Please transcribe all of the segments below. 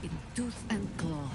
in tooth and claw.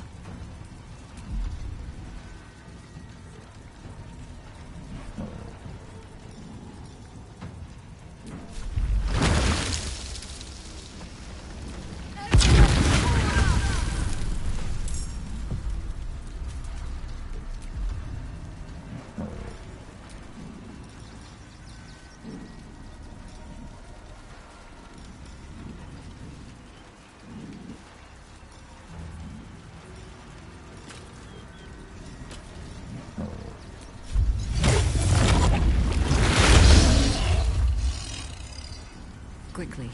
Quickly.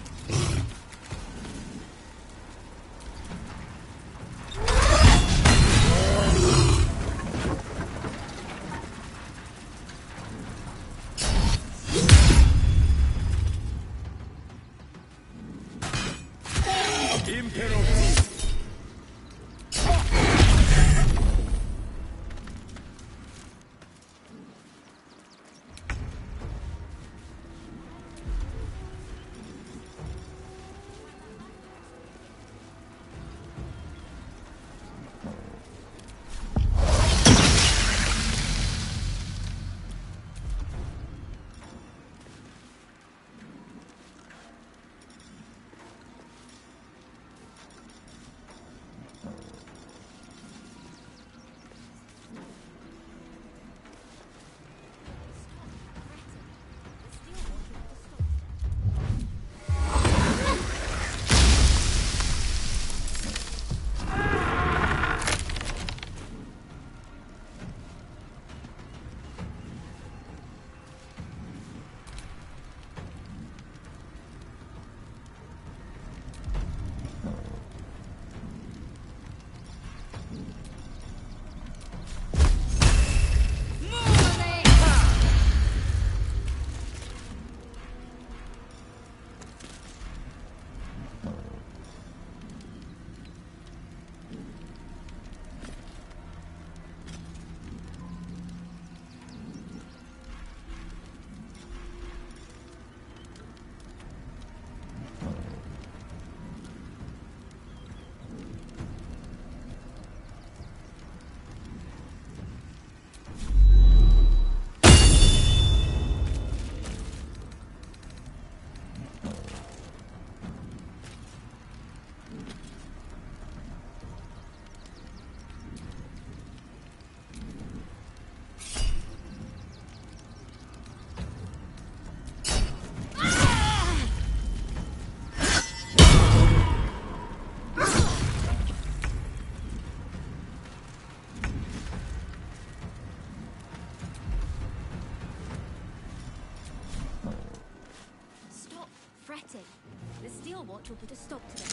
The Steel Watch will put a stop to them.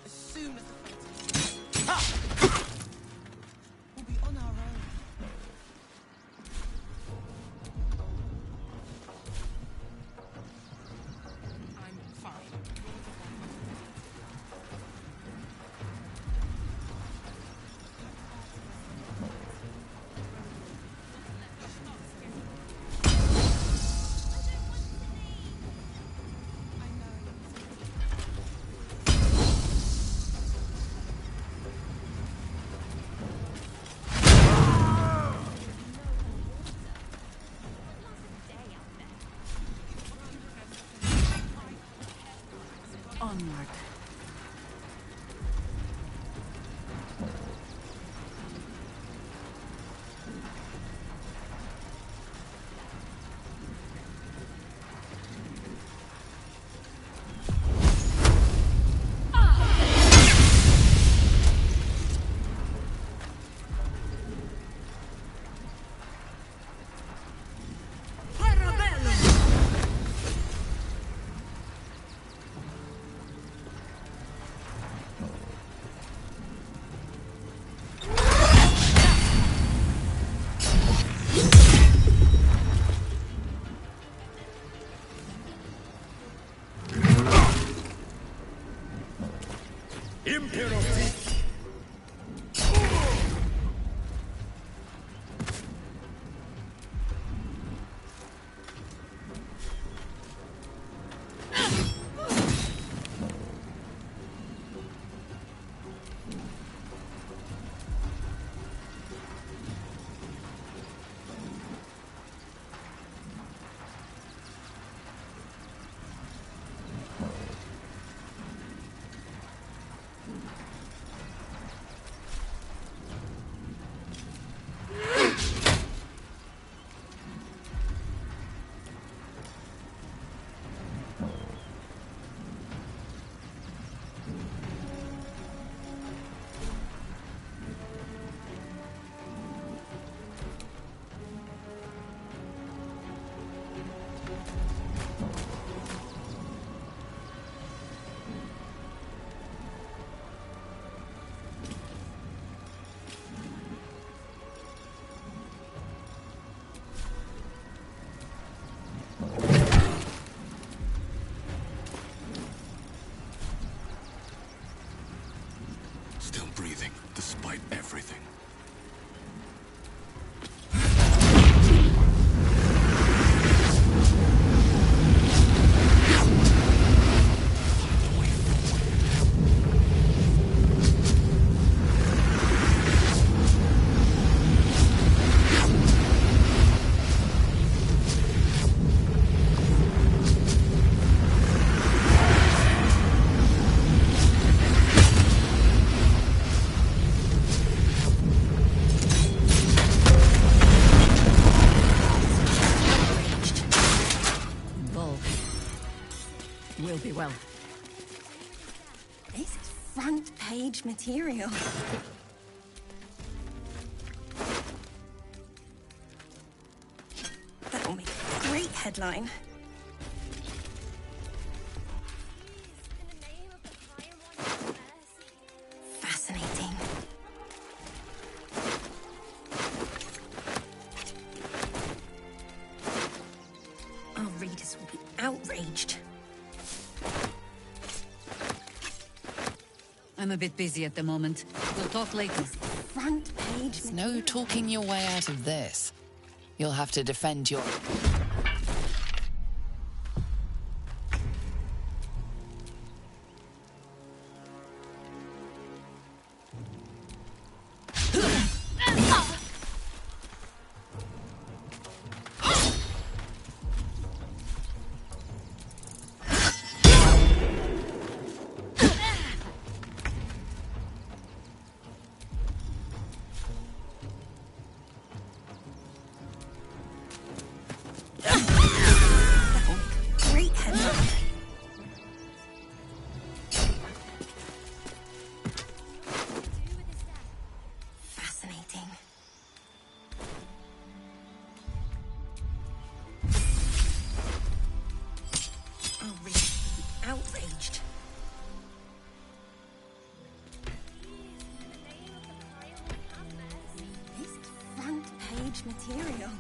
As soon as the we'll be on our own. I'm fine. Onward. will be well. This is front page material. That'll make a great headline. Fascinating. Our readers will be outraged. I'm a bit busy at the moment. We'll talk later. Front page There's no talking your way out of this. You'll have to defend your... great headline. Fascinating. Our readers will be outraged. This is front page material.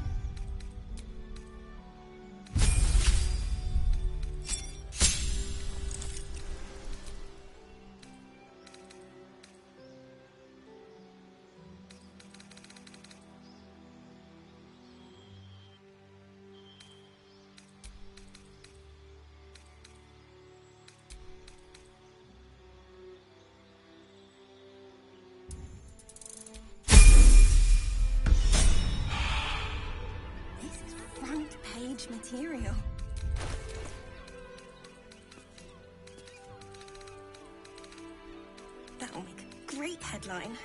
This is front page material. That'll make a great headline.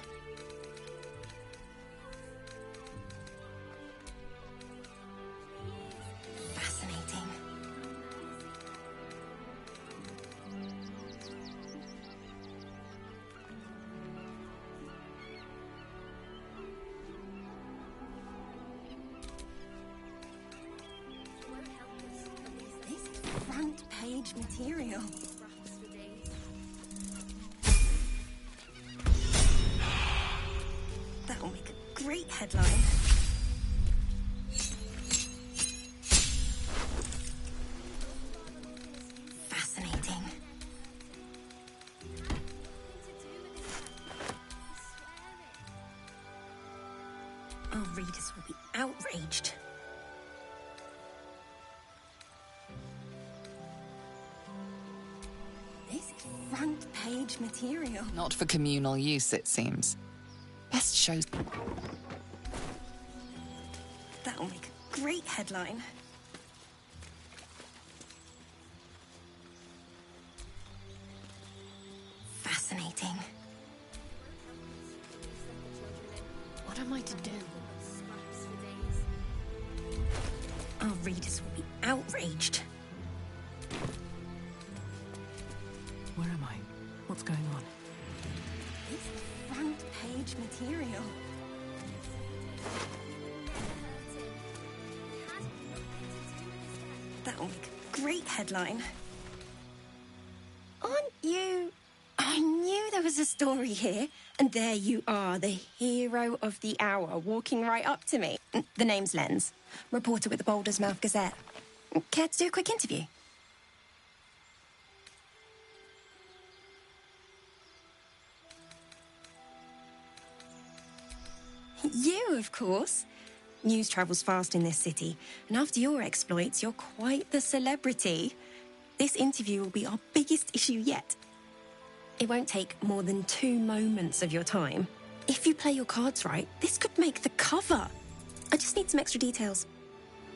Fascinating. This is front page material. That'll make a great headline. Fascinating. Our readers will be outraged. This is front page material. Not for communal use, it seems. Best shows... That'll make a great headline. Fascinating. What am I to do? Our readers will be outraged. Where am I? What's going on? This is front page material. That'll make a great headline. Aren't you... I knew there was a story here. And there you are, the hero of the hour, walking right up to me. The name's Lens, reporter with the Baldur's Mouth Gazette. Care to do a quick interview? You, of course. News travels fast in this city, and after your exploits, you're quite the celebrity. This interview will be our biggest issue yet. It won't take more than 2 moments of your time. If you play your cards right, this could make the cover. I just need some extra details.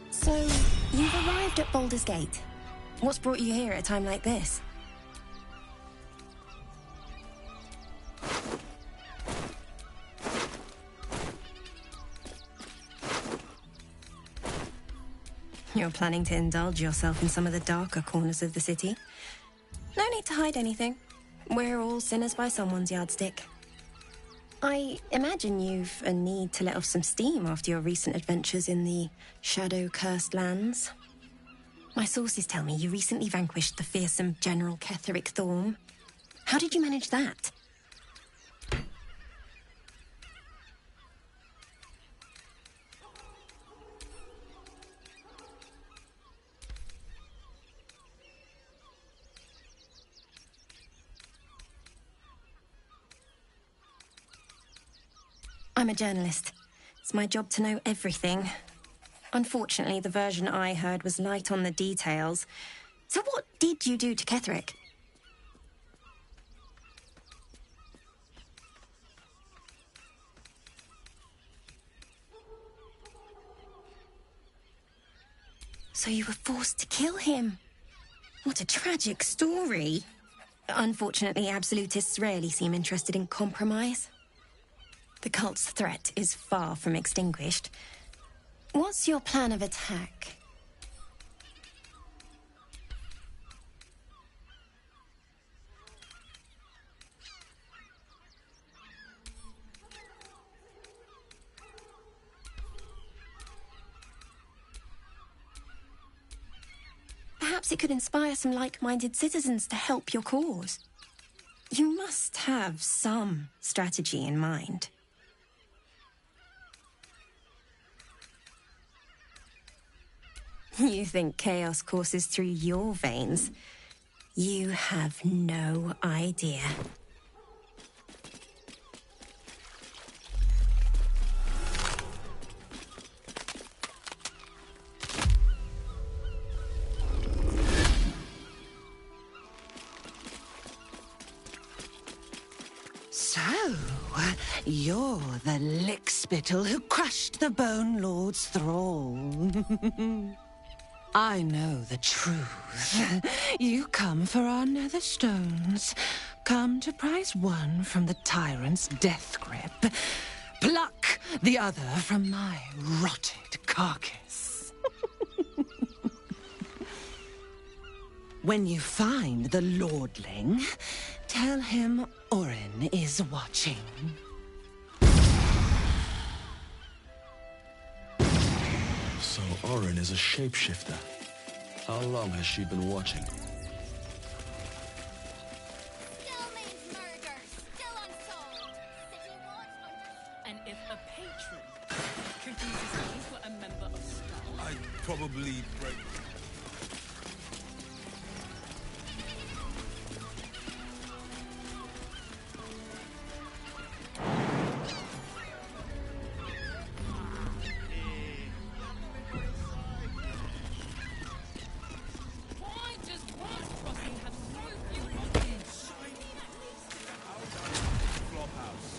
So, you've arrived at Baldur's Gate. What's brought you here at a time like this? You're planning to indulge yourself in some of the darker corners of the city. No need to hide anything. We're all sinners by someone's yardstick. I imagine you've a need to let off some steam after your recent adventures in the shadow-cursed lands. My sources tell me you recently vanquished the fearsome General Ketheric Thorm. How did you manage that? I'm a journalist. It's my job to know everything. Unfortunately, the version I heard was light on the details. So what did you do to Ketheric? So you were forced to kill him. What a tragic story. Unfortunately, absolutists rarely seem interested in compromise. The cult's threat is far from extinguished. What's your plan of attack? Perhaps it could inspire some like-minded citizens to help your cause. You must have some strategy in mind. You think chaos courses through your veins? You have no idea. So, you're the lickspittle who crushed the Bone Lord's thrall. I know the truth. You come for our nether stones. Come to prize one from the tyrant's death grip. Pluck the other from my rotted carcass. When you find the lordling, tell him Orin is watching. So Orin is a shapeshifter. How long has she been watching? Still means murder, still unsolved. City watch And if a patron confuses me for a member of staff, I'd probably break... why does Wars Crossing have so few lodgings? Flophouse.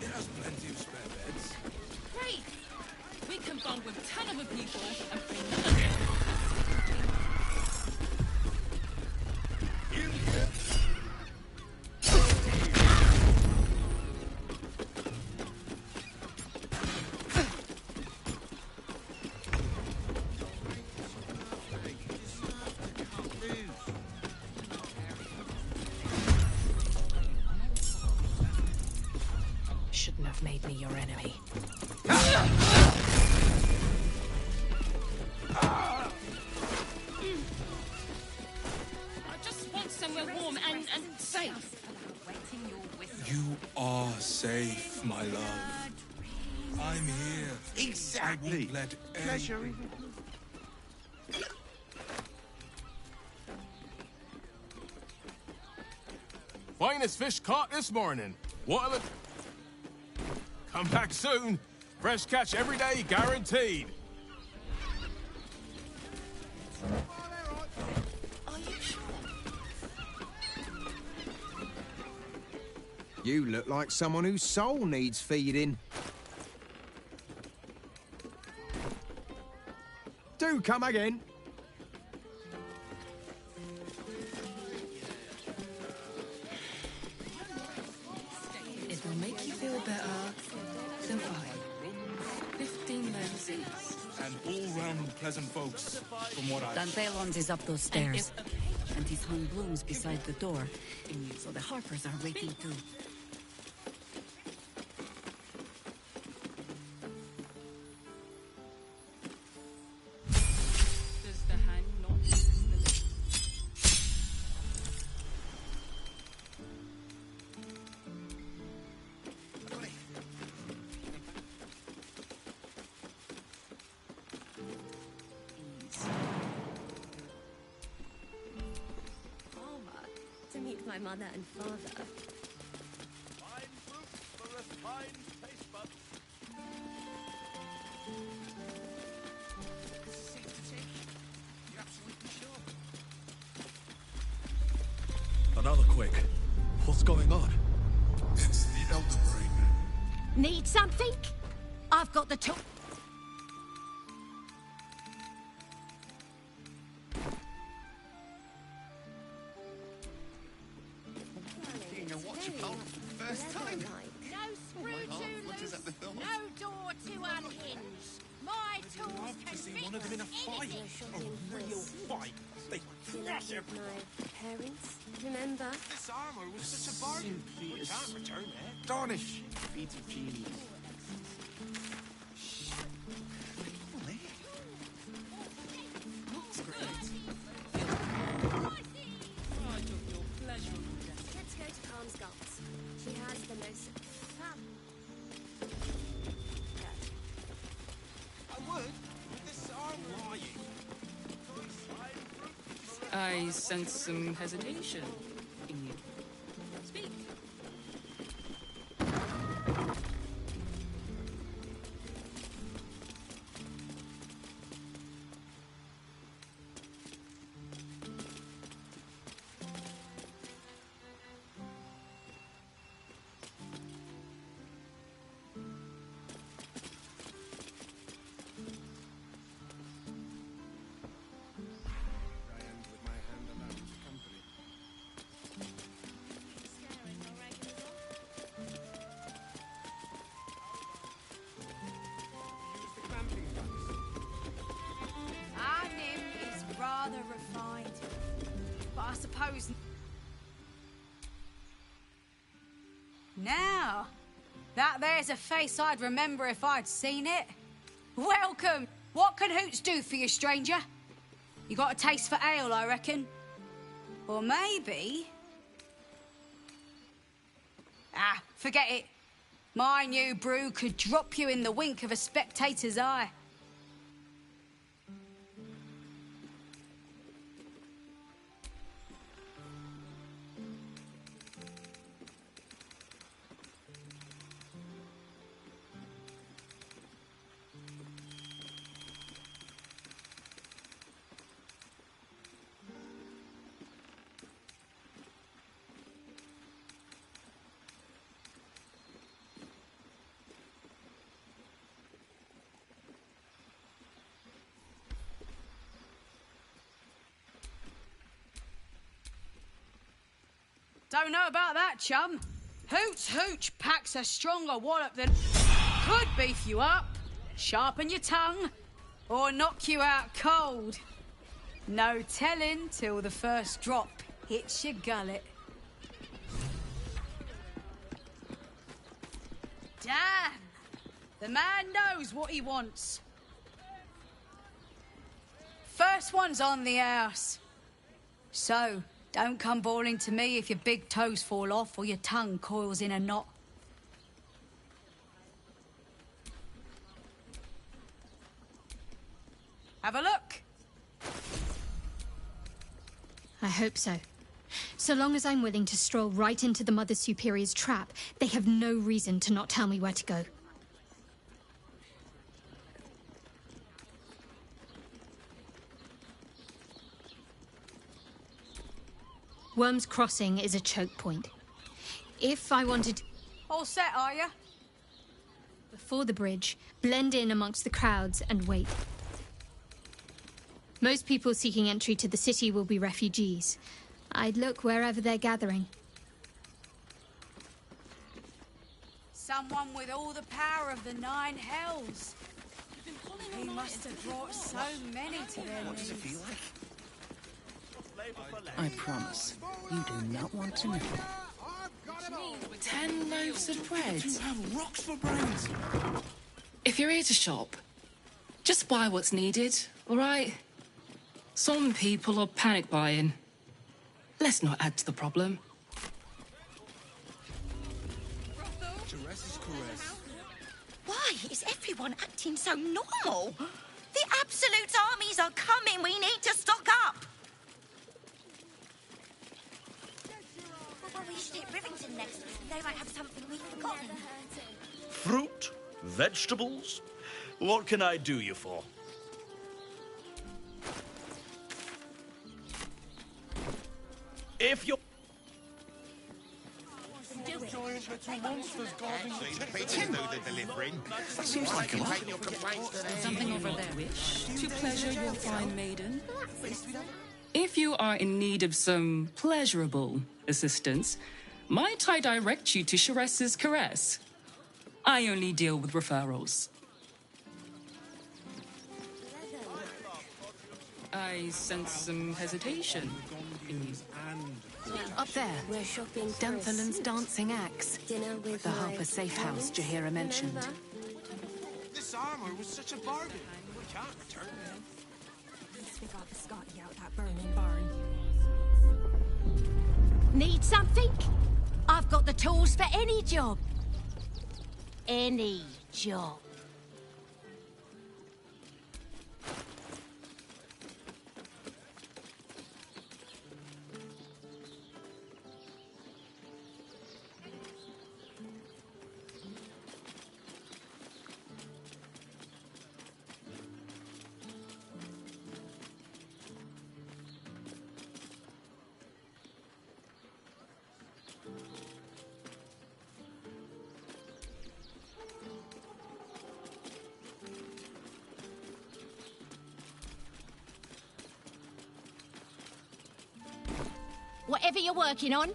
It has plenty of spare beds. Great! We can bond with 10 other people and bring none. Shouldn't have made me your enemy. I just want somewhere warm and safe. You are safe, my love. I'm here. Exactly. I won't let Pleasure. Finest fish caught this morning. What'll it... Come back soon. Fresh catch every day, guaranteed. Are you sure? You look like someone whose soul needs feeding. Do come again. It will make you feel better. Then fine. 15 miles east. and all-round pleasant folks, from what I... Dantelons is up those stairs, and he's hung blooms beside the door, so the Harpers are waiting too. Does the hand not resist the lift? To meet my mother and father. Fine fruit for a fine taste bud. You're absolutely sure? Another quick. What's going on? It's the Elder Brain. Need something? I've got the tool. First time. No screw too loose, no door too unhinged. My tools Love can to see fix one of them in a fight. anything. A real fight. They crush everyone. My parents, remember? This armor was such a bargain. We can't return it. Tarnish. Feet of genius. Pleasure. Let's go to Calm's Gulls. She has the most fab. I would. With this armor. I sense some hesitation in you. Speak. Our Nim is rather refined, but I suppose... Now, that there's a face I'd remember if I'd seen it. Welcome! What can Hoots do for you, stranger? You got a taste for ale, I reckon? Or maybe... Ah, forget it. My new brew could drop you in the wink of a spectator's eye. Don't know about that, chum. Hoots Hooch packs a stronger wallop than could beef you up, sharpen your tongue, or knock you out cold. No telling till the first drop hits your gullet. Damn! The man knows what he wants. First one's on the house. So, don't come bawling to me if your big toes fall off or your tongue coils in a knot. Have a look. I hope so. So long as I'm willing to stroll right into the Mother Superior's trap, they have no reason to not tell me where to go. Worm's Crossing is a choke point. If I wanted... All set, are you? Before the bridge, blend in amongst the crowds and wait. Most people seeking entry to the city will be refugees. I'd look wherever they're gathering. Someone with all the power of the 9 hells. You've been pulling He must have brought so many to their What does it knees. feel like? I promise, you do not want to know. 10 loaves of bread. You have rocks for brains. If you're here to shop, just buy what's needed, all right? Some people are panic buying. Let's not add to the problem. Why is everyone acting so normal? The Absolute armies are coming. We need to stock up. Well, we should hit Rivington next. They might have something we've forgotten. Fruit? Vegetables? What can I do you for? If you're... Giant little monsters guarding the delivering. That seems like a lot. Something over there. Wish to pleasure your fine maiden. If you are in need of some pleasurable assistance, might I direct you to Charesse's Caress? I only deal with referrals. I sense some hesitation in you. Up there, we're shopping. Danthalan's dancing axe. Dinner with the Harper Safe House Jahira mentioned. This armor was such a bargain. We can't return it. At least we got the Scotty out that burning barn. Need something? I've got the tools for any job. Any job. Whatever you're working on.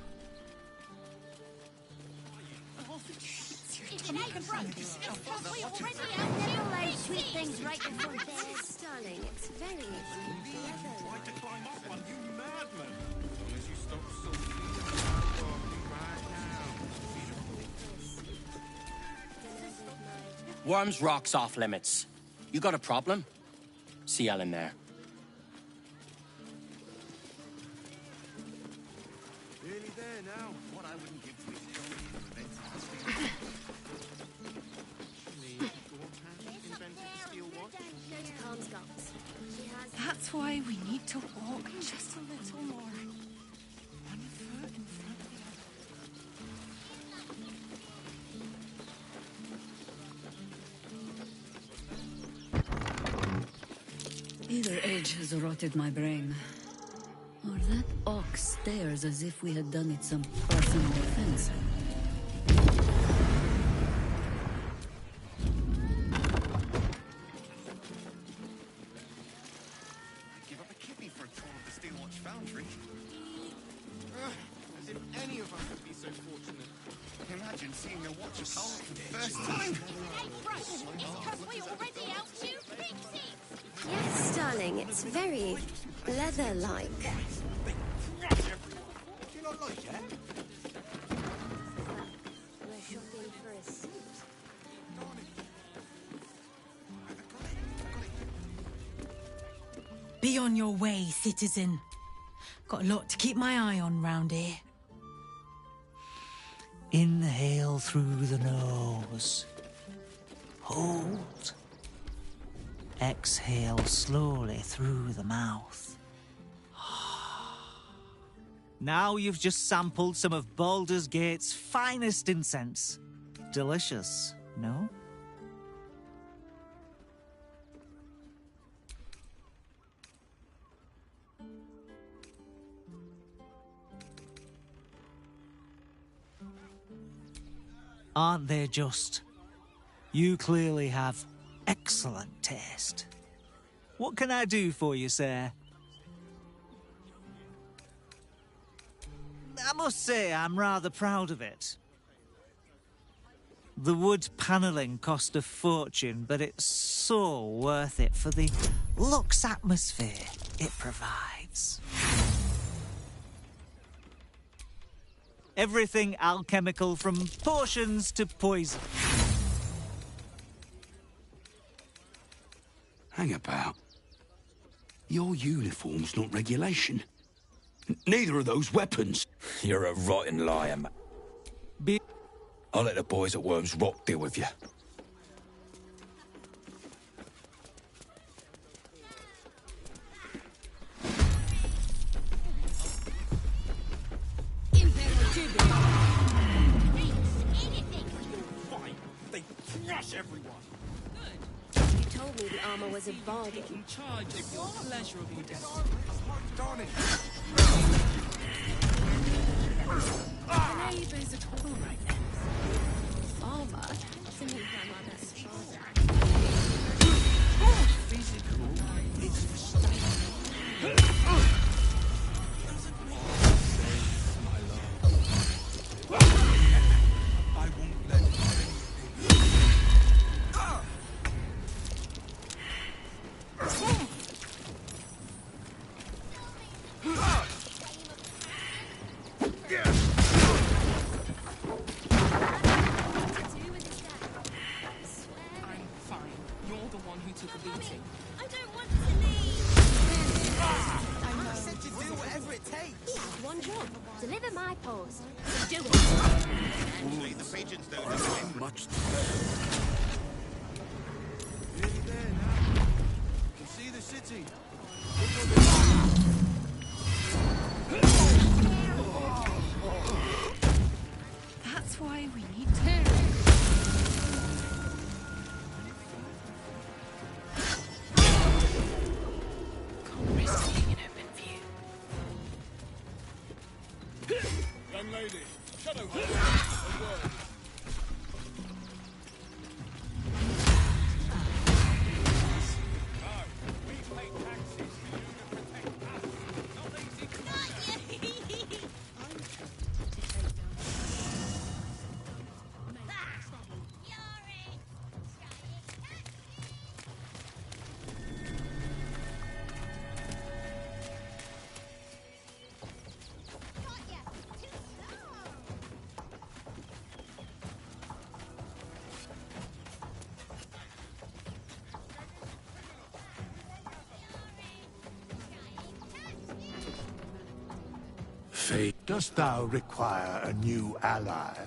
Sweet things right before bed. Darling, it's very Try to climb up one, you madman. As you stop Worms rocks off limits. You got a problem? See Ellen there. Really there now? What I wouldn't give to That's why we need to walk just a little more. One foot in front of the other. Either age has rotted my brain, or that ox stares as if we had done it some personal offense. Give up a kippy for a tour of the Steelwatch Foundry. As if any of us would be so fortunate. Imagine seeing the watch assault for the first time. Yes, darling, it's very leather-like. Do you not like it? We're shopping for a suit. Be on your way, citizen. Got a lot to keep my eye on round here. Inhale through the nose. Hold. Exhale slowly through the mouth. Now you've just sampled some of Baldur's Gate's finest incense. Delicious, no? Aren't they just? You clearly have excellent taste. What can I do for you, sir? I must say I'm rather proud of it. The wood panelling cost a fortune, but it's so worth it for the luxe atmosphere it provides. Everything alchemical from potions to poison. Hang about. Your uniform's not regulation. Neither are those weapons. You're a rotten liar, man. I'll let the boys at Worm's Rock deal with you. They crush everyone. You told me the armor was a bargain. Taking charge of your pleasurable destiny. Neighbours at all right then. Farmer? To meet my mother's father. Physical, it's I won't let took a beating. I don't want to leave. I said to do whatever it takes. He has one job. Deliver my post. Do it. Actually, the pigeons don't have much to Nearly there now. You can see the city. That's why we need to. Young lady, shadow her. A word. Fate, dost thou require a new ally?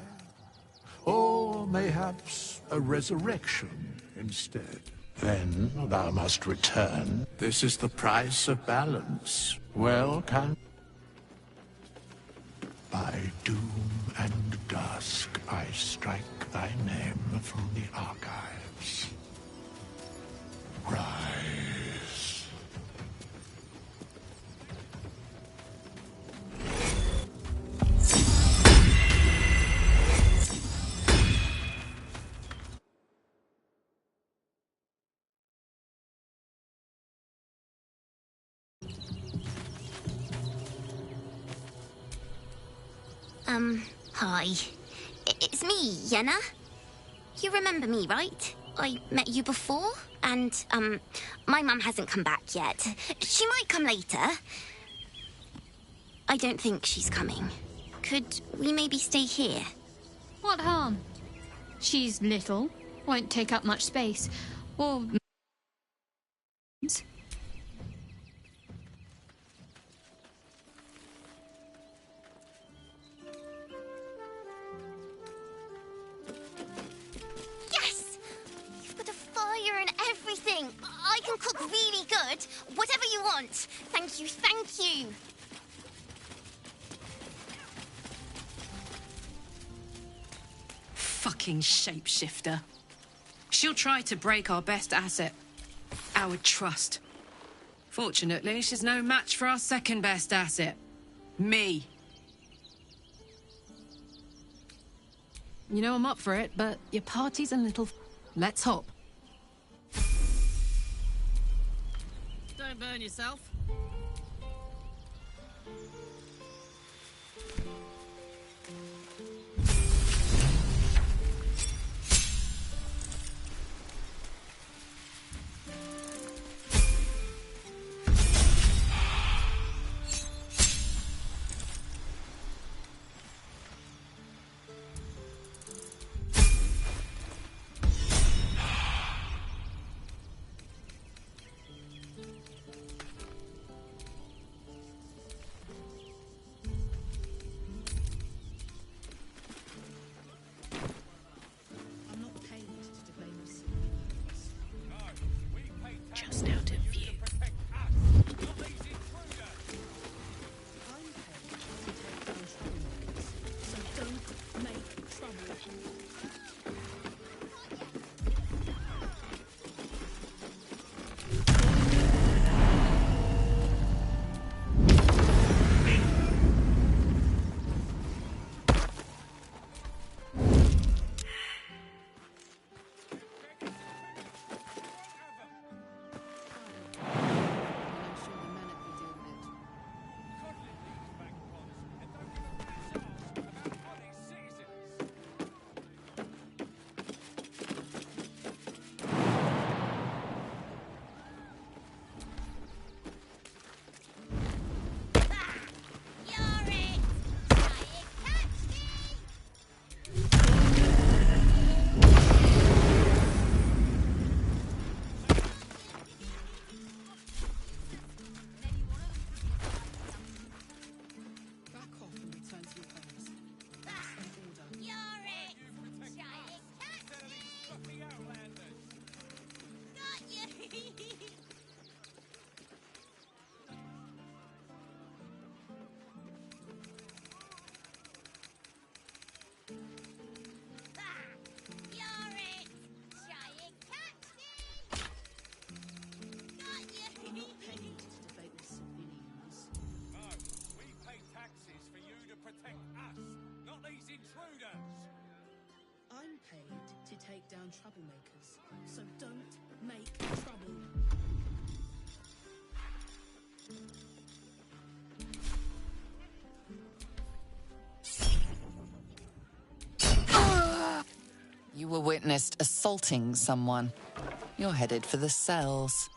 Or mayhaps a resurrection instead? Then thou must return. This is the price of balance. Well, can... By doom and dusk I strike thy name from the archives. Rise. Hi. It's me, Yenna. You remember me, right? I met you before, and, my mum hasn't come back yet. She might come later. I don't think she's coming. Could we maybe stay here? What harm? She's little, won't take up much space, or... Yes! You've got a fire and everything. I can cook really good. Whatever you want. Thank you, thank you. Fucking shapeshifter. She'll try to break our best asset, our trust. Fortunately, she's no match for our second best asset, me. You know I'm up for it, but your party's a little... Let's hop. Don't burn yourself. take down troublemakers. So don't make trouble. You were witnessed assaulting someone. You're headed for the cells.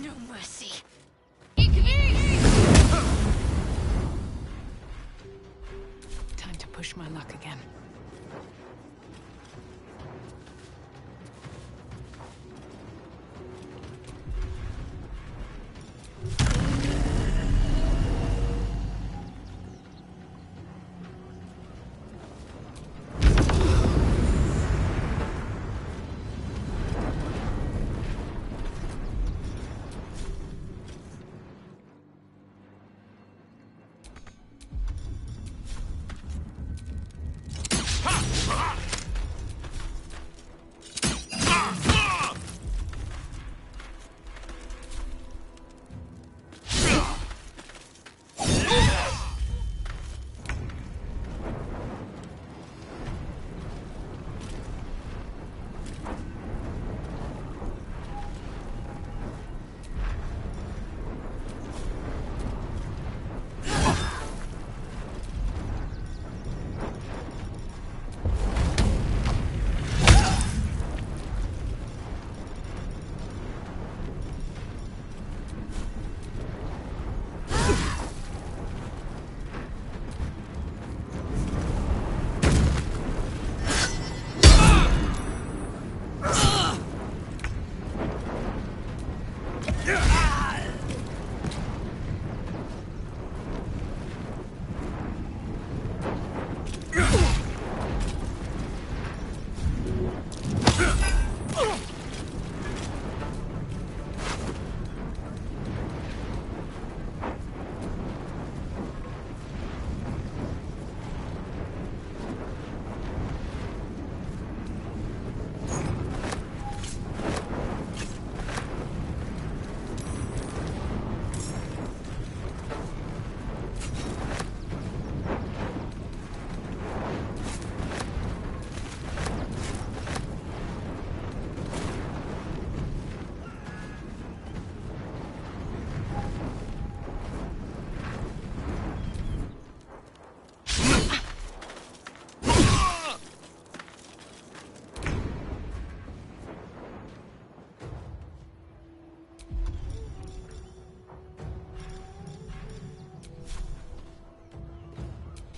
No mercy. Time to push my luck again.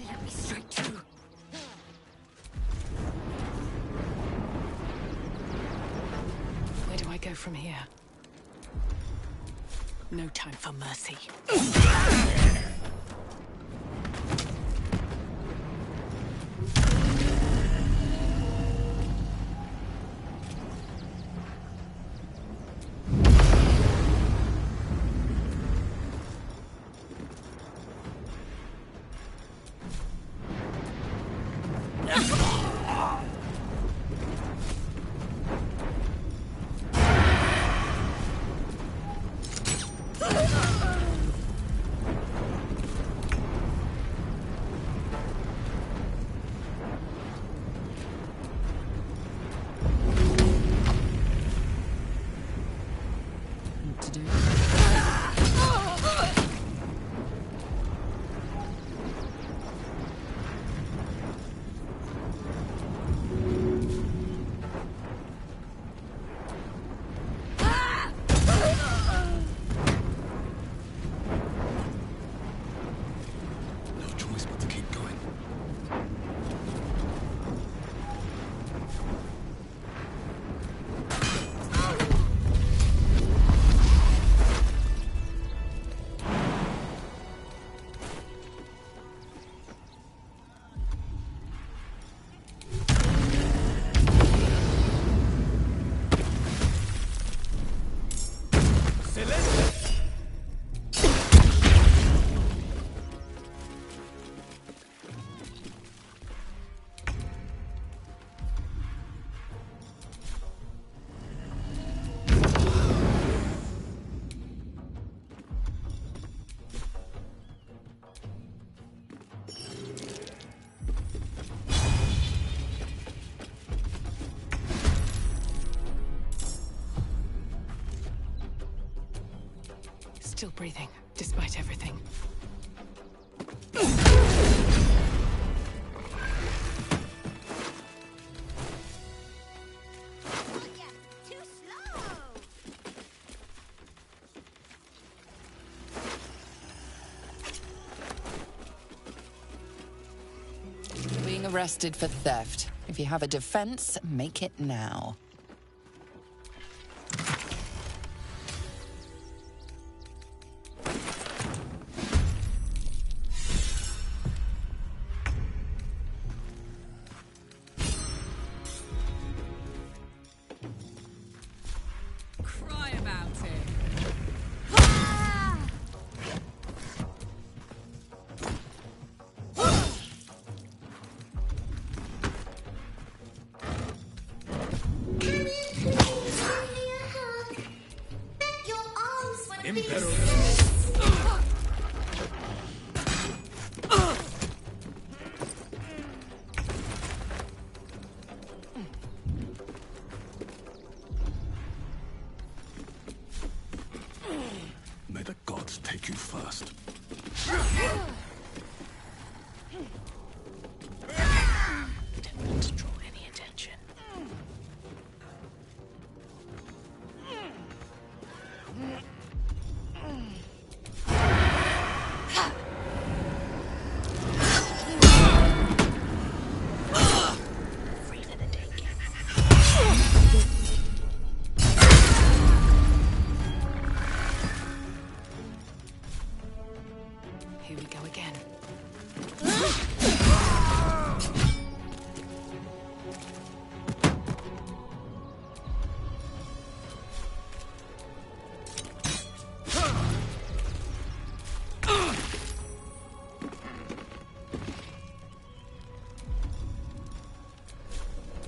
Let me straight through. Where do I go from here? No time for mercy. Still breathing, despite everything. You're being arrested for theft. If you have a defense, make it now. Cry about it. May the gods take you first. Don't want to draw any attention. Free for the taking. Here we go again.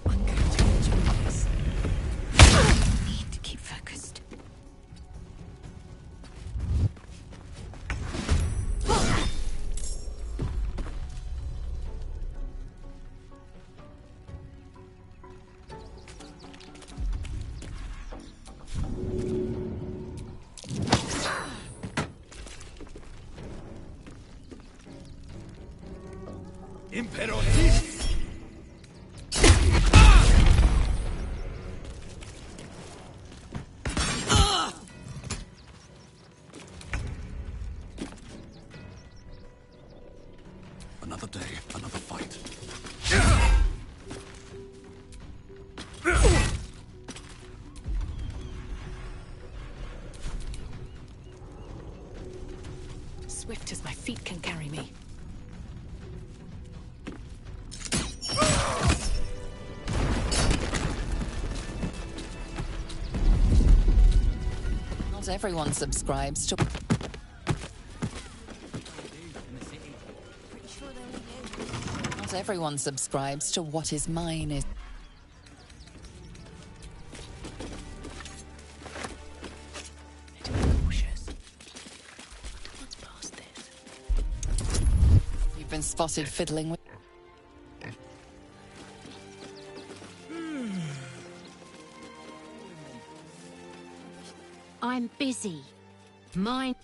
I'm going to enjoy this. Need to keep focused. Another day, another fight. Swift as my feet can carry me. Not everyone subscribes to... Not everyone subscribes to what is mine is... You've been spotted fiddling with... I'm busy. Mine.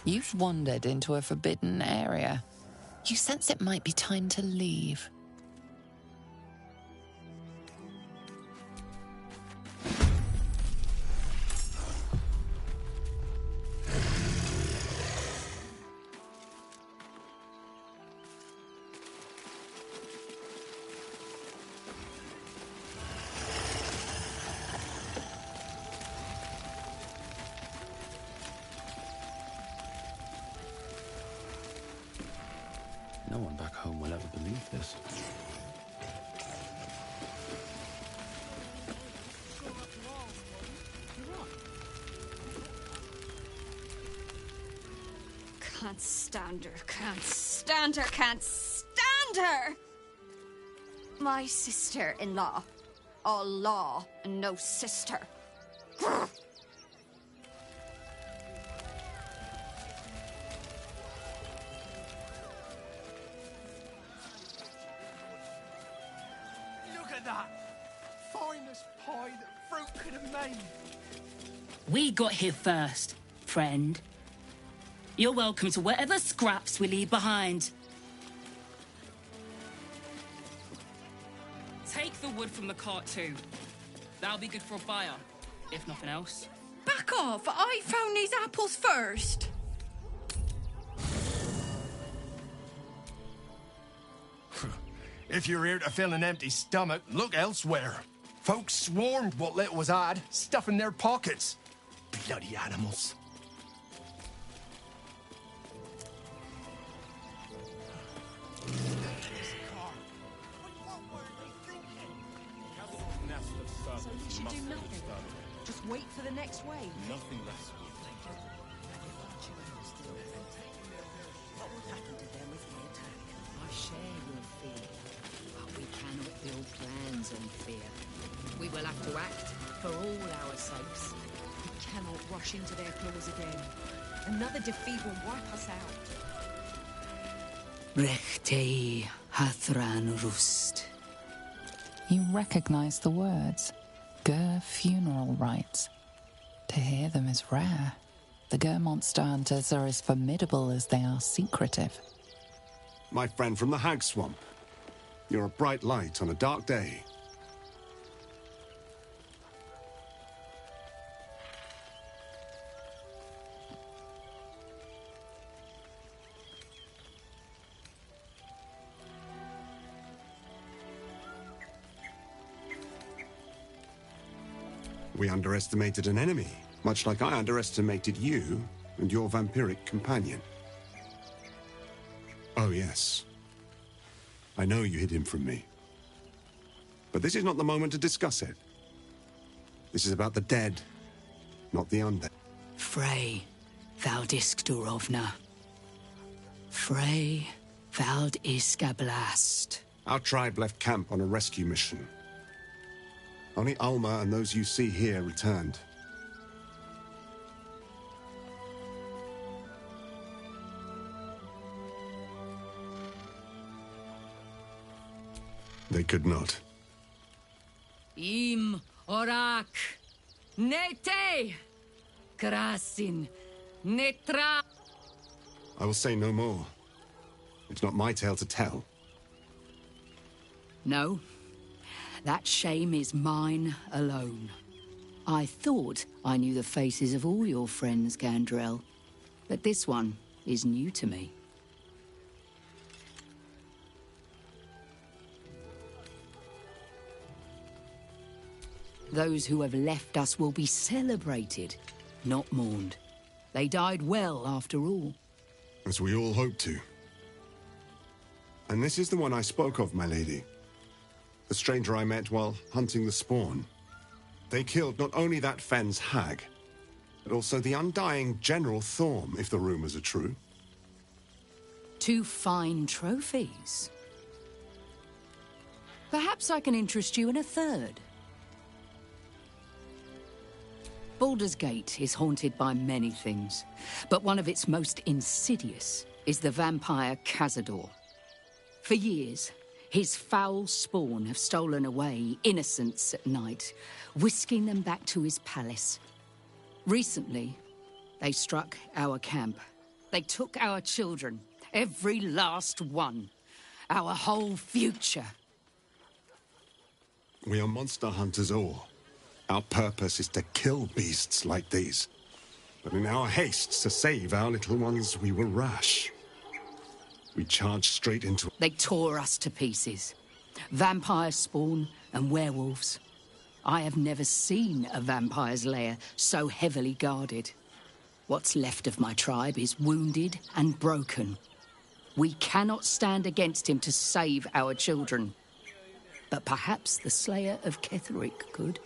You've wandered into a forbidden area. You sense it might be time to leave. No one back home will ever believe this. Can't stand her, can't stand her, can't stand her! My sister-in-law. All law and no sister. Grr. Look at that! Finest pie that fruit could have made. We got here first, friend. You're welcome to whatever scraps we leave behind. Take the wood from the cart too. That'll be good for a fire, if nothing else. Back off! I found these apples first! If you're here to fill an empty stomach, look elsewhere. Folks swarmed what little was had, stuffing their pockets. Bloody animals. So we should do nothing. Just wait for the next wave. Nothing less. What will happen to them if we attack? Our share will fear, but we cannot build plans on fear. We will have to act for all our sakes. We cannot rush into their claws again. Another defeat will wipe us out. Rechtei Hathran Rust. You recognize the words. Gur funeral rites. To hear them is rare. The Gur monster hunters are as formidable as they are secretive. My friend from the Hag Swamp. You're a bright light on a dark day. We underestimated an enemy, much like I underestimated you and your vampiric companion. Oh, yes. I know you hid him from me. But this is not the moment to discuss it. This is about the dead, not the undead. Frey, Vald Iskdurovna. Frey, Vald Iskablast. Our tribe left camp on a rescue mission. Only Alma and those you see here returned. They could not. Im Orak. Nete. Krasin. Netra. I will say no more. It's not my tale to tell. No. That shame is mine alone. I thought I knew the faces of all your friends, Gandrel, but this one is new to me. Those who have left us will be celebrated, not mourned. They died well, after all. As we all hoped to. And this is the one I spoke of, my lady. The stranger I met while hunting the spawn. They killed not only that Fenn's hag, but also the undying General Thorm, if the rumors are true. 2 fine trophies. Perhaps I can interest you in a third. Baldur's Gate is haunted by many things, but one of its most insidious is the vampire Cazador. For years, his foul spawn have stolen away innocents at night, whisking them back to his palace. Recently, They struck our camp. They took our children. Every last one. Our whole future. We are monster hunters all. Our purpose is to kill beasts like these. But in our haste to save our little ones, we were rash. We charged straight into... They tore us to pieces. Vampire spawn and werewolves. I have never seen a vampire's lair so heavily guarded. What's left of my tribe is wounded and broken. We cannot stand against him to save our children. But perhaps the Slayer of Ketheric could.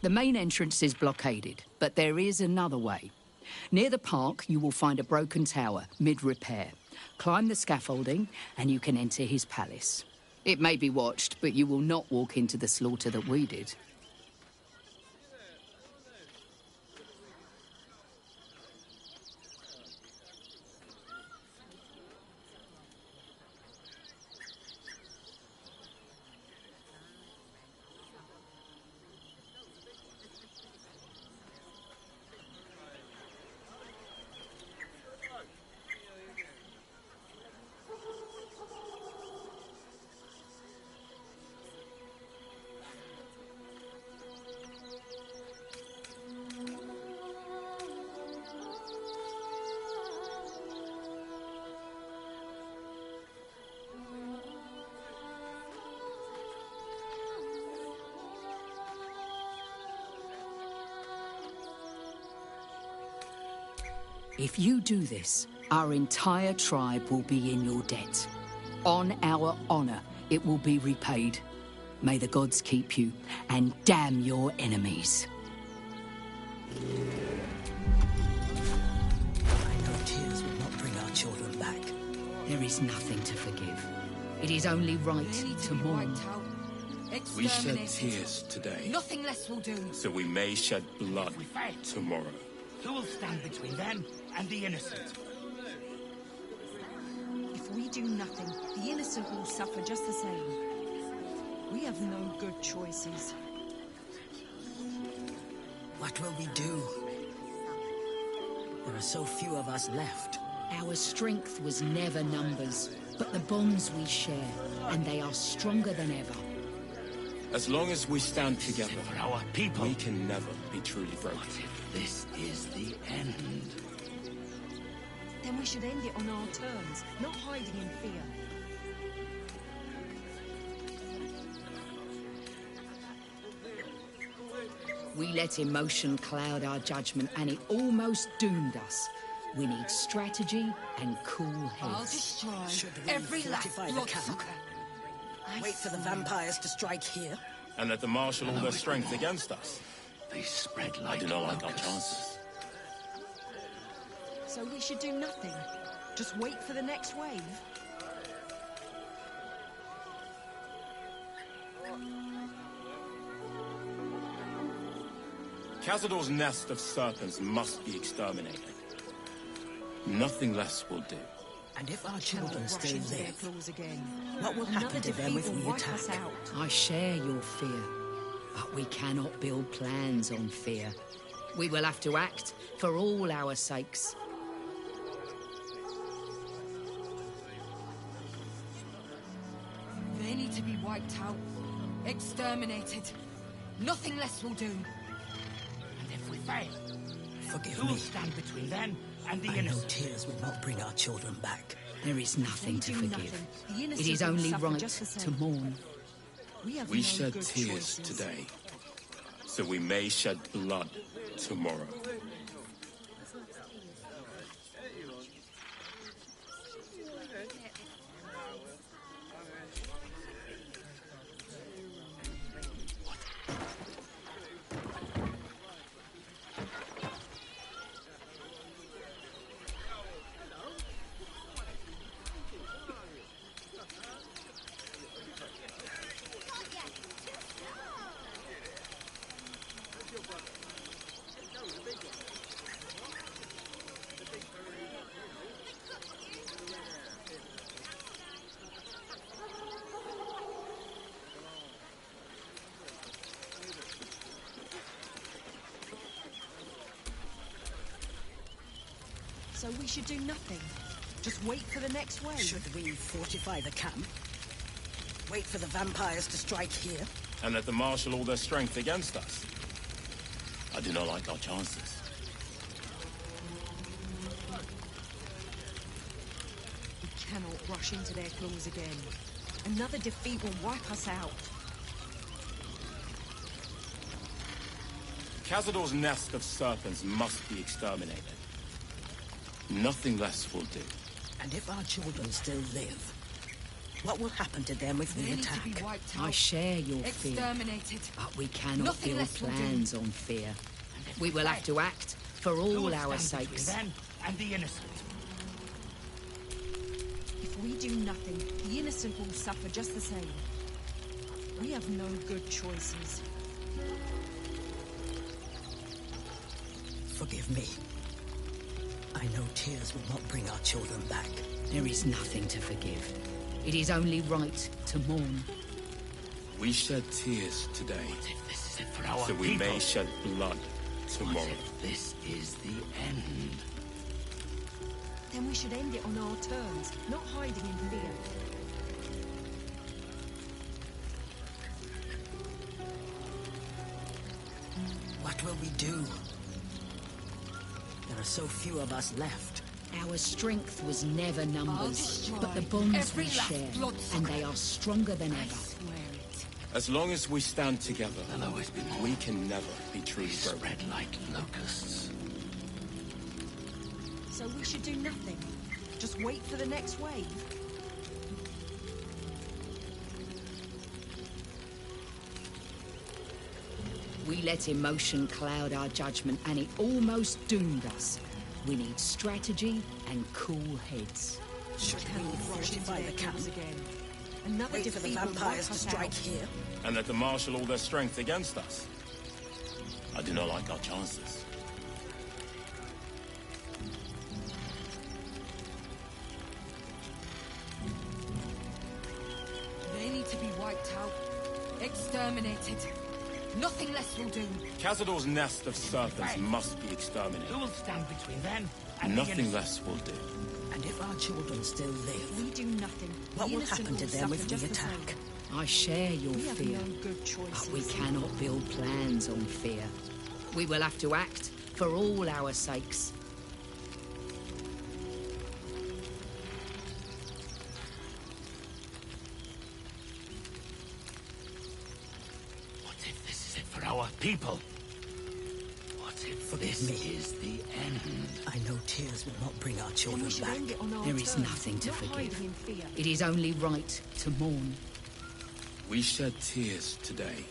The main entrance is blockaded, but there is another way. Near the park, you will find a broken tower, mid-repair. Climb the scaffolding, and you can enter his palace. It may be watched, but you will not walk into the slaughter that we did. If you do this, our entire tribe will be in your debt. On our honor, it will be repaid. May the gods keep you, and damn your enemies. I know tears will not bring our children back. There is nothing to forgive. It is only right to mourn. We shed tears today, Nothing less will do. so we may shed blood tomorrow. Who will stand between them and the innocent? If we do nothing, the innocent will suffer just the same. We have no good choices. What will we do? There are so few of us left. Our strength was never numbers, but the bonds we share, and they are stronger than ever. As long as we stand together, For our people. we can never be truly broken. This is the end. Then we should end it on our terms, not hiding in fear. We let emotion cloud our judgment, and it almost doomed us. We need strategy and cool I'll heads. destroy Should we every last fortify the camp? bloodsucker. Wait for the vampires to strike here? And let them marshal all their strength against us. They spread I like do not like our locusts. chances. So we should do nothing. Just wait for the next wave. Cazador's nest of serpents must be exterminated. Nothing less will do. And if our children Rush still into their live, claws again. what will happen Another to them if defeat will we wipe us attack? out. I share your fear, but we cannot build plans on fear. We will have to act for all our sakes. They need to be wiped out. Exterminated. Nothing less will do. And if we fail, Forgive who will me. stand between them and the I know innocent? tears will not bring our children back. There is nothing to do forgive. nothing, the It innocent is will only suffer right just the to same. mourn. We have We no shed good tears choices. today, so we may shed blood tomorrow. So we should do nothing. Just wait for the next wave. Should we fortify the camp? Wait for the vampires to strike here? And let them marshal all their strength against us? I do not like our chances. We cannot rush into their claws again. Another defeat will wipe us out. Cazador's nest of serpents must be exterminated. Nothing less will do. And if our children still live, what will happen to them if we attack? I share your fear. Exterminated. But we cannot Nothing build less will do. plans on fear. We will have to act for all our sakes. Them and the innocent. If we do nothing, the innocent will suffer just the same. We have no good choices. Forgive me. I know tears will not bring our children back. There is nothing to forgive. It is only right to mourn. We shed tears today, This is it for our so we people. may shed blood tomorrow. What if this is the end? Then we should end it on our terms, not hiding in fear. What will we do? There are so few of us left. Our strength was never numbers, destroy but the bonds every we last share, bloodsucker. and they are stronger than I ever. swear it. As long as we stand together, There'll always be more. we can never be truly We broken. spread like locusts. So we should do nothing. Just wait for the next wave. We let emotion cloud our judgment, and it almost doomed us. We need strategy and cool heads. Should we fortify the camp? Again. Another Wait for the defeat will vampires wipe to us strike out. here? And let them marshal all their strength against us? I do not like our chances. They need to be wiped out. Exterminated. Nothing less will do. Cazador's nest of serpents must be exterminated. Who will stand between them and the Nothing innocent? less will do. And if our children still live, We do nothing. what The will innocent happen to them suffer if we just the attack? same. I share your We have fear, no good choices. but we cannot build plans on fear. We will have to act for all our sakes. What if this is it for our people? What if Forgive this me. is the end? I know tears will not bring our Then children we should back. end it on our There is terms, nothing to not forgive. hiding in fear. It is only right to mourn. We shed tears today,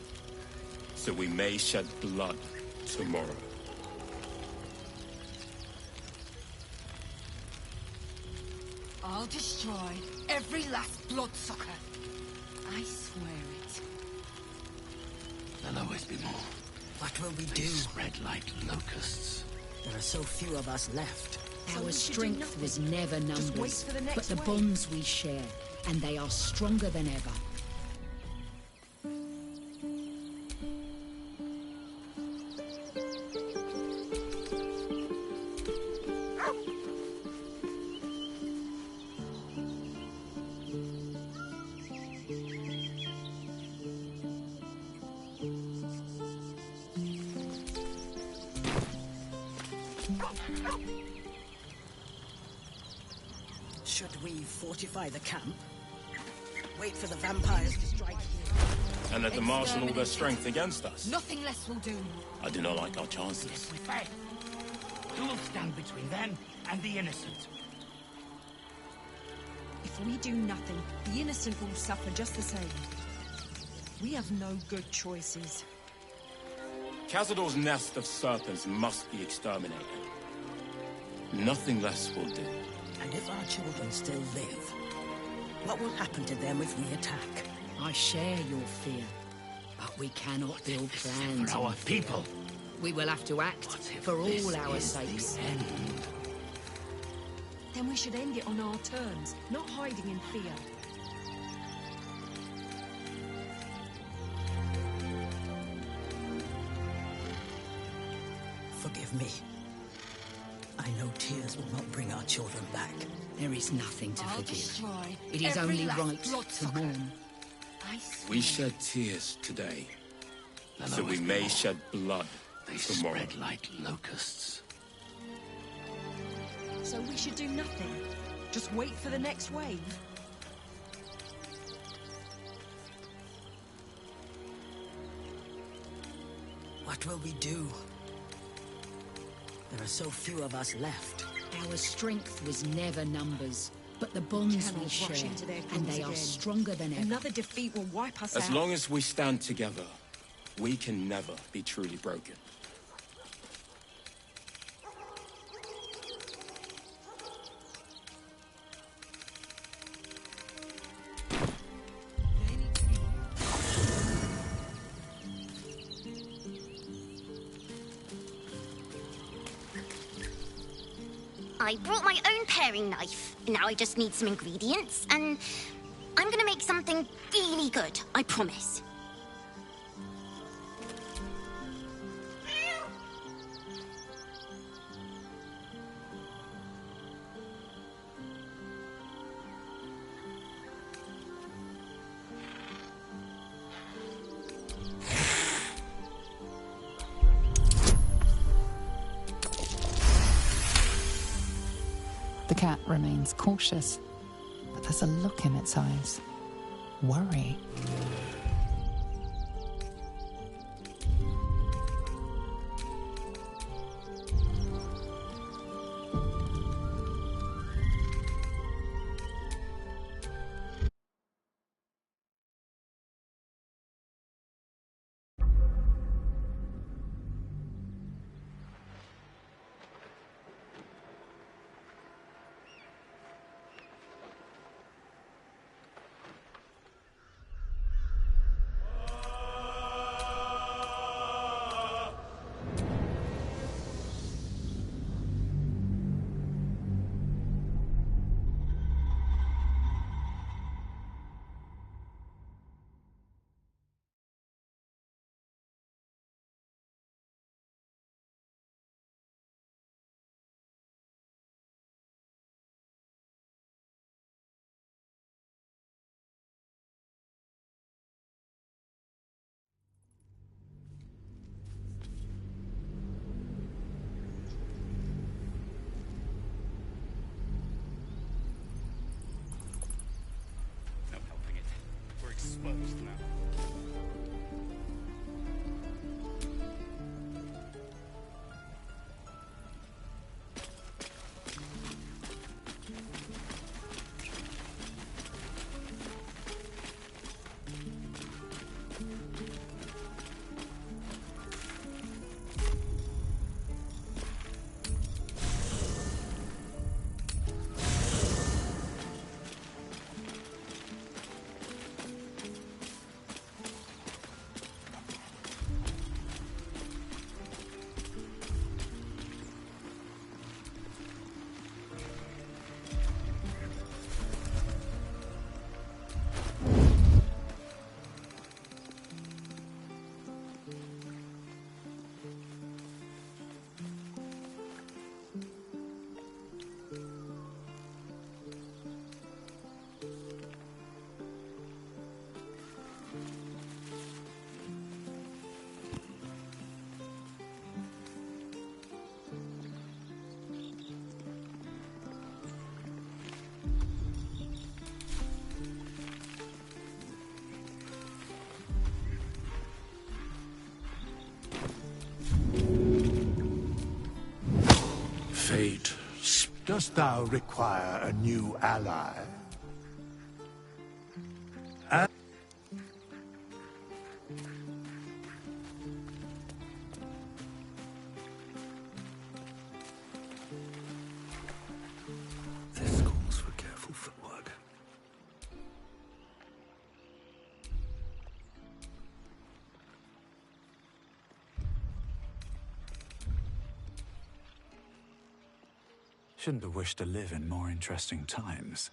so we may shed blood tomorrow. I'll destroy every last bloodsucker. I swear it. There'll always be more. What will we They do? spread like locusts. There are so few of us left. So Our we should do strength nothing. was never Just wait numbers, for the next but the wave. bonds we share, and they are stronger than ever. Should we fortify the camp? Wait for the vampires to strike here? And let them marshal all their strength against us? Nothing less will do. I do not like our chances. We fail. Who will stand between them and the innocent? If we do nothing, the innocent will suffer just the same. We have no good choices. Cazador's nest of serpents must be exterminated. Nothing less will do. And if our children still live, what will happen to them if we attack? I share your fear, but we cannot build plans For our on fear. people. We will have to act for this all our is the sakes. end? Then we should end it on our terms, not hiding in fear. Forgive me. I I know tears will not bring our children back. There is nothing to I'll forgive. destroy It is every only last right bloodsucker. to mourn. I swear. We shed tears today, There'll so we always be may more. shed blood They tomorrow. spread like locusts. So we should do nothing? Just wait for the next wave? What will we do? There are so few of us left. Our strength was never numbers, but the bonds we Cannot rush share, into their and guns they are again. stronger than ever. Another defeat will wipe us As out. long as we stand together, we can never be truly broken. I brought my own paring knife. Now I just need some ingredients, and I'm gonna make something really good, I promise. The cat remains cautious, but there's a look in its eyes. Worry. No helping it. We're exposed now. Fate, dost thou require a new ally? This calls for careful footwork. Shouldn't have wished to live in more interesting times.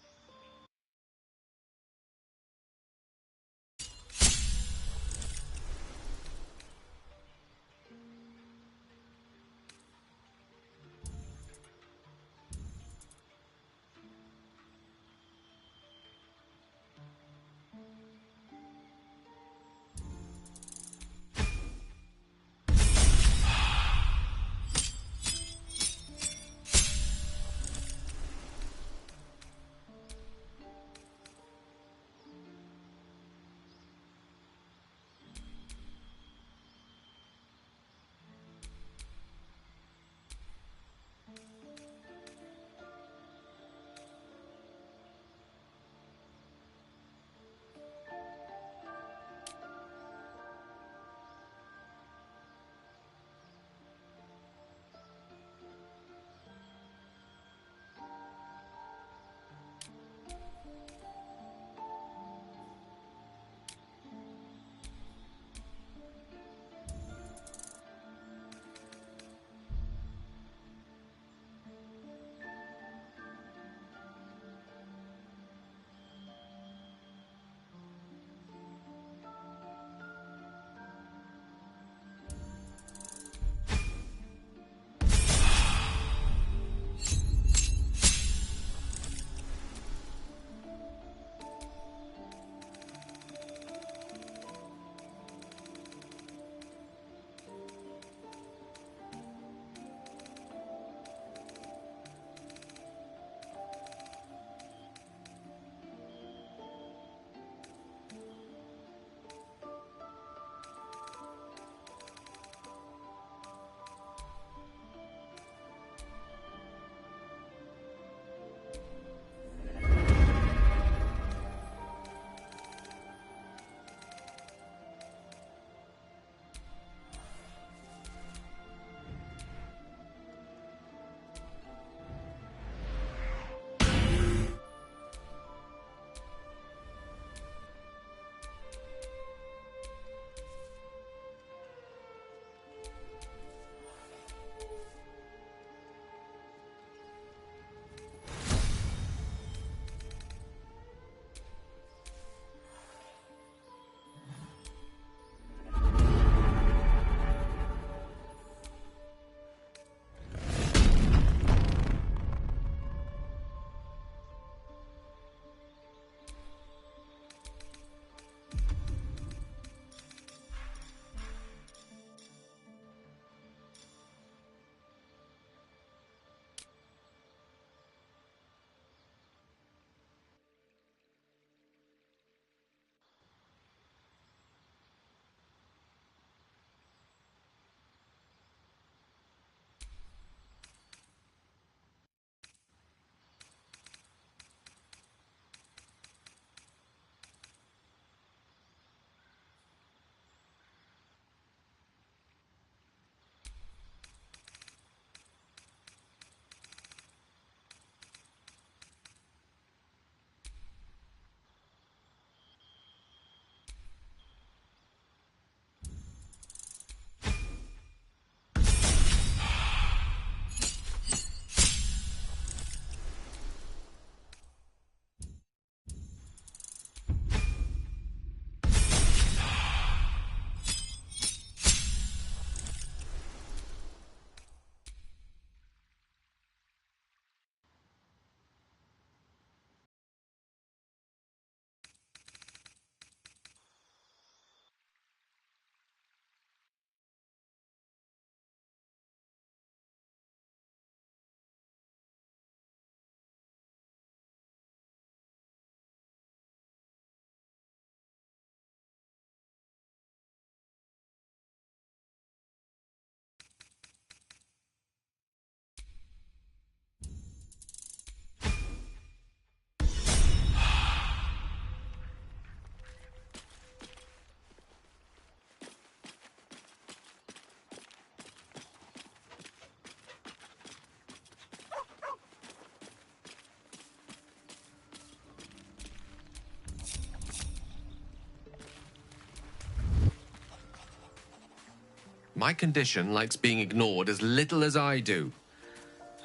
My condition likes being ignored as little as I do.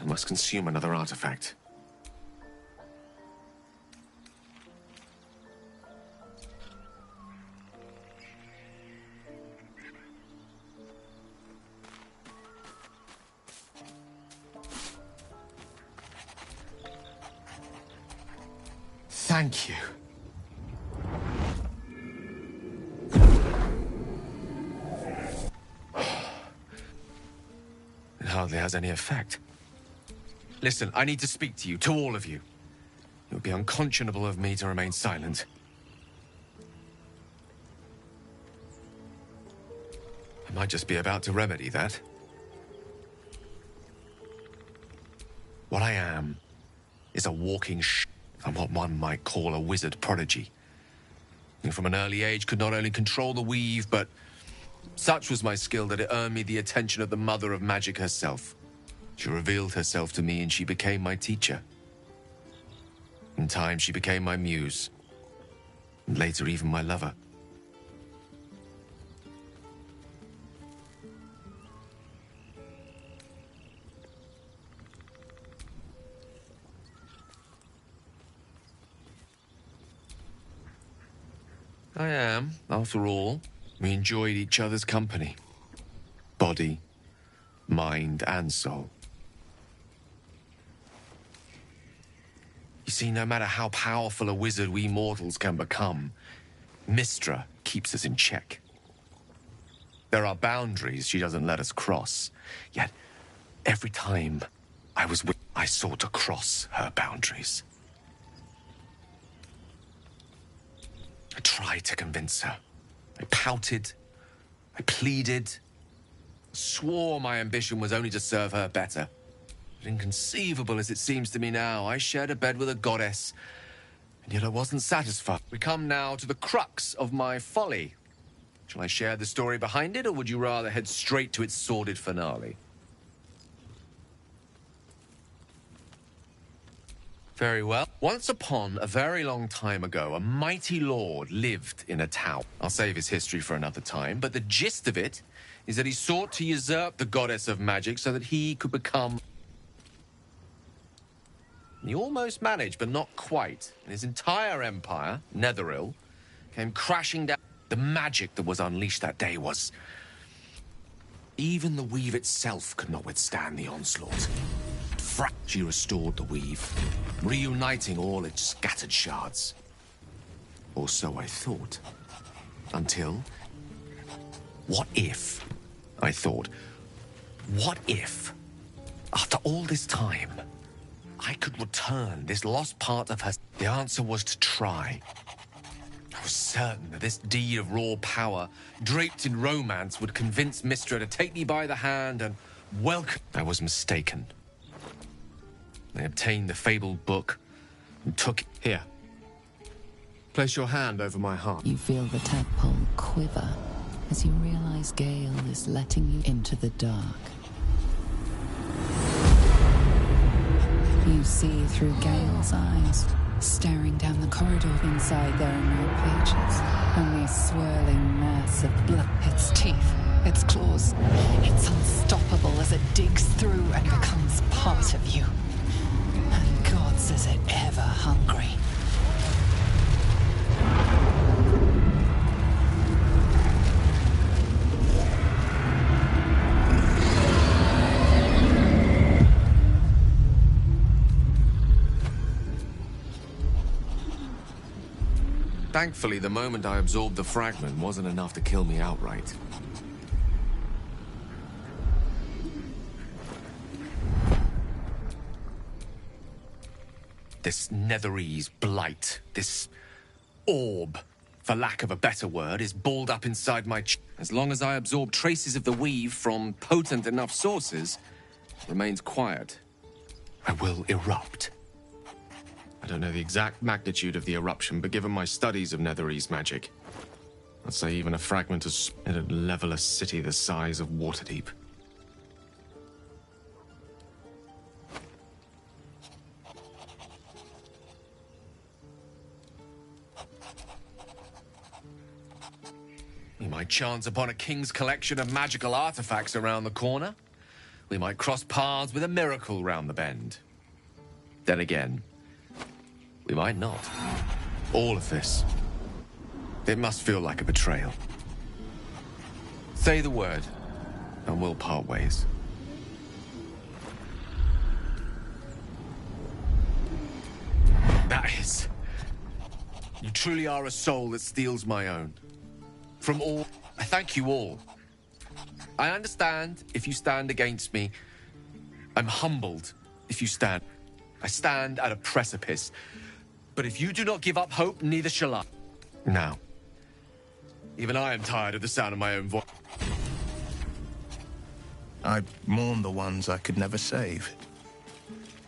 I must consume another artifact. Thank you. It hardly has any effect. Listen, I need to speak to you, to all of you. It would be unconscionable of me to remain silent. I might just be about to remedy that. What I am is a walking I'm what one might call a wizard prodigy. And from an early age could not only control the weave, but such was my skill that it earned me the attention of the mother of magic herself. She revealed herself to me and she became my teacher. In time, she became my muse. And later, even my lover. I am, after all. We enjoyed each other's company. Body, mind, and soul. You see, no matter how powerful a wizard we mortals can become, Mystra keeps us in check. There are boundaries she doesn't let us cross. Yet, every time I sought to cross her boundaries. I tried to convince her. I pouted. I pleaded. Swore my ambition was only to serve her better. But inconceivable as it seems to me now, I shared a bed with a goddess, and yet I wasn't satisfied. We come now to the crux of my folly. Shall I share the story behind it, or would you rather head straight to its sordid finale? Very well. Once upon a very long time ago, a mighty lord lived in a tower. I'll save his history for another time, but the gist of it is that he sought to usurp the goddess of magic so that he could become... He almost managed, but not quite. And his entire empire, Netheril, came crashing down. The magic that was unleashed that day was... Even the weave itself could not withstand the onslaught. She restored the weave, reuniting all its scattered shards. Or so I thought. Until... What if, I thought, what if, after all this time, I could return this lost part of her? The answer was to try. I was certain that this deed of raw power, draped in romance, would convince Mystra to take me by the hand and welcome. I was mistaken. I obtained the fabled book and took it. Here. Place your hand over my heart. You feel the tadpole quiver as you realize Gale is letting you into the dark. You see through Gale's eyes, staring down the corridor inside their remote pages. Only a swirling mass of blood. Its teeth, its claws. It's unstoppable as it digs through and becomes part of you. And gods, is it ever hungry. Thankfully, the moment I absorbed the fragment wasn't enough to kill me outright. This Netherese blight, this orb, for lack of a better word, is balled up inside my As long as I absorb traces of the weave from potent enough sources, it remains quiet. I will erupt. I don't know the exact magnitude of the eruption, but given my studies of Netherese magic, I'd say even a fragment of it'd level a city the size of Waterdeep. You might chance upon a king's collection of magical artifacts around the corner. We might cross paths with a miracle round the bend. Then again, we might not. All of this. It must feel like a betrayal. Say the word, and we'll part ways. That is... You truly are a soul that steals my own. From all... I thank you all. I understand if you stand against me. I'm humbled if you stand. I stand at a precipice. But if you do not give up hope, neither shall I. Now. Even I am tired of the sound of my own voice. I mourn the ones I could never save.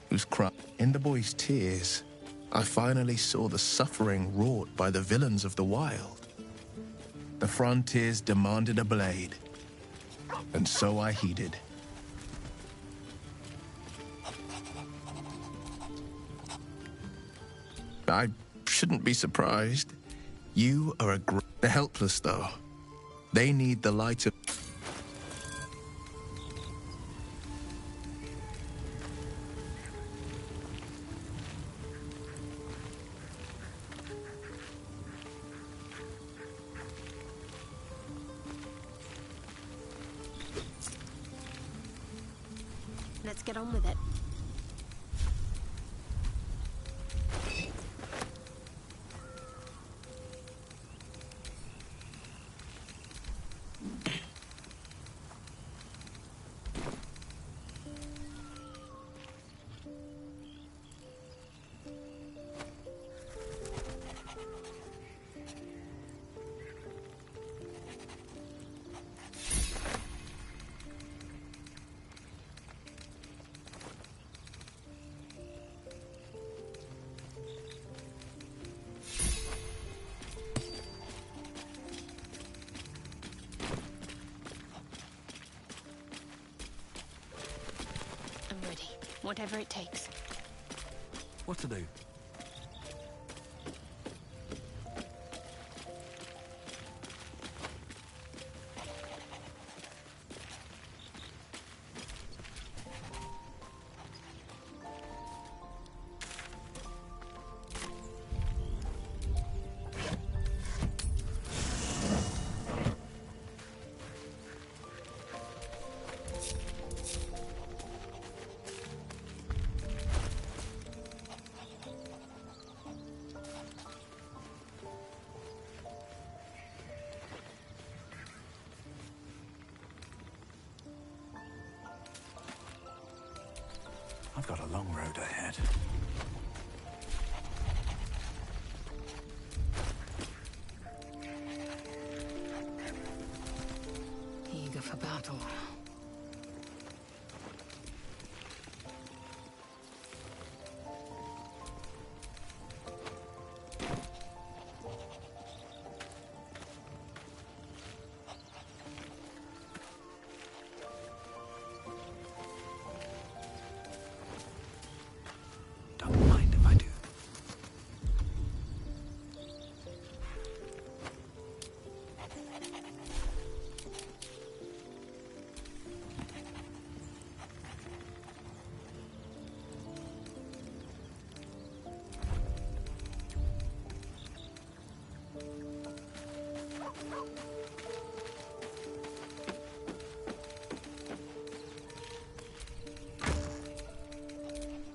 Whose cry... In the boy's tears, I finally saw the suffering wrought by the villains of the wild. The frontiers demanded a blade, and so I heeded. I shouldn't be surprised. You are They're helpless, though. They need the light of... Let's get on with it. Whatever it takes. What to do? I've got a long road ahead. Eager for battle.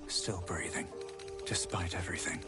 Still breathing, despite everything.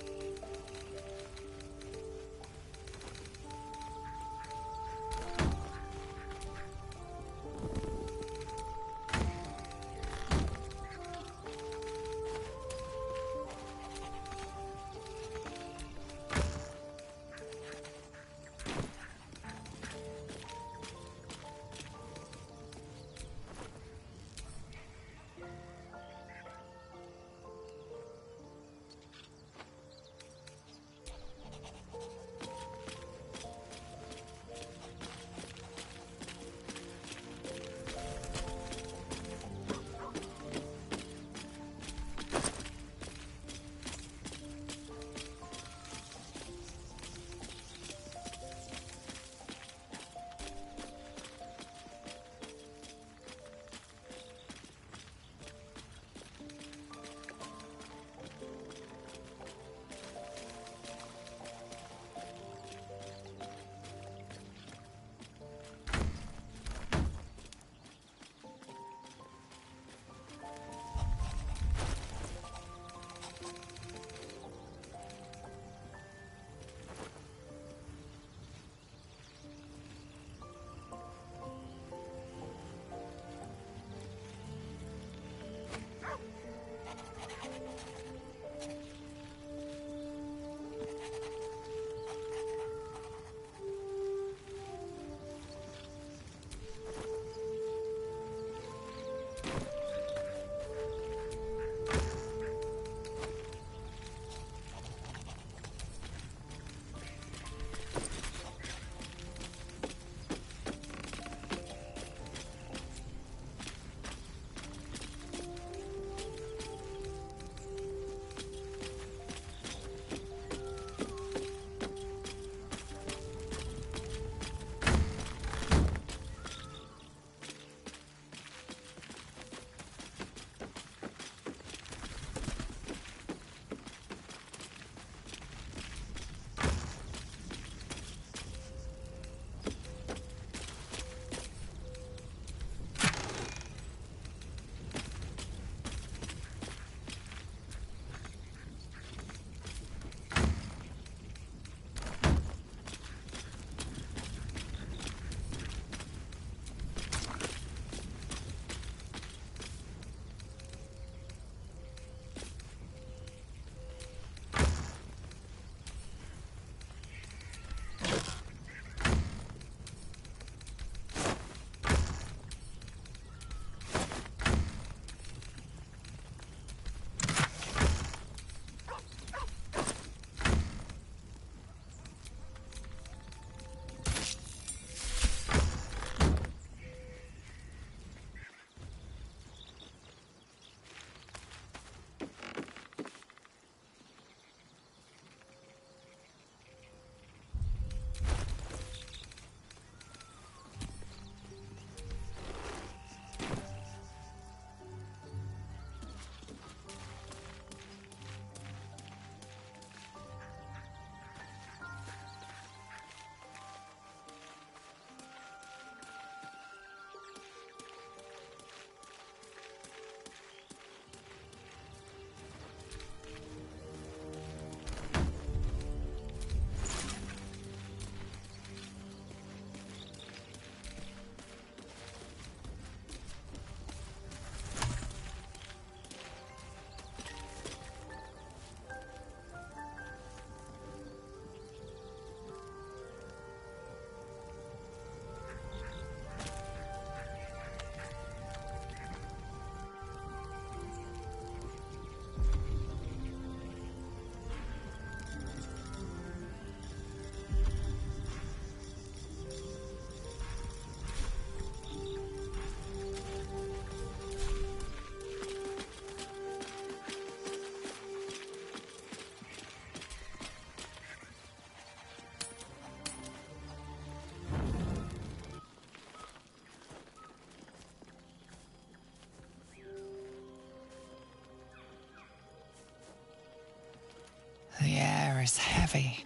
is heavy.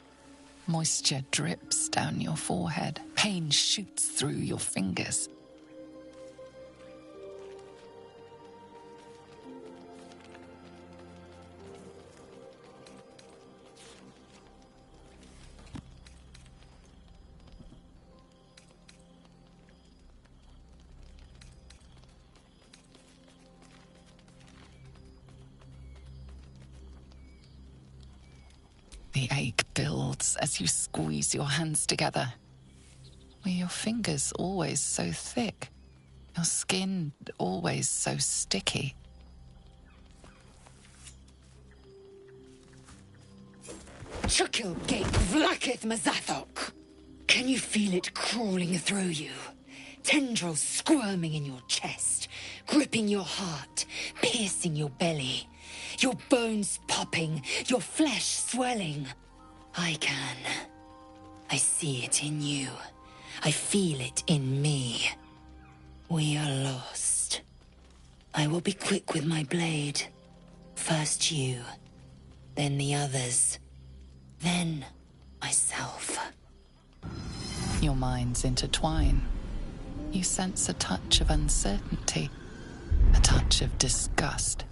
Moisture drips down your forehead. Pain shoots through your fingers. The ache builds as you squeeze your hands together. Were your fingers always so thick? Your skin always so sticky? Chukil gate vlaketh Mazathok. Can you feel it crawling through you? Tendrils squirming in your chest, gripping your heart, piercing your belly. Your bones popping, your flesh swelling. I can. I see it in you. I feel it in me. We are lost. I will be quick with my blade. First you, then the others, then myself. Your minds intertwine. You sense a touch of uncertainty, a touch of disgust.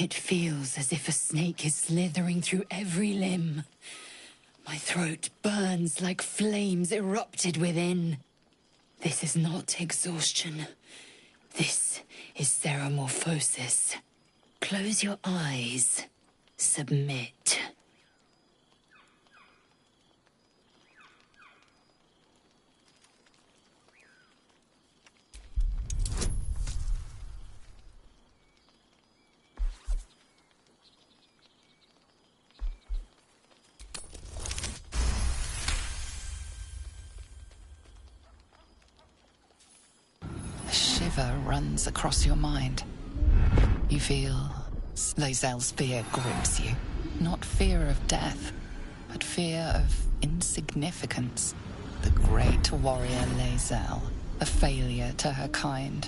It feels as if a snake is slithering through every limb. My throat burns like flames erupted within. This is not exhaustion. This is ceremorphosis. Close your eyes. Submit. A shiver runs across your mind. You feel Lae'zel's fear grips you. Not fear of death, but fear of insignificance. The great warrior Lae'zel, a failure to her kind.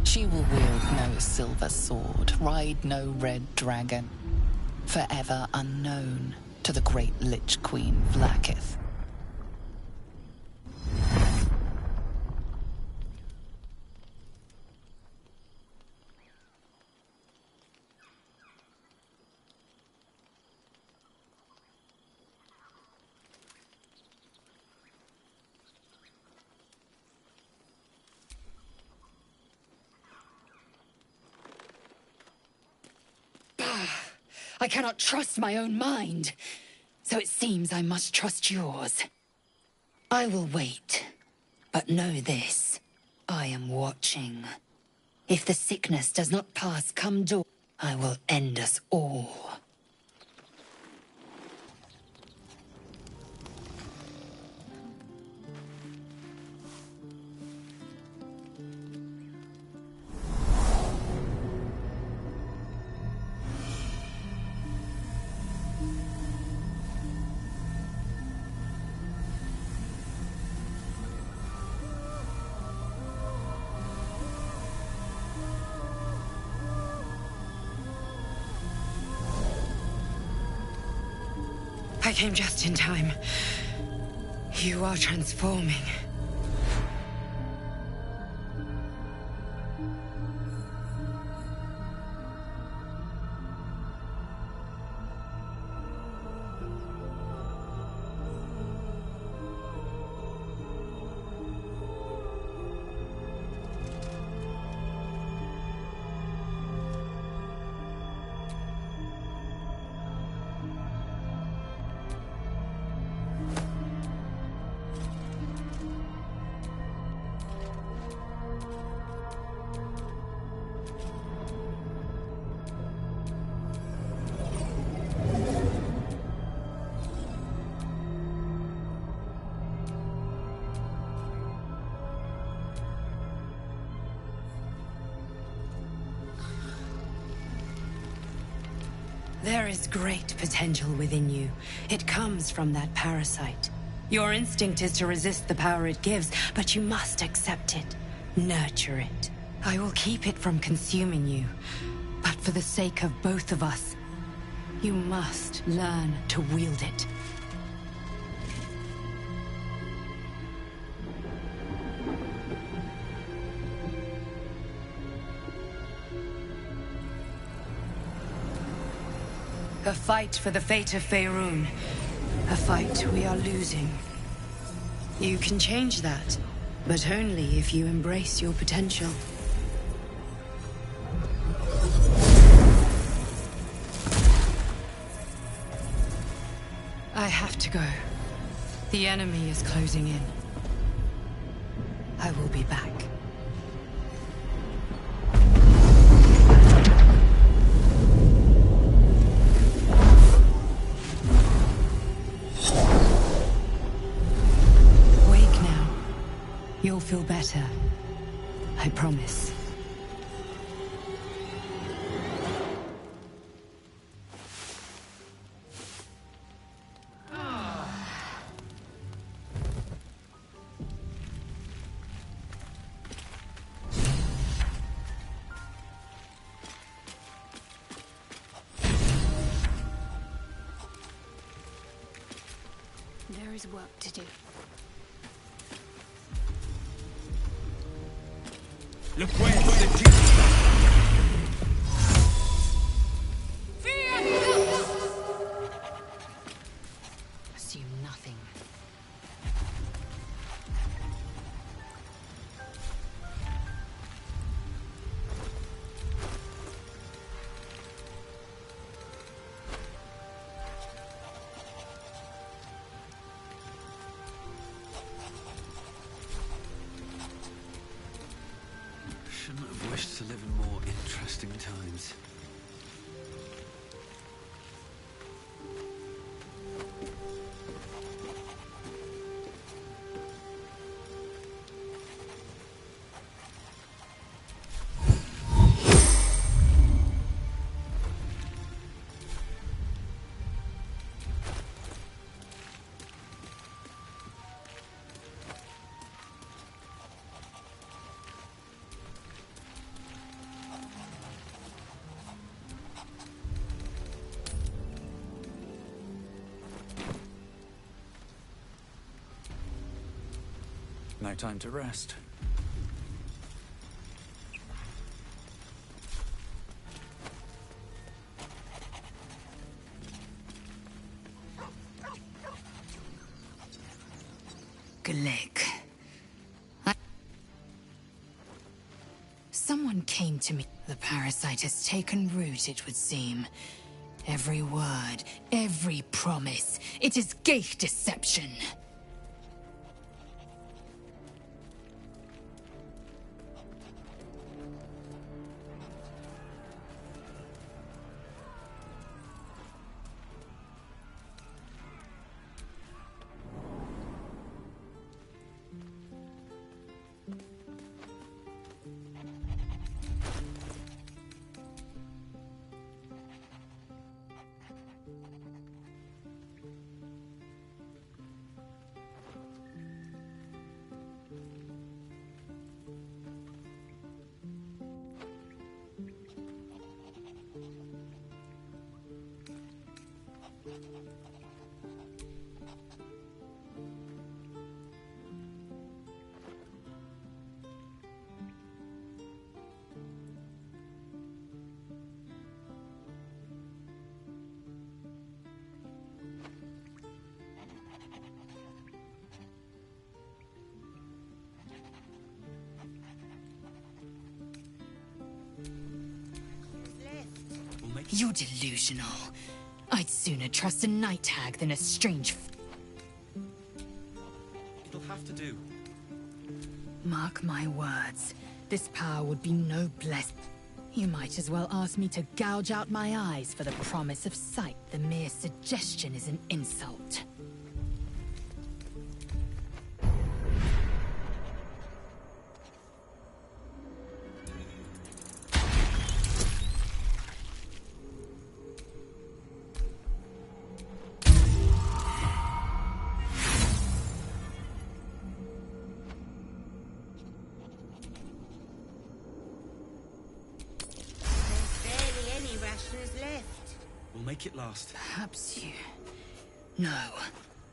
She will wield no silver sword, ride no red dragon. Forever unknown to the great Lich Queen Vlakith. I cannot trust my own mind, so it seems I must trust yours. I will wait, but know this. I am watching. If the sickness does not pass come dawn, I will end us all. I came just in time. You are transforming. There is great potential within you. It comes from that parasite. Your instinct is to resist the power it gives, but you must accept it. Nurture it. I will keep it from consuming you. But for the sake of both of us, you must learn to wield it. A fight for the fate of Faerun. A fight we are losing. You can change that, but only if you embrace your potential. I have to go. The enemy is closing in. I will be back. You'll feel better. I promise. There is work to do. Look where the team. Assume nothing. Shouldn't have wished to live in more interesting times. No time to rest. Glick. Someone came to me. The parasite has taken root, it would seem. Every word, every promise. It is Geich deception. You're delusional. I'd sooner trust a night hag than a strange... It'll have to do. Mark my words. This power would be no bless. You might as well ask me to gouge out my eyes for the promise of sight. The mere suggestion is an insult. make it last. Perhaps you... No,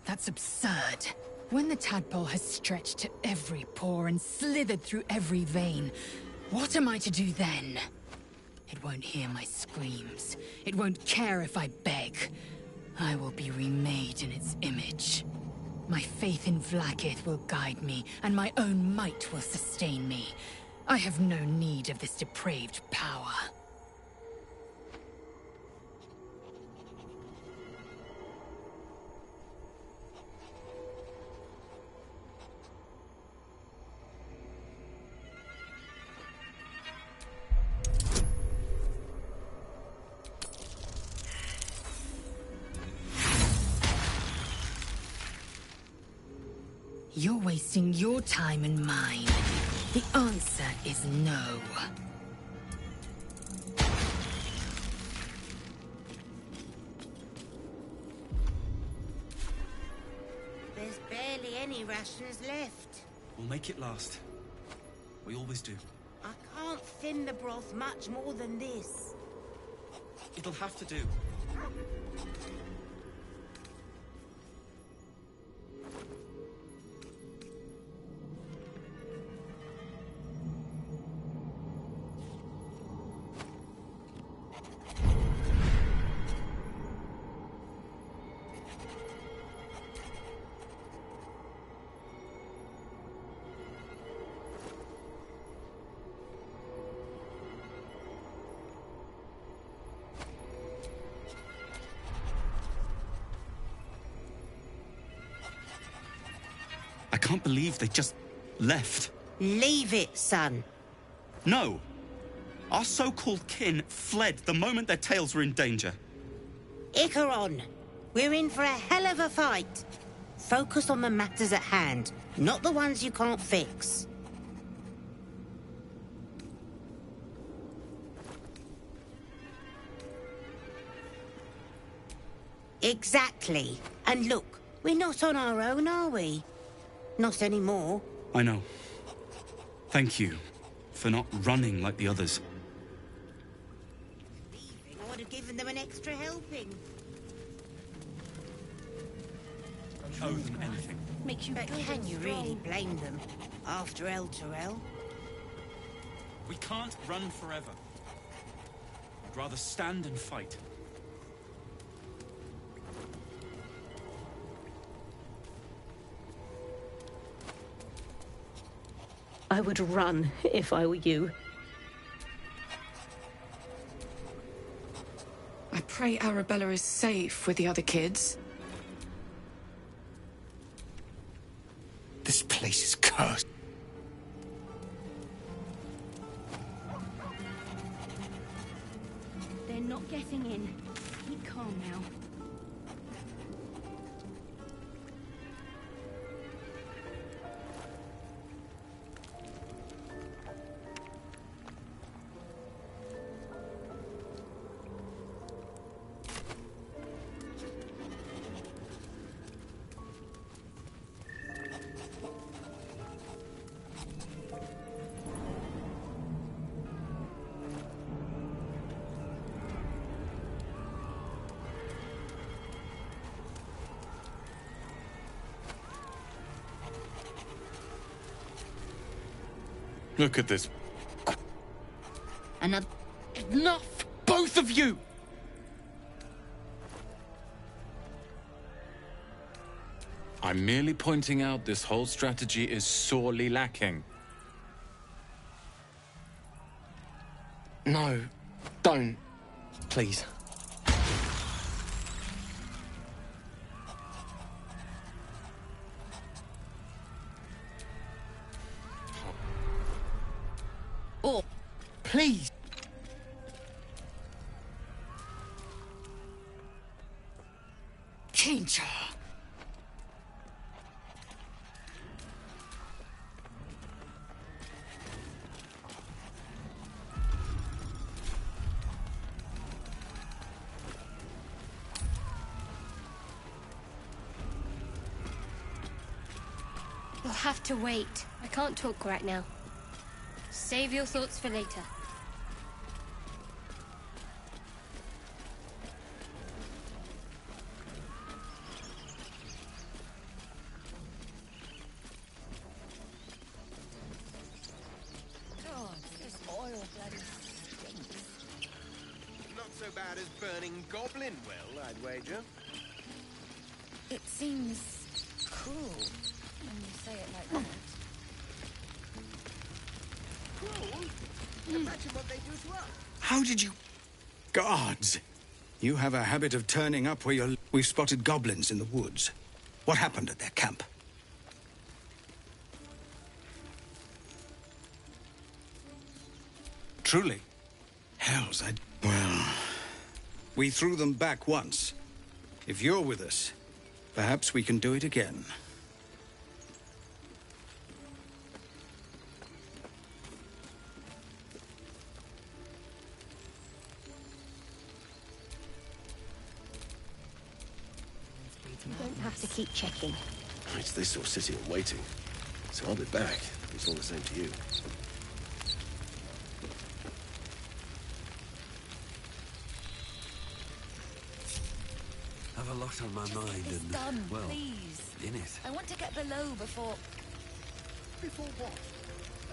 that's absurd. When the tadpole has stretched to every pore and slithered through every vein, what am I to do then? It won't hear my screams. It won't care if I beg. I will be remade in its image. My faith in Vlaakith will guide me, and my own might will sustain me. I have no need of this depraved power. You're wasting your time and mine. The answer is no. There's barely any rations left. We'll make it last. We always do. I can't thin the broth much more than this. It'll have to do. I can't believe they just left. Leave it, son. No. Our so-called kin fled the moment their tails were in danger. Icaron, we're in for a hell of a fight. Focus on the matters at hand, not the ones you can't fix. Exactly. And look, we're not on our own, are we? Not anymore. I know. Thank you for not running like the others. I would have given them an extra helping. Owe them anything. Makes you but can you really blame them after El Terrell? We can't run forever. I'd rather stand and fight. I would run if I were you. I pray Arabella is safe with the other kids. This place is cursed. They're not getting in. Keep calm now. Look at this. Another... Enough! Both of you! I'm merely pointing out this whole strategy is sorely lacking. No, don't. Please. Oh, please. Danger. You'll have to wait. I can't talk right now. Save your thoughts for later. bad as burning goblin will, I'd wager. It seems cruel when you say it like that. Cruel? Imagine what they do to us. How did you... Guards! You have a habit of turning up where you're... We've spotted goblins in the woods. What happened at their camp? Truly? Hells, Well, we threw them back once. If you're with us, perhaps we can do it again. You don't have to keep checking. It's this or sitting and waiting. So I'll be back. It's all the same to you. I have a lot on my mind It's and... done, well, please. in it. I want to get below before... Before what?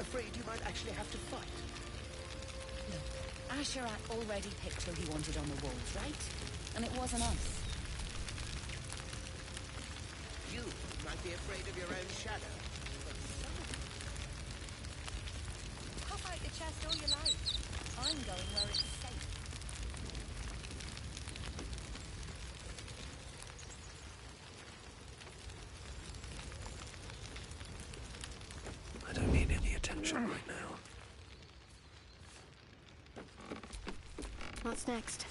Afraid you might actually have to fight? Look, Asherat already picked who he wanted on the walls, right? And it wasn't us. You might be afraid of your own shadow. Cough out the chest all you like. I'm going where it's safe. I don't need any attention right now. What's next?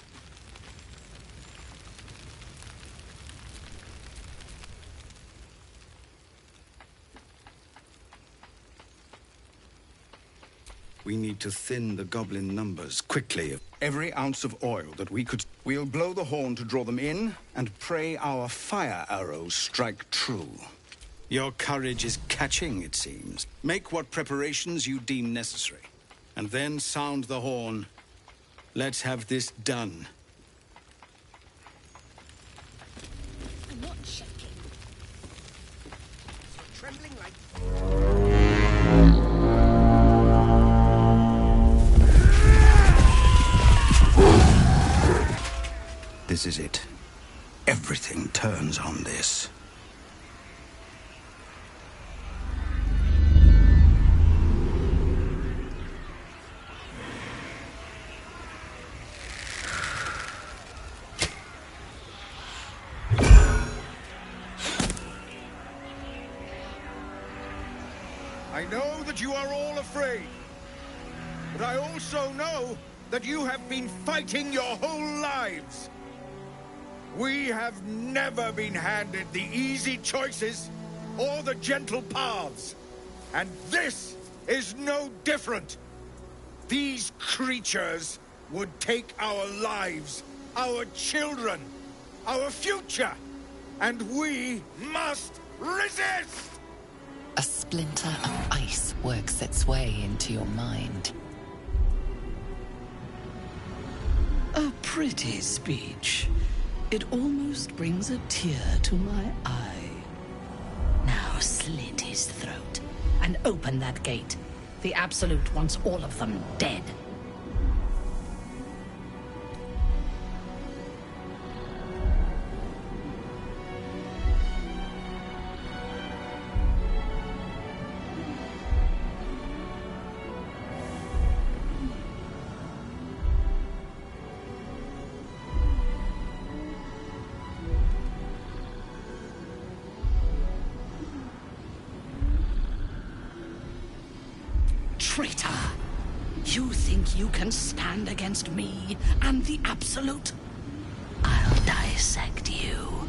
We need to thin the goblin numbers quickly. Every ounce of oil that we could... We'll blow the horn to draw them in and pray our fire arrows strike true. Your courage is catching, it seems. Make what preparations you deem necessary. And then sound the horn. Let's have this done. I'm not checking. You're trembling like... This is it. Everything turns on this. I know that you are all afraid, but I also know that you have been fighting your whole lives. We have never been handed the easy choices or the gentle paths. And this is no different. These creatures would take our lives, our children, our future, and we must resist! A splinter of ice works its way into your mind. A pretty speech. It almost brings a tear to my eye. Now slit his throat and open that gate. The Absolute wants all of them dead. Traitor! You think you can stand against me and the Absolute? I'll dissect you.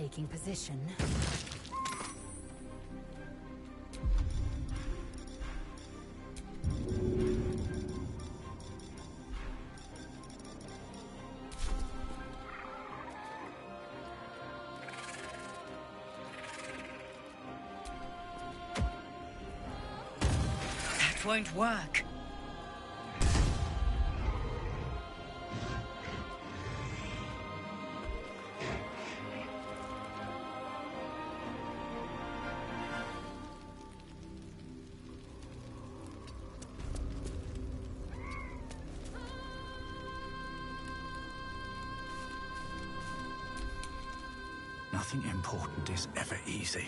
taking position. That won't work. Nothing important is ever easy.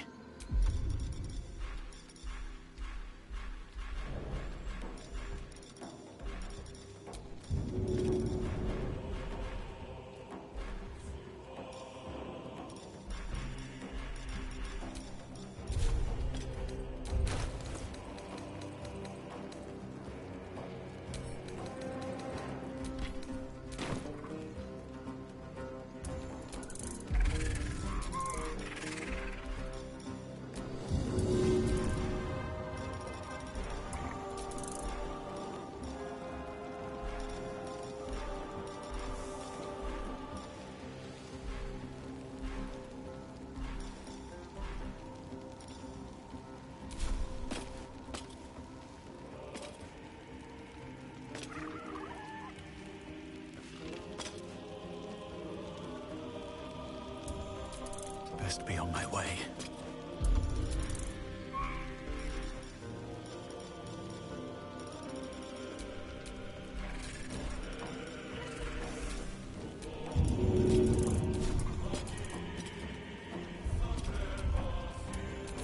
Best be on my way.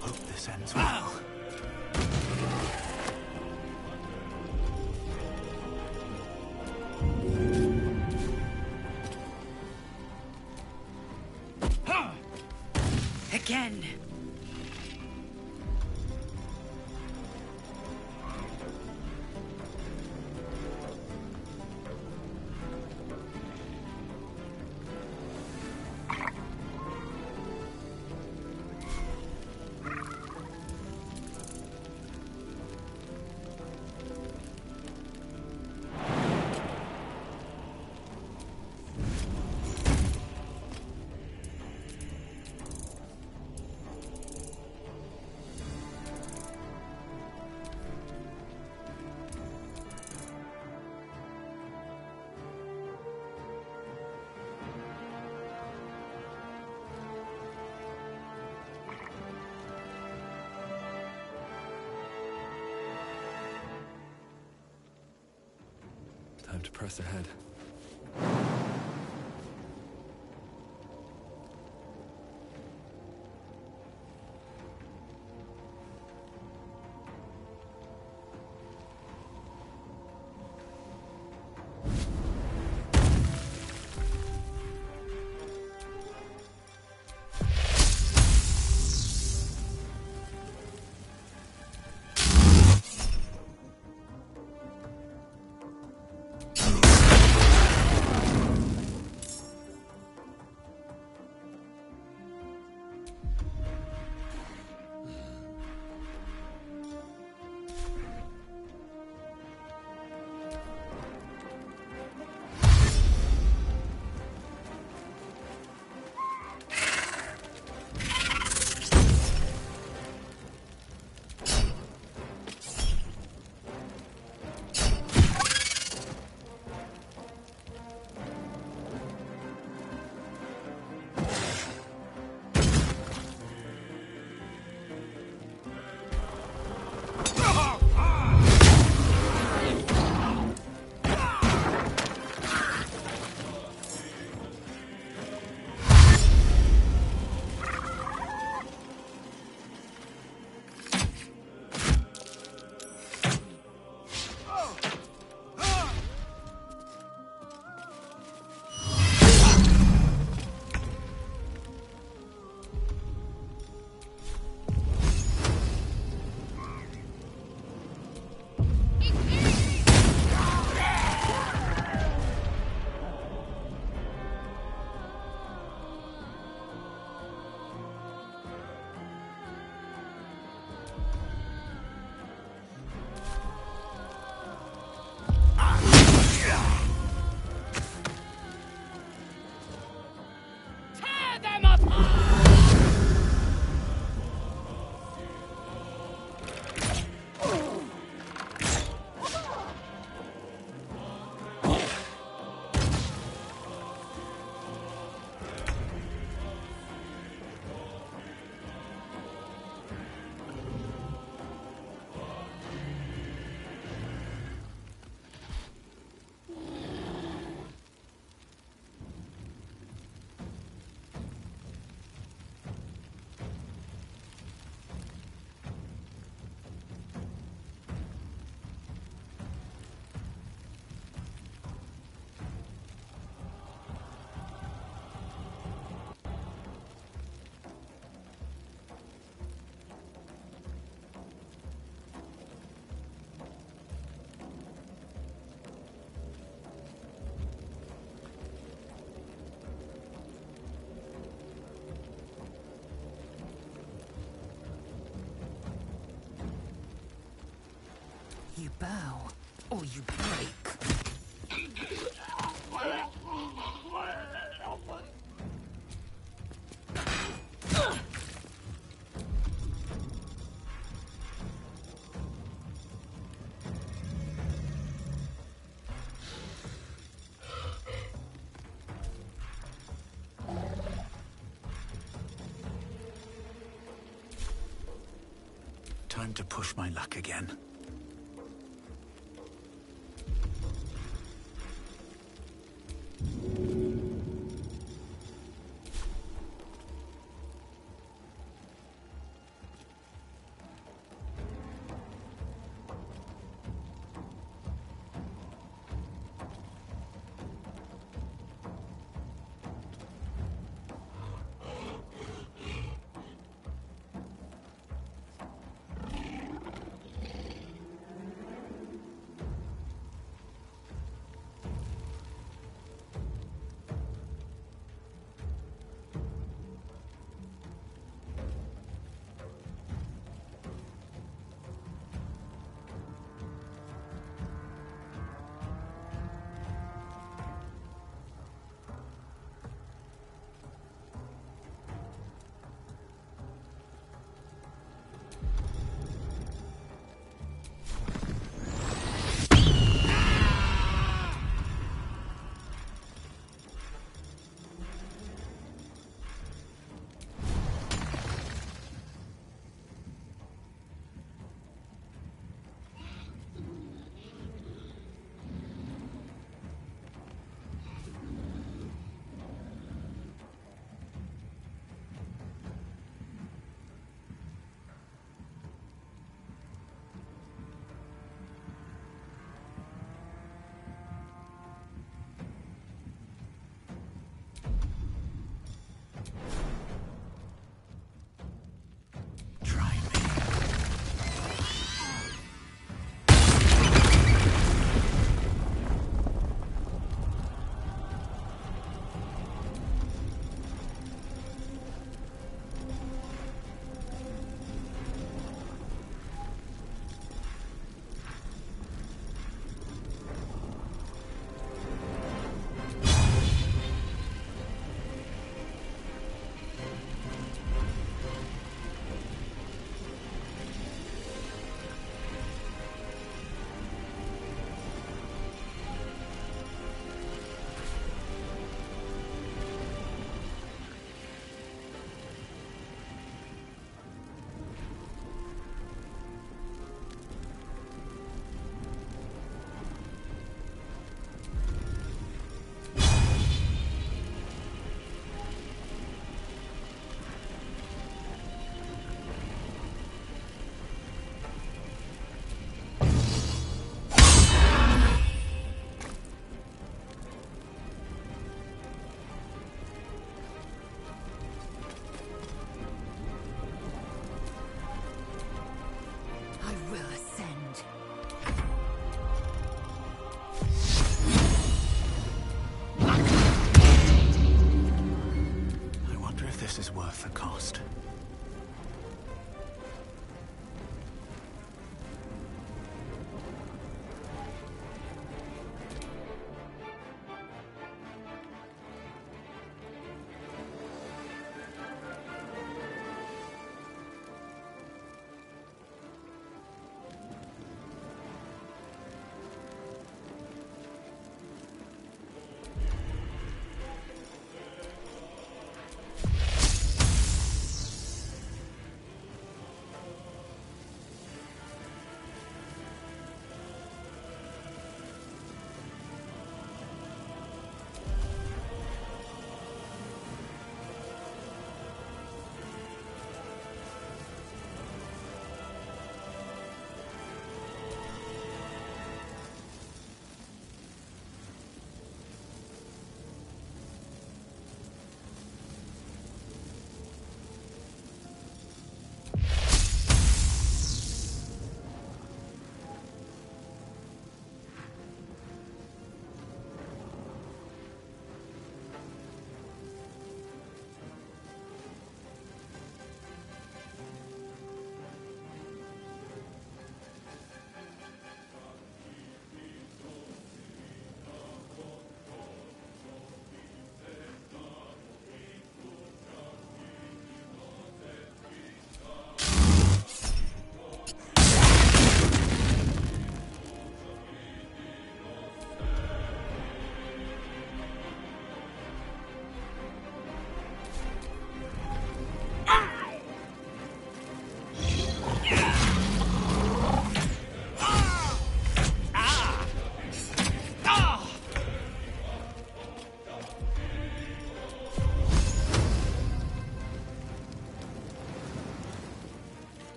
Hope this ends well. Again. Time to press ahead. or you break. Time to push my luck again. This is worth the cost.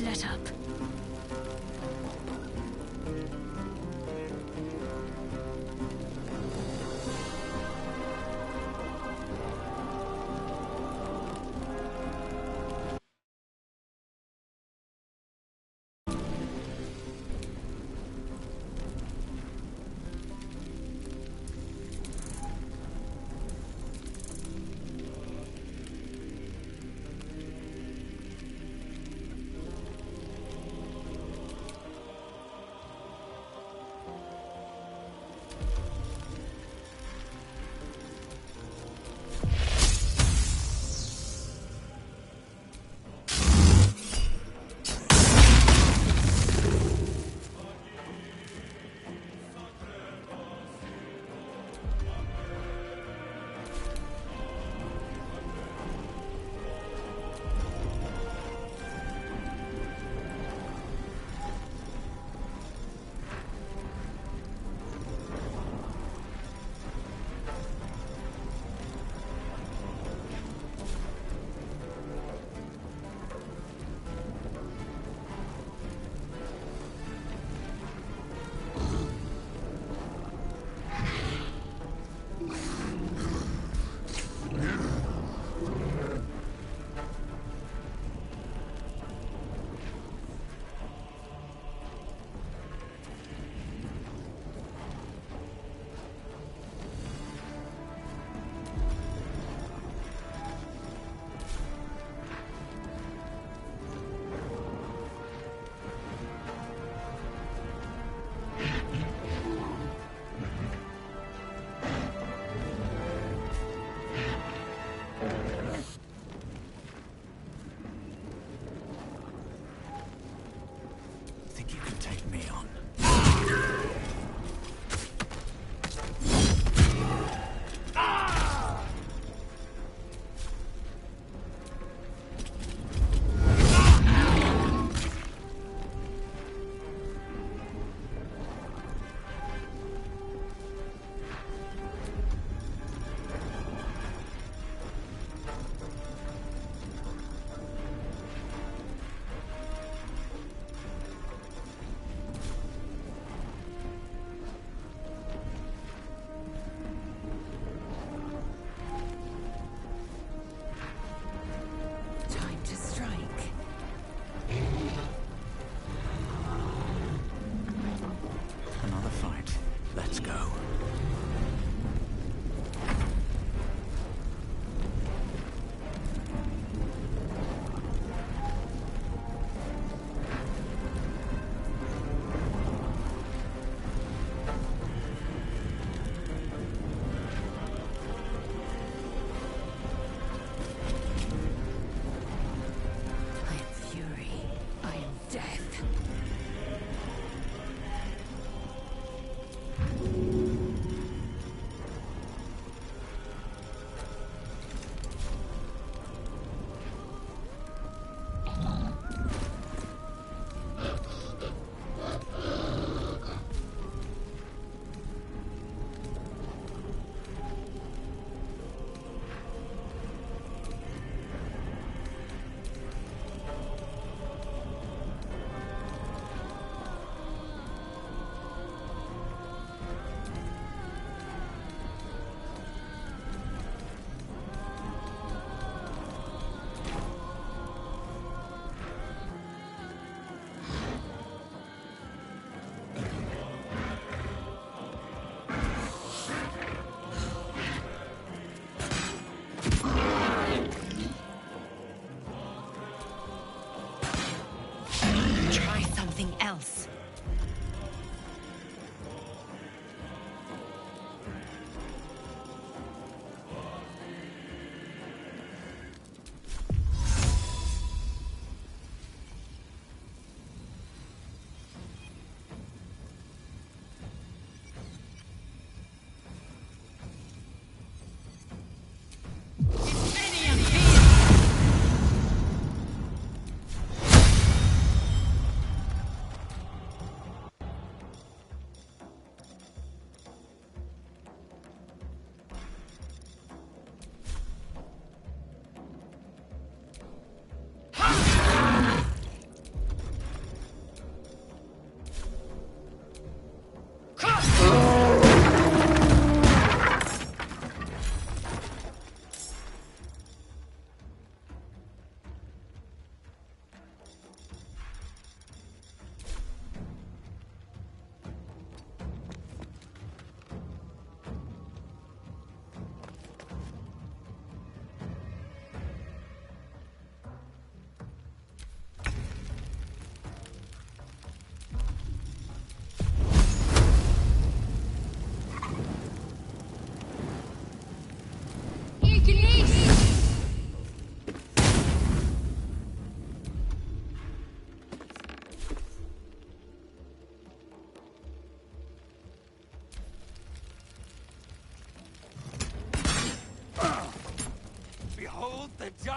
let up. Think you can take me on? Time to strike. Another fight. Let's go. I am fury. I am death.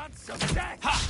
want some death? Ha!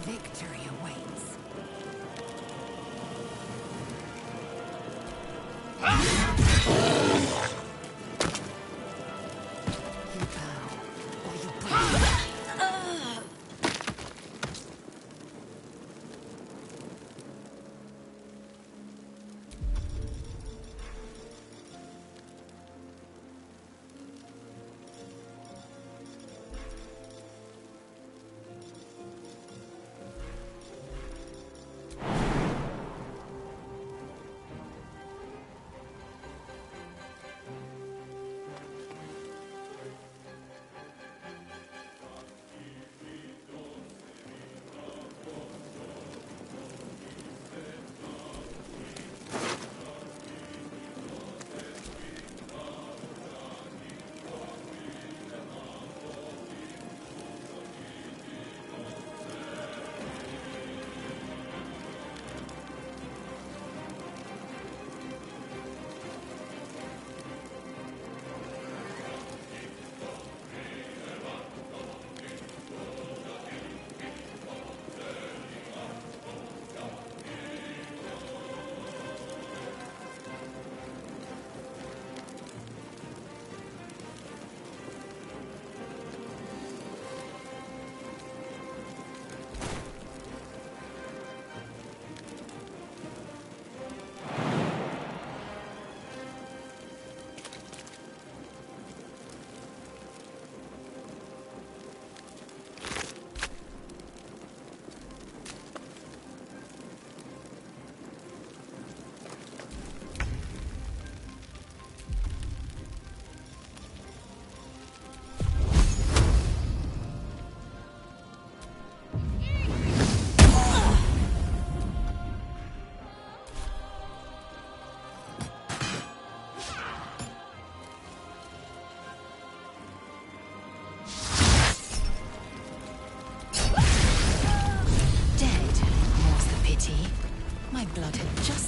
Victory awaits. You bow, or you break.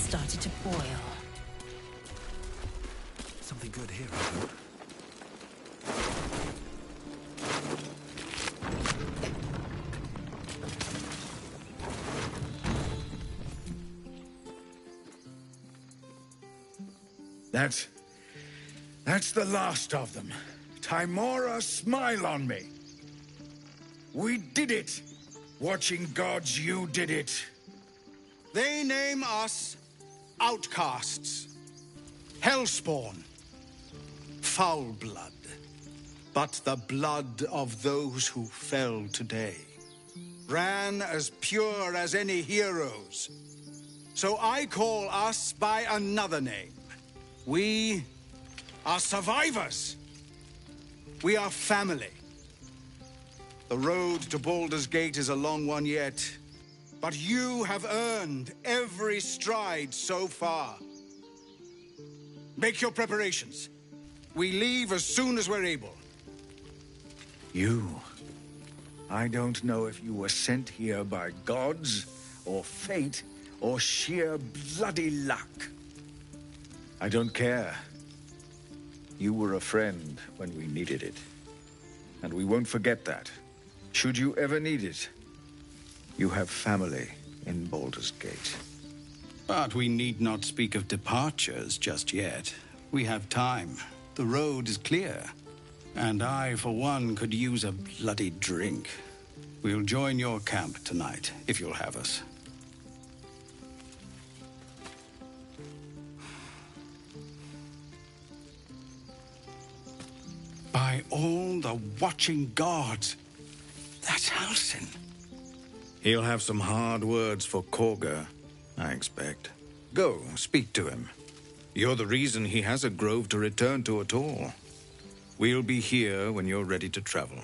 started to boil. Something good here, I hope. That's the last of them. Timora, smile on me. We did it. Watching gods, you did it. They name us outcasts, hellspawn, foul blood. But the blood of those who fell today ran as pure as any heroes. So I call us by another name. We are survivors. We are family. The road to Baldur's Gate is a long one yet, but you have earned every stride so far. Make your preparations. We leave as soon as we're able. You. I don't know if you were sent here by gods, or fate, or sheer bloody luck. I don't care. You were a friend when we needed it. And we won't forget that. Should you ever need it, you have family in Baldur's Gate. But we need not speak of departures just yet. We have time. The road is clear. And I, for one, could use a bloody drink. We'll join your camp tonight, if you'll have us. By all the watching gods, that's Halsin. He'll have some hard words for Korga, I expect. Go, speak to him. You're the reason he has a grove to return to at all. We'll be here when you're ready to travel.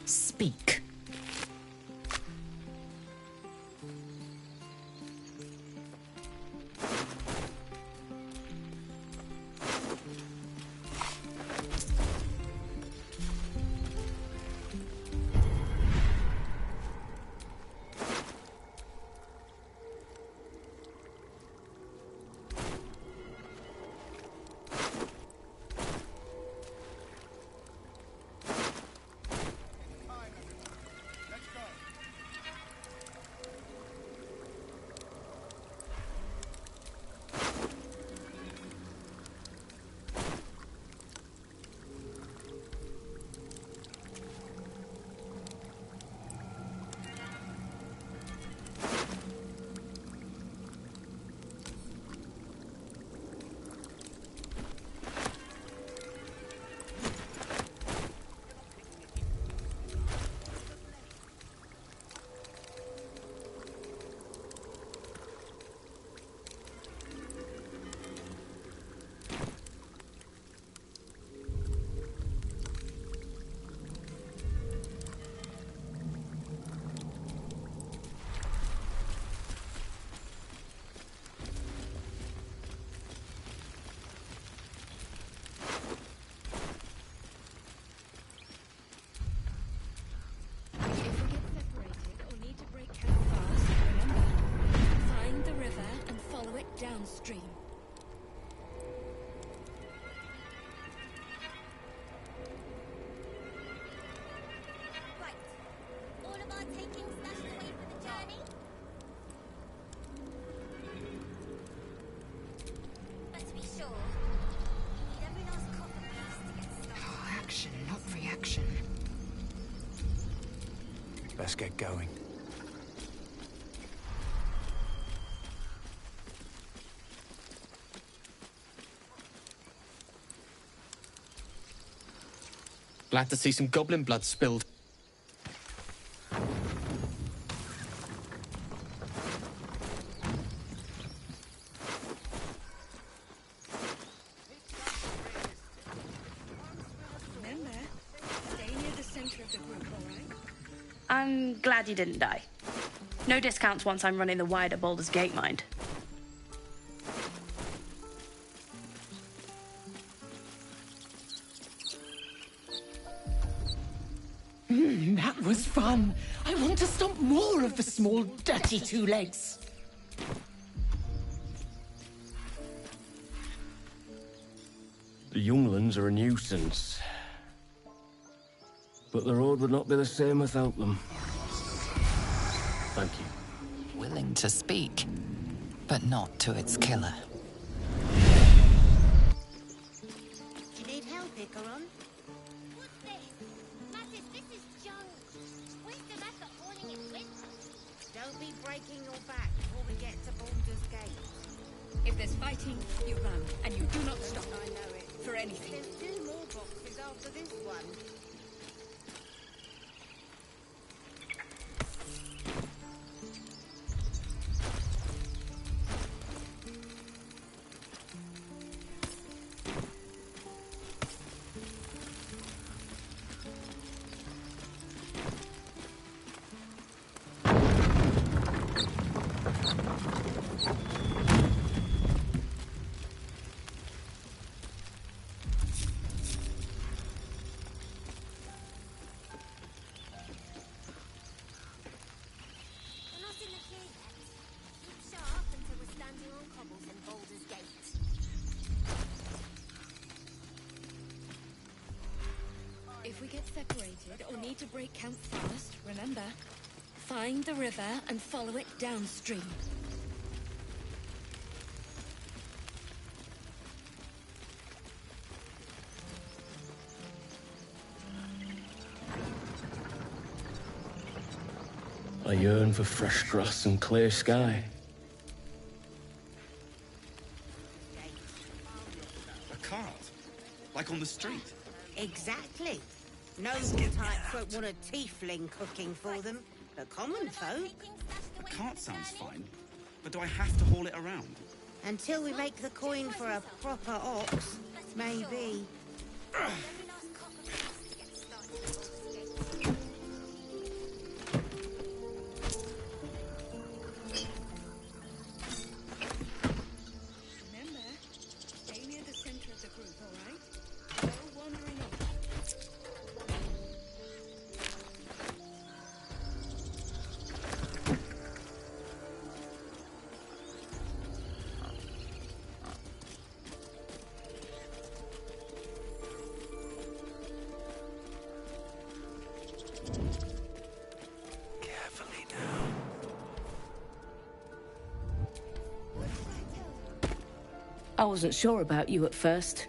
Speak. Downstream. Right. All of our taking stashed away for the journey? But to be sure, we need every last copper piece to get started. Oh, action, not reaction. Let's get going. Glad to see some goblin blood spilled. Remember, stay near the center of the group, all right? I'm glad you didn't die. No discounts once I'm running the wider Baldur's Gate, mind. That was fun. I want to stomp more of the small, dirty two legs. The younglings are a nuisance. But the road would not be the same without them. Thank you. Willing to speak, but not to its killer. You need help, Icaron? What's this? Mattis, this is junk. Where's the master holding it with? Don't be breaking your back before we get to Baldur's Gate. If there's fighting, you run, and you do not stop. I know it. For anything. There's 2 more boxes after this one. We're not in the clear yet. Keep sharp until we're standing on cobbles in Baldur's Gate. If we get separated or need to break camp fast, remember, find the river and follow it downstream. I yearn for fresh grass and clear sky. A cart? Like on the street? Exactly. Noble types won't want a tiefling cooking for them. The common folk. A cart sounds fine, but do I have to haul it around? Until we make the coin for a proper ox, maybe. Remember, stay near the center of the group, all right? No wandering off. Carefully now. I wasn't sure about you at first.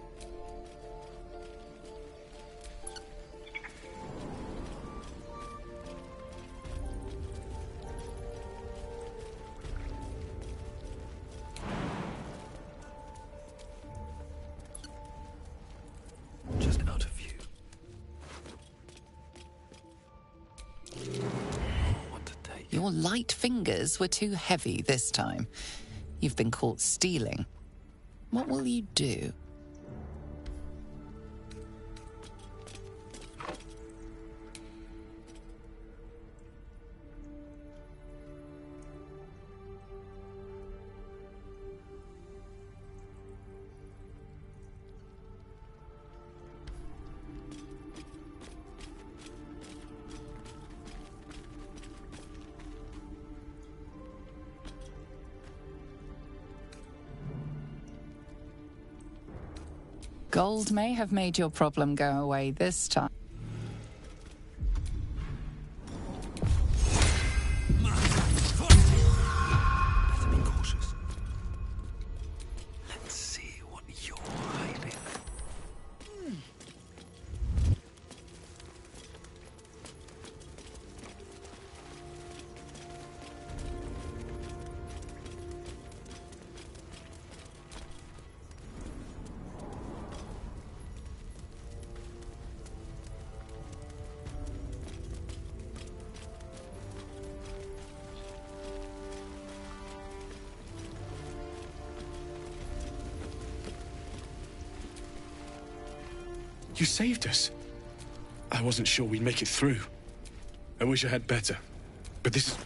Just out of view. What to take? Your light fingers were too heavy this time. You've been caught stealing. What will you do? Gold may have made your problem go away this time. Better be cautious. Let's see what you're hiding. You saved us. I wasn't sure we'd make it through. I wish I had better. But this is...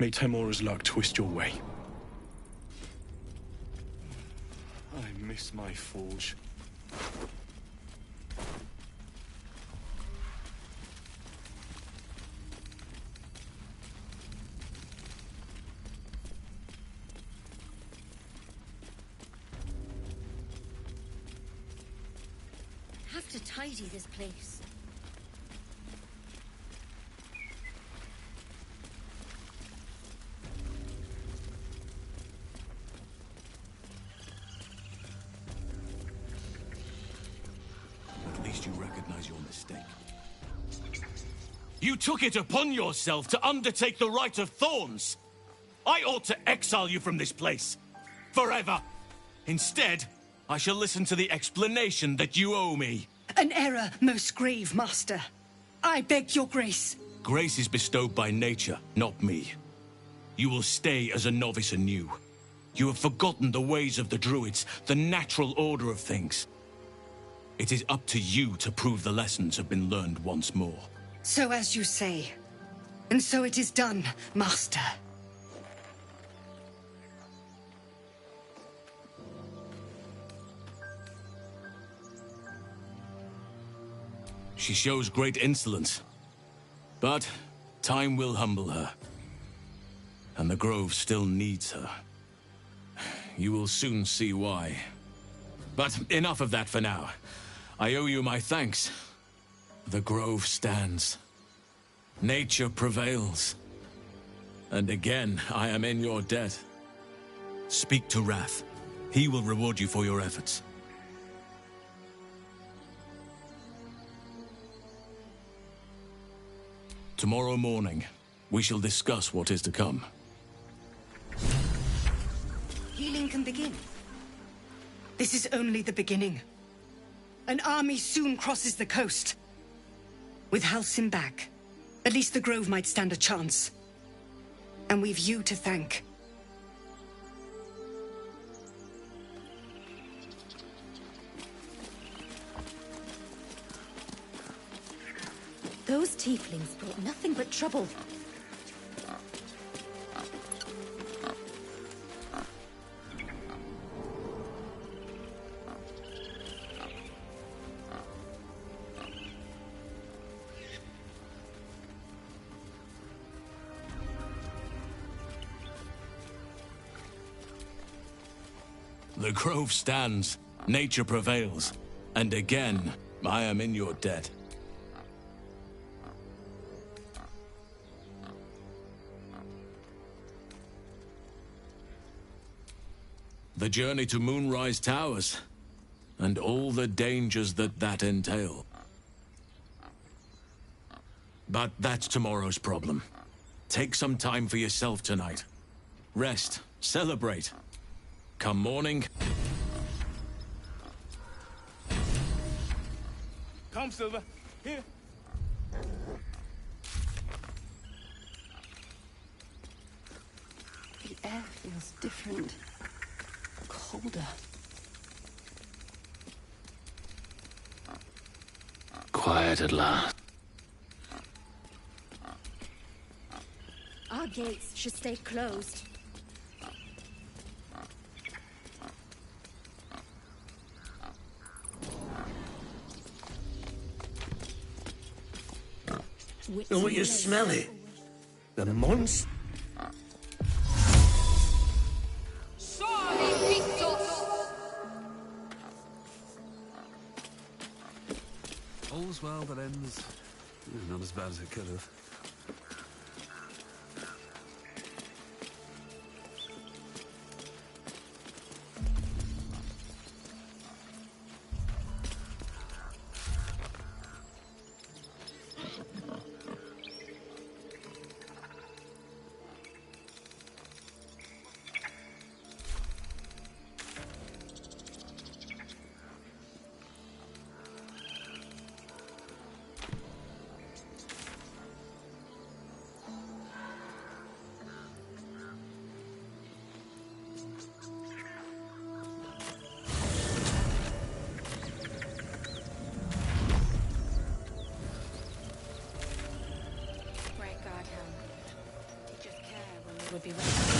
May Temora's luck twist your way. I miss my forge. Have to tidy this place. You took it upon yourself to undertake the Rite of Thorns. I ought to exile you from this place. Forever. Instead, I shall listen to the explanation that you owe me. An error, most grave master. I beg your grace. Grace is bestowed by nature, not me. You will stay as a novice anew. You have forgotten the ways of the druids, the natural order of things. It is up to you to prove the lessons have been learned once more. So as you say. And so it is done, master. She shows great insolence. But time will humble her. And the Grove still needs her. You will soon see why. But enough of that for now. I owe you my thanks. The Grove stands. Nature prevails. And again, I am in your debt. Speak to Wrath. He will reward you for your efforts. Tomorrow morning, we shall discuss what is to come. Healing can begin. This is only the beginning. An army soon crosses the coast. With Halcyon back, at least the Grove might stand a chance. And we've you to thank. Those tieflings brought nothing but trouble. The grove stands, nature prevails, and again, I am in your debt. The journey to Moonrise Towers, and all the dangers that entail. But that's tomorrow's problem. Take some time for yourself tonight. Rest, celebrate. Come morning... Come, Silver. Here. The air feels different. Colder. Quiet at last. Our gates should stay closed. Know what you're smelling? The monster. All's well that ends. Not as bad as it could have. Would be ready.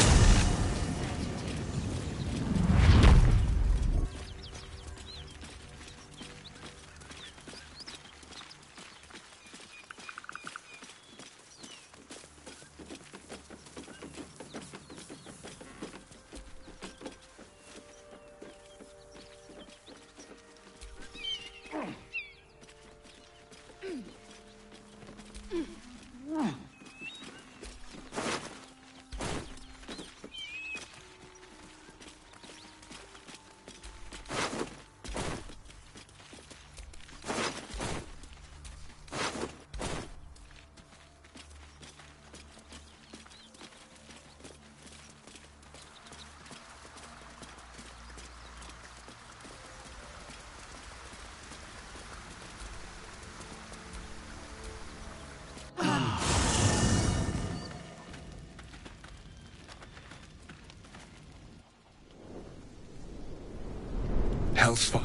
Hellsfire.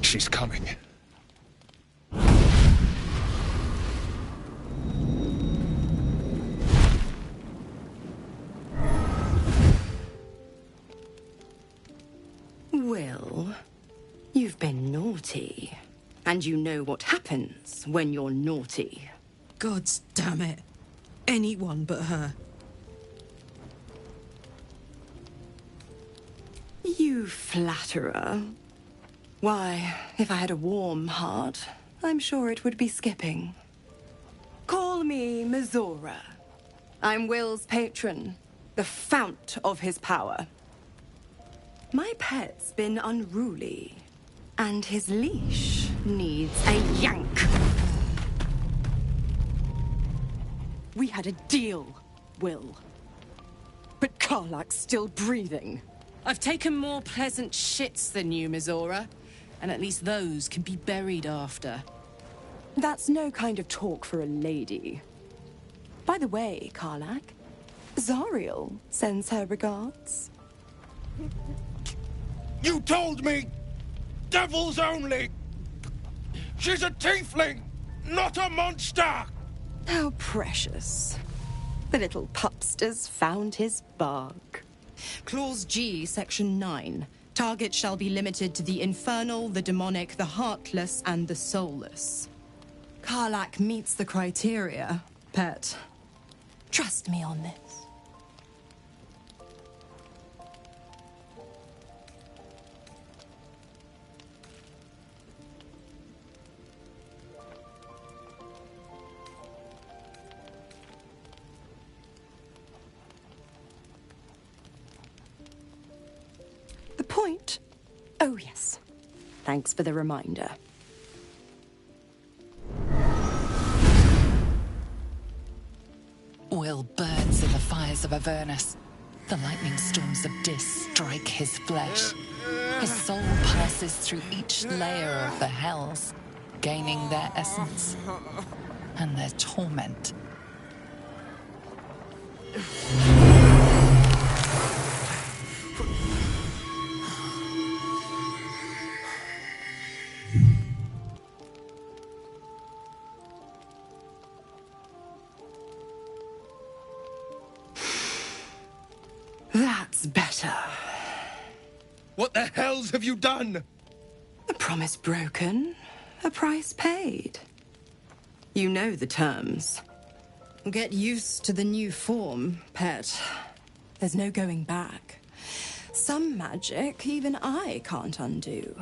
She's coming. Will, you've been naughty. And you know what happens when you're naughty. Gods damn it. Anyone but her. You flatterer. Why, if I had a warm heart, I'm sure it would be skipping. Call me Mizora. I'm Will's patron, the fount of his power. My pet's been unruly, and his leash needs a yank. We had a deal, Will. But Karlak's still breathing. I've taken more pleasant shits than you, Mizora. And at least those can be buried after. That's no kind of talk for a lady. By the way, Karlak, Zariel sends her regards. You told me! Devils only! She's a tiefling, not a monster! How precious. The little pupster's found his bark. Clause G, Section 9. Target shall be limited to the infernal, the demonic, the heartless, and the soulless. Karlak meets the criteria, pet. Trust me on this. Oh, yes. Thanks for the reminder. Will burns in the fires of Avernus. The lightning storms of Dis strike his flesh. His soul passes through each layer of the hells, gaining their essence and their torment. That's better. What the hells have you done? A promise broken, a price paid. You know the terms. Get used to the new form, pet. There's no going back. Some magic even I can't undo.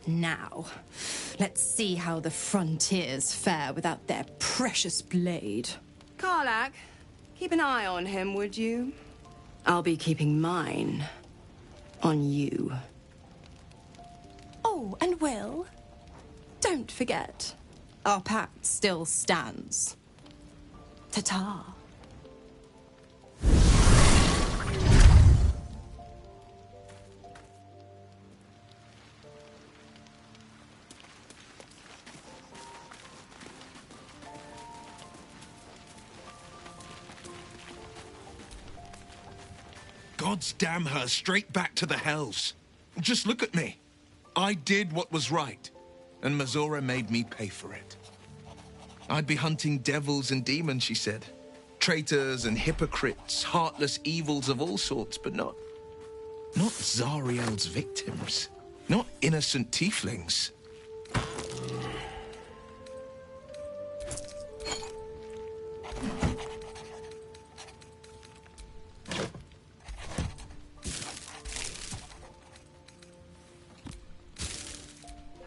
Now, let's see how the frontiers fare without their precious blade. Karlach, keep an eye on him, would you? I'll be keeping mine on you. Oh, and Will, don't forget, our pact still stands. Ta-ta. Gods damn her, straight back to the hells. Just look at me. I did what was right, and Mazora made me pay for it. I'd be hunting devils and demons, she said. Traitors and hypocrites, heartless evils of all sorts, but not Zariel's victims. Not innocent tieflings.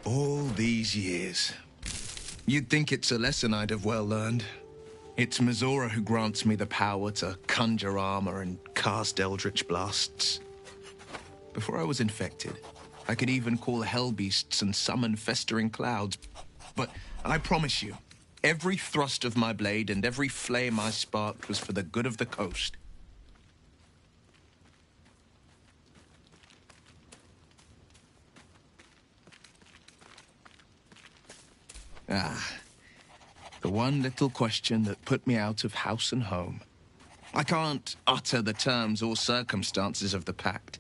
All these years. You'd think it's a lesson I'd have well learned. It's Mazora who grants me the power to conjure armor and cast eldritch blasts. Before I was infected, I could even call hell beasts and summon festering clouds. But I promise you, every thrust of my blade and every flame I sparked was for the good of the coast. The one little question that put me out of house and home. I can't utter the terms or circumstances of the pact.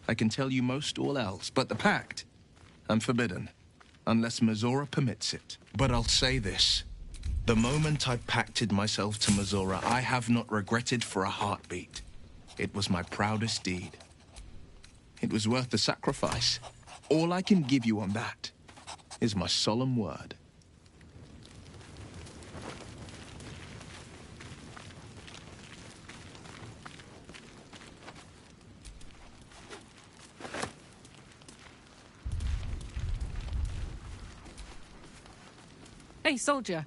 I can tell you most all else, but the pact, I'm forbidden, unless Mazora permits it. But I'll say this. The moment I pacted myself to Mazora, I have not regretted for a heartbeat. It was my proudest deed. It was worth the sacrifice. All I can give you on that is my solemn word. Hey, soldier.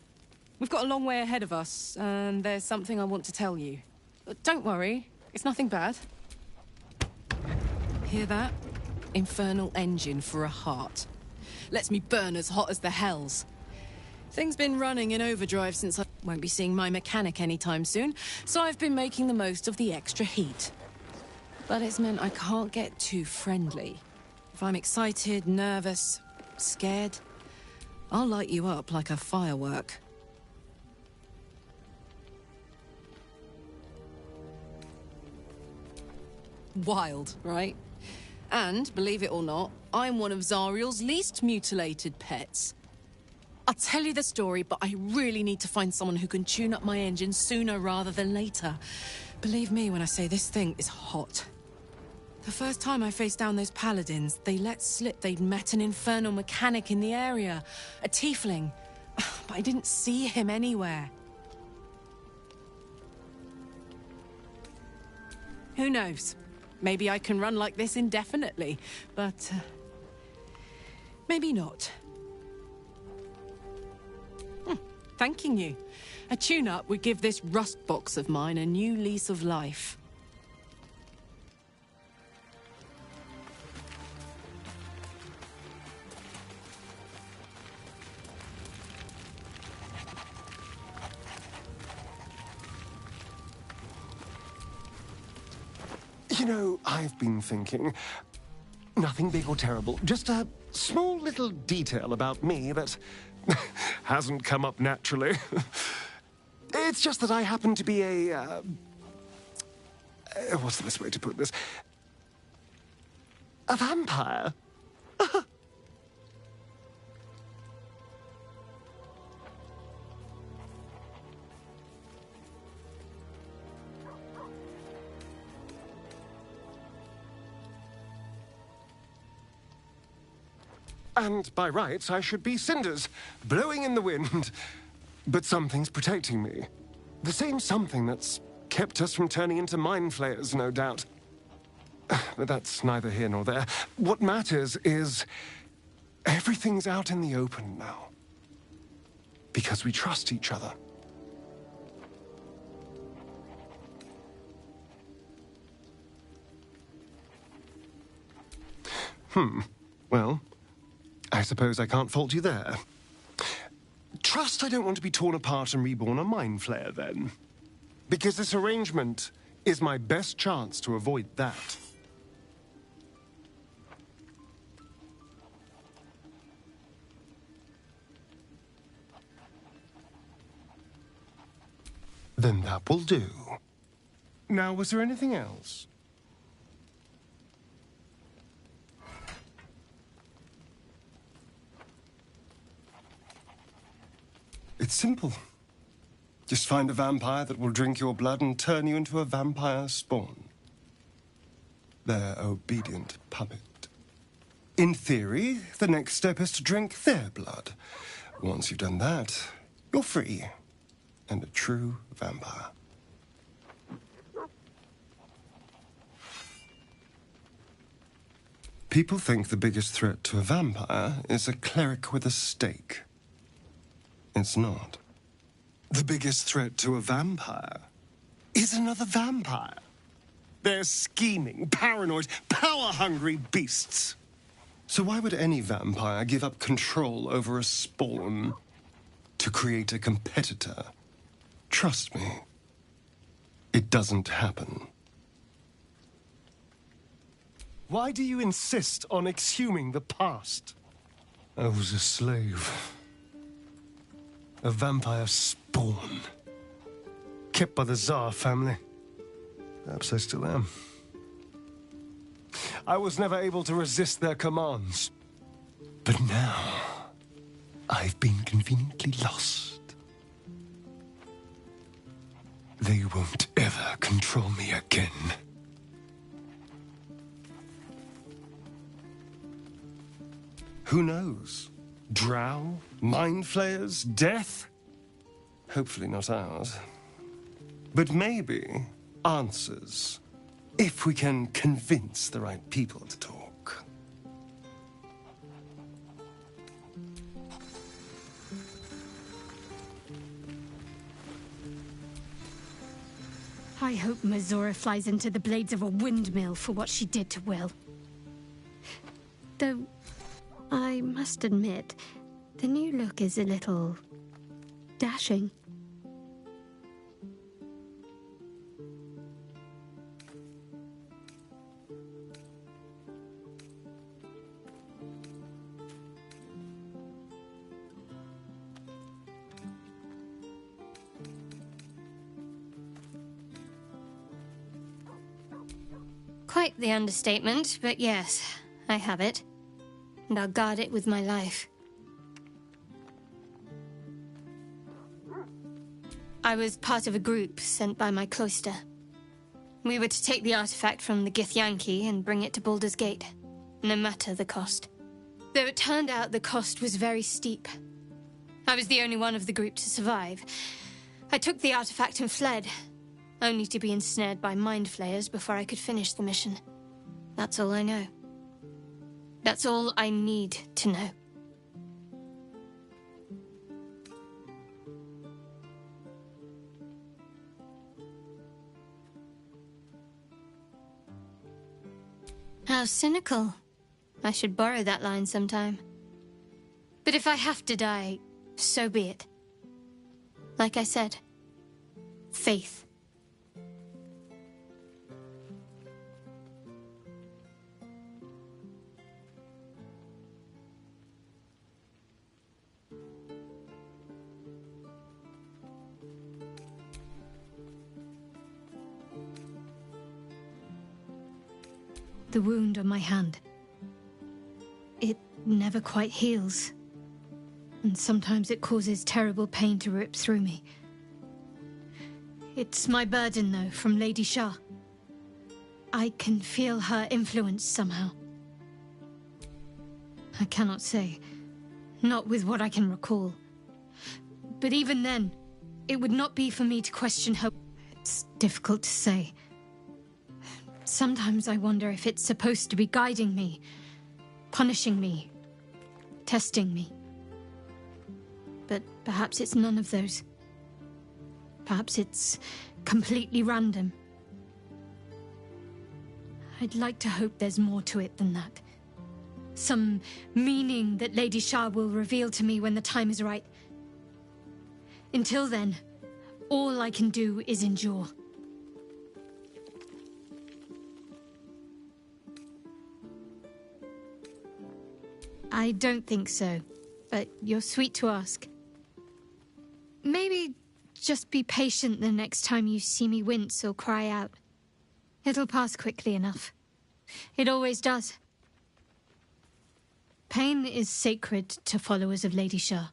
We've got a long way ahead of us, and there's something I want to tell you. But don't worry, it's nothing bad. Hear that? Infernal engine for a heart. Lets me burn as hot as the hells. Thing's been running in overdrive since I won't be seeing my mechanic anytime soon, so I've been making the most of the extra heat. But it's meant I can't get too friendly. If I'm excited, nervous, scared, I'll light you up like a firework. Wild, right? And, believe it or not, I'm one of Zariel's least mutilated pets. I'll tell you the story, but I really need to find someone who can tune up my engine sooner rather than later. Believe me when I say this thing is hot. The first time I faced down those paladins, they let slip they'd met an infernal mechanic in the area. A tiefling. But I didn't see him anywhere. Who knows? Maybe I can run like this indefinitely, but maybe not. Thanking you. A tune-up would give this rust box of mine a new lease of life. You know, I've been thinking, nothing big or terrible, just a small little detail about me that hasn't come up naturally. It's just that I happen to be a, what's the best way to put this? A vampire. And by rights, I should be cinders, blowing in the wind. But something's protecting me. The same something that's kept us from turning into mind flayers, no doubt. But that's neither here nor there. What matters is everything's out in the open now. Because we trust each other. Well, I suppose I can't fault you there. Trust I don't want to be torn apart and reborn a mind flayer, then. Because this arrangement is my best chance to avoid that. Then that will do. Now, was there anything else? It's simple. Just find a vampire that will drink your blood and turn you into a vampire spawn. Their obedient puppet. In theory, the next step is to drink their blood. Once you've done that, you're free. And a true vampire. People think the biggest threat to a vampire is a cleric with a stake. It's not. The biggest threat to a vampire is another vampire. They're scheming, paranoid, power-hungry beasts. So why would any vampire give up control over a spawn to create a competitor? Trust me, it doesn't happen. Why do you insist on exhuming the past? I was a slave. A vampire spawn. Kept by the Tsar family. Perhaps I still am. I was never able to resist their commands. But now, I've been conveniently lost. They won't ever control me again. Who knows? Drow? Mind flayers? Death? Hopefully not ours. But maybe answers. If we can convince the right people to talk. I hope Mizora flies into the blades of a windmill for what she did to Will. Though, I must admit, the new look is a little dashing. Quite the understatement, but yes, I have it. And I'll guard it with my life. I was part of a group sent by my cloister. We were to take the artifact from the Githyanki and bring it to Baldur's Gate, no matter the cost. Though it turned out the cost was very steep. I was the only one of the group to survive. I took the artifact and fled, only to be ensnared by mind flayers before I could finish the mission. That's all I know. That's all I need to know. How cynical. I should borrow that line sometime. But if I have to die, so be it. Like I said, faith. The wound on my hand. It never quite heals. And sometimes it causes terrible pain to rip through me. It's my burden, though, from Lady Shah. I can feel her influence somehow. I cannot say. Not with what I can recall. But even then, it would not be for me to question her. It's difficult to say. Sometimes I wonder if it's supposed to be guiding me, punishing me, testing me. But perhaps it's none of those. Perhaps it's completely random. I'd like to hope there's more to it than that. Some meaning that Lady Shah will reveal to me when the time is right. Until then, all I can do is endure. I don't think so, but you're sweet to ask. Maybe just be patient the next time you see me wince or cry out. It'll pass quickly enough. It always does. Pain is sacred to followers of Lady Shah.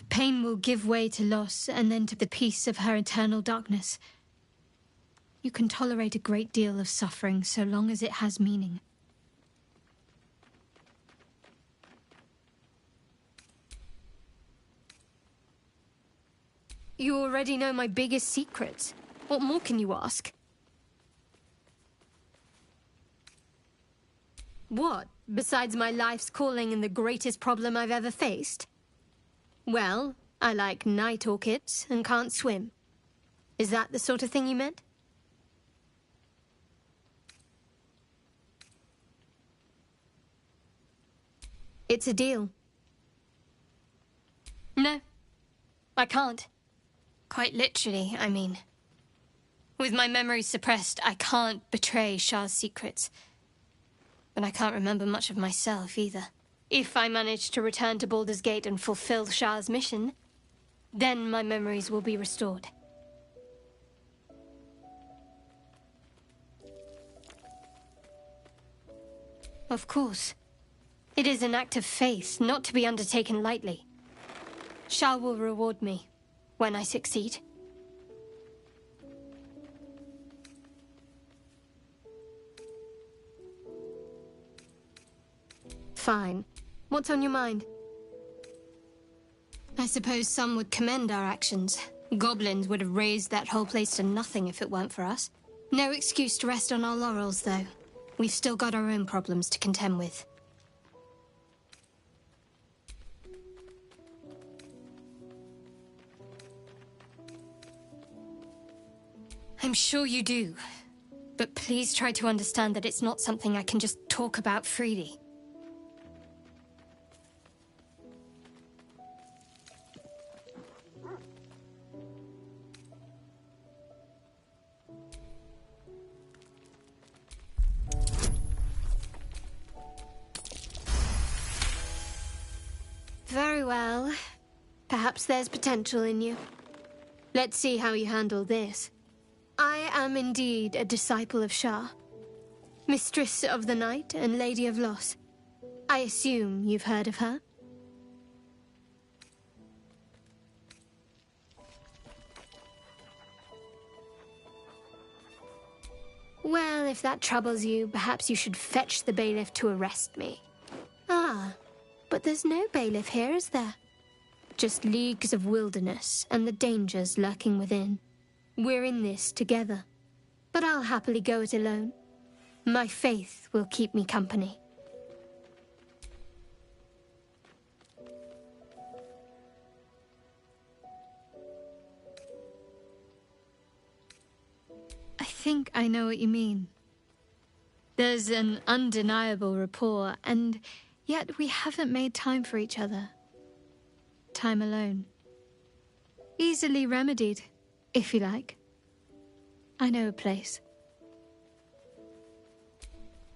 Pain will give way to loss and then to the peace of her eternal darkness. You can tolerate a great deal of suffering so long as it has meaning. You already know my biggest secrets. What more can you ask? What, besides my life's calling and the greatest problem I've ever faced? Well, I like night orchids and can't swim. Is that the sort of thing you meant? It's a deal. No, I can't. Quite literally, I mean. With my memory suppressed, I can't betray Shah's secrets. But I can't remember much of myself, either. If I manage to return to Baldur's Gate and fulfill Shah's mission, then my memories will be restored. Of course. It is an act of faith, not to be undertaken lightly. Shah will reward me when I succeed. Fine. What's on your mind? I suppose some would commend our actions. Goblins would have razed that whole place to nothing if it weren't for us. No excuse to rest on our laurels, though. We've still got our own problems to contend with. I'm sure you do. But please try to understand that it's not something I can just talk about freely. Very well. Perhaps there's potential in you. Let's see how you handle this. I am indeed a disciple of Shah, Mistress of the Night and Lady of Loss. I assume you've heard of her? Well, if that troubles you, perhaps you should fetch the bailiff to arrest me. Ah, but there's no bailiff here, is there? Just leagues of wilderness and the dangers lurking within. We're in this together, but I'll happily go it alone. My faith will keep me company. I think I know what you mean. There's an undeniable rapport, and yet we haven't made time for each other. Time alone. Easily remedied, if you like. I know a place.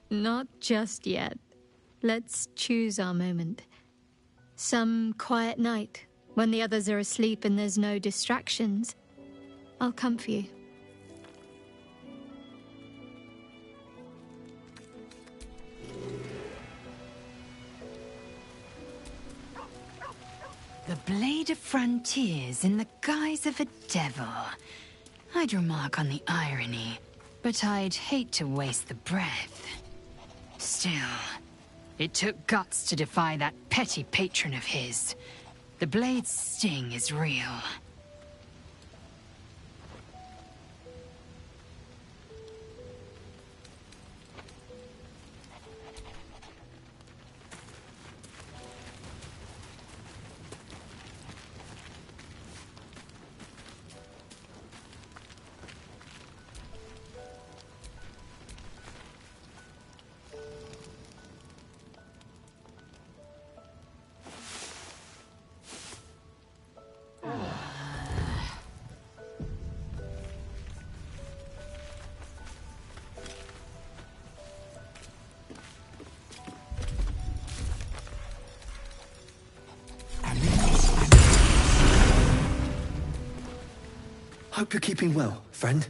Not just yet. Let's choose our moment. Some quiet night, when the others are asleep and there's no distractions, I'll come for you. blade of frontiers in the guise of a devil. I'd remark on the irony, but I'd hate to waste the breath. Still, it took guts to defy that petty patron of his. The blade's sting is real. Hope you're keeping well, friend.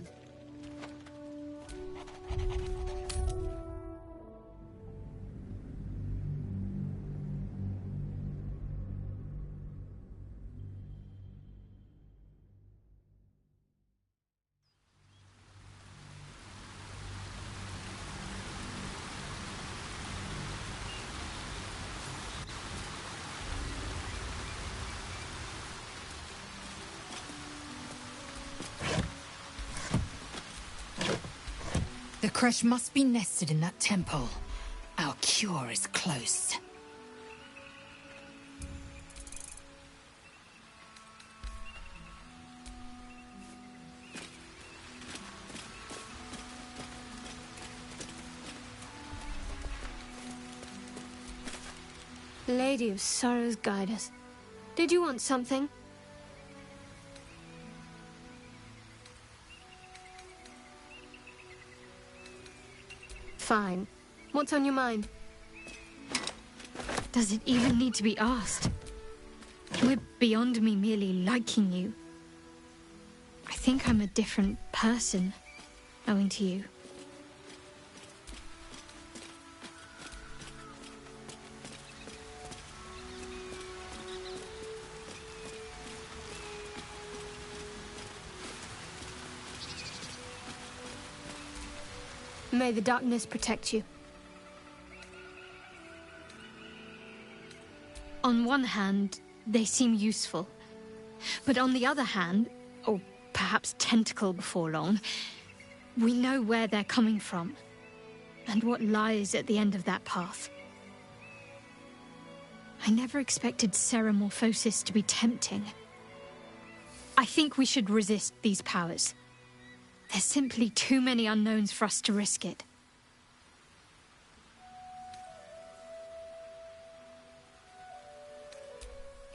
The Kresh must be nested in that temple. Our cure is close. Lady of Sorrows, guide us. Did you want something? Fine. What's on your mind? Does it even need to be asked? We're beyond me merely liking you. I think I'm a different person, owing to you. May the darkness protect you. On one hand, they seem useful. But on the other hand, or perhaps tentacle before long, we know where they're coming from, and what lies at the end of that path. I never expected Ceramorphosis to be tempting. I think we should resist these powers. There's simply too many unknowns for us to risk it.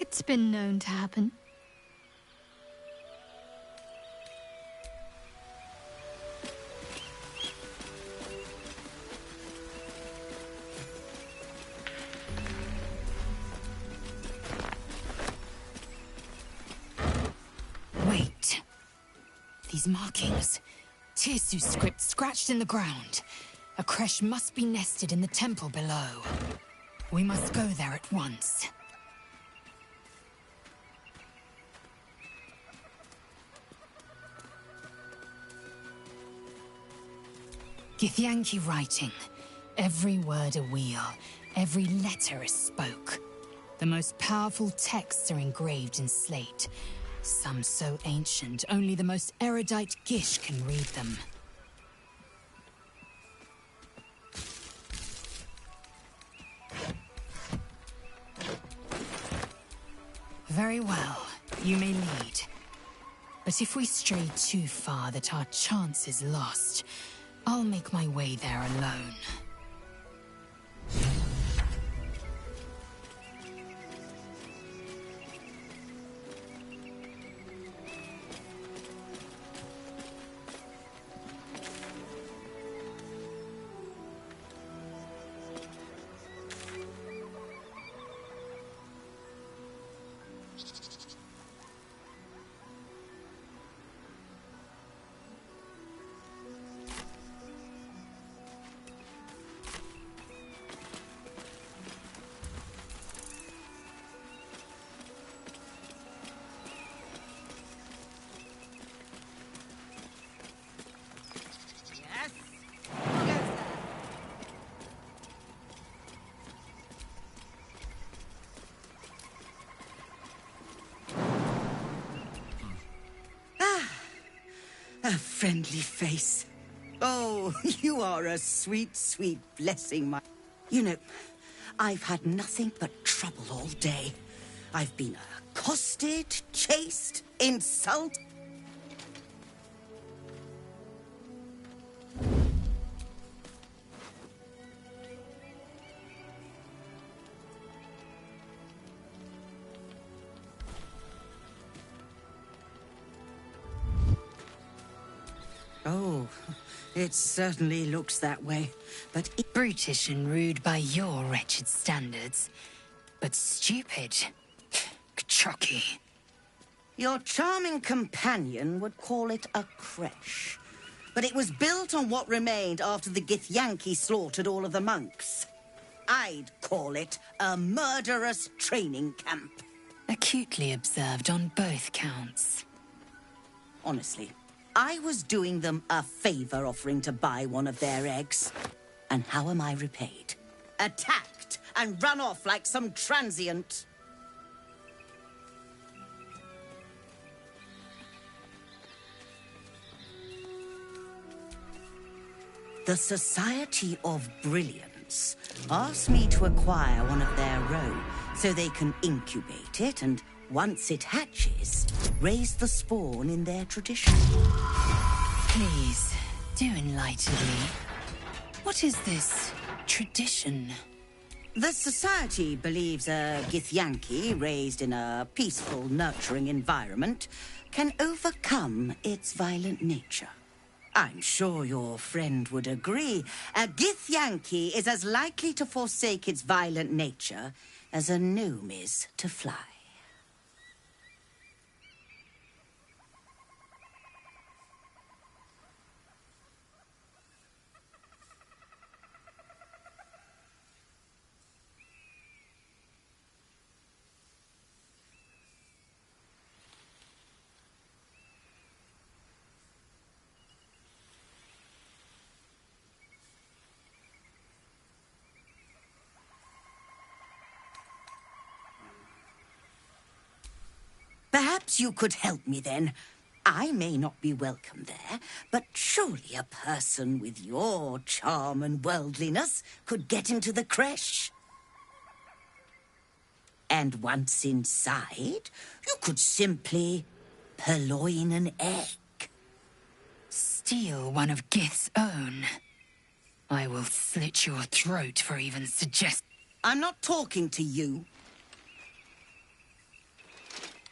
It's been known to happen. Wait. These markings. Tirsu script scratched in the ground. A Kresh must be nested in the temple below. We must go there at once. Githyanki writing. Every word a wheel, every letter a spoke. The most powerful texts are engraved in slate. Some so ancient, only the most erudite Gish can read them. Very well, you may lead. But if we stray too far that our chance is lost, I'll make my way there alone. A friendly face. Oh, you are a sweet, sweet blessing, my... You know, I've had nothing but trouble all day. I've been accosted, chased, insulted. Oh, it certainly looks that way, but... Brutish and rude by your wretched standards, but stupid. Kachaki. Your charming companion would call it a creche, but it was built on what remained after the Githyanki slaughtered all of the monks. I'd call it a murderous training camp. Acutely observed on both counts. Honestly, I was doing them a favor offering to buy one of their eggs. And how am I repaid? Attacked and run off like some transient. The Society of Brilliance asked me to acquire one of their roe so they can incubate it and, once it hatches, raise the spawn in their tradition. Please, do enlighten me. What is this tradition? The Society believes a Githyanki raised in a peaceful, nurturing environment can overcome its violent nature. I'm sure your friend would agree. A Githyanki is as likely to forsake its violent nature as a gnome is to fly. Perhaps you could help me then. I may not be welcome there, but surely a person with your charm and worldliness could get into the creche. And once inside, you could simply purloin an egg. Steal one of Gith's own. I will slit your throat for even suggest... I'm not talking to you.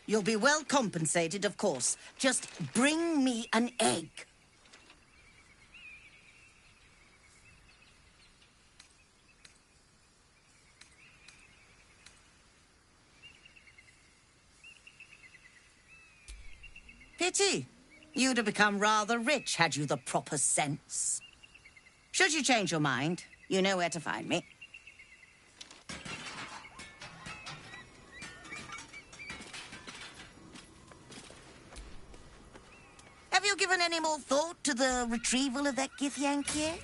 You'll be well compensated, of course. Just bring me an egg. Pity. You'd have become rather rich had you the proper sense. Should you change your mind, you know where to find me. Have you given any more thought to the retrieval of that Githyanki egg?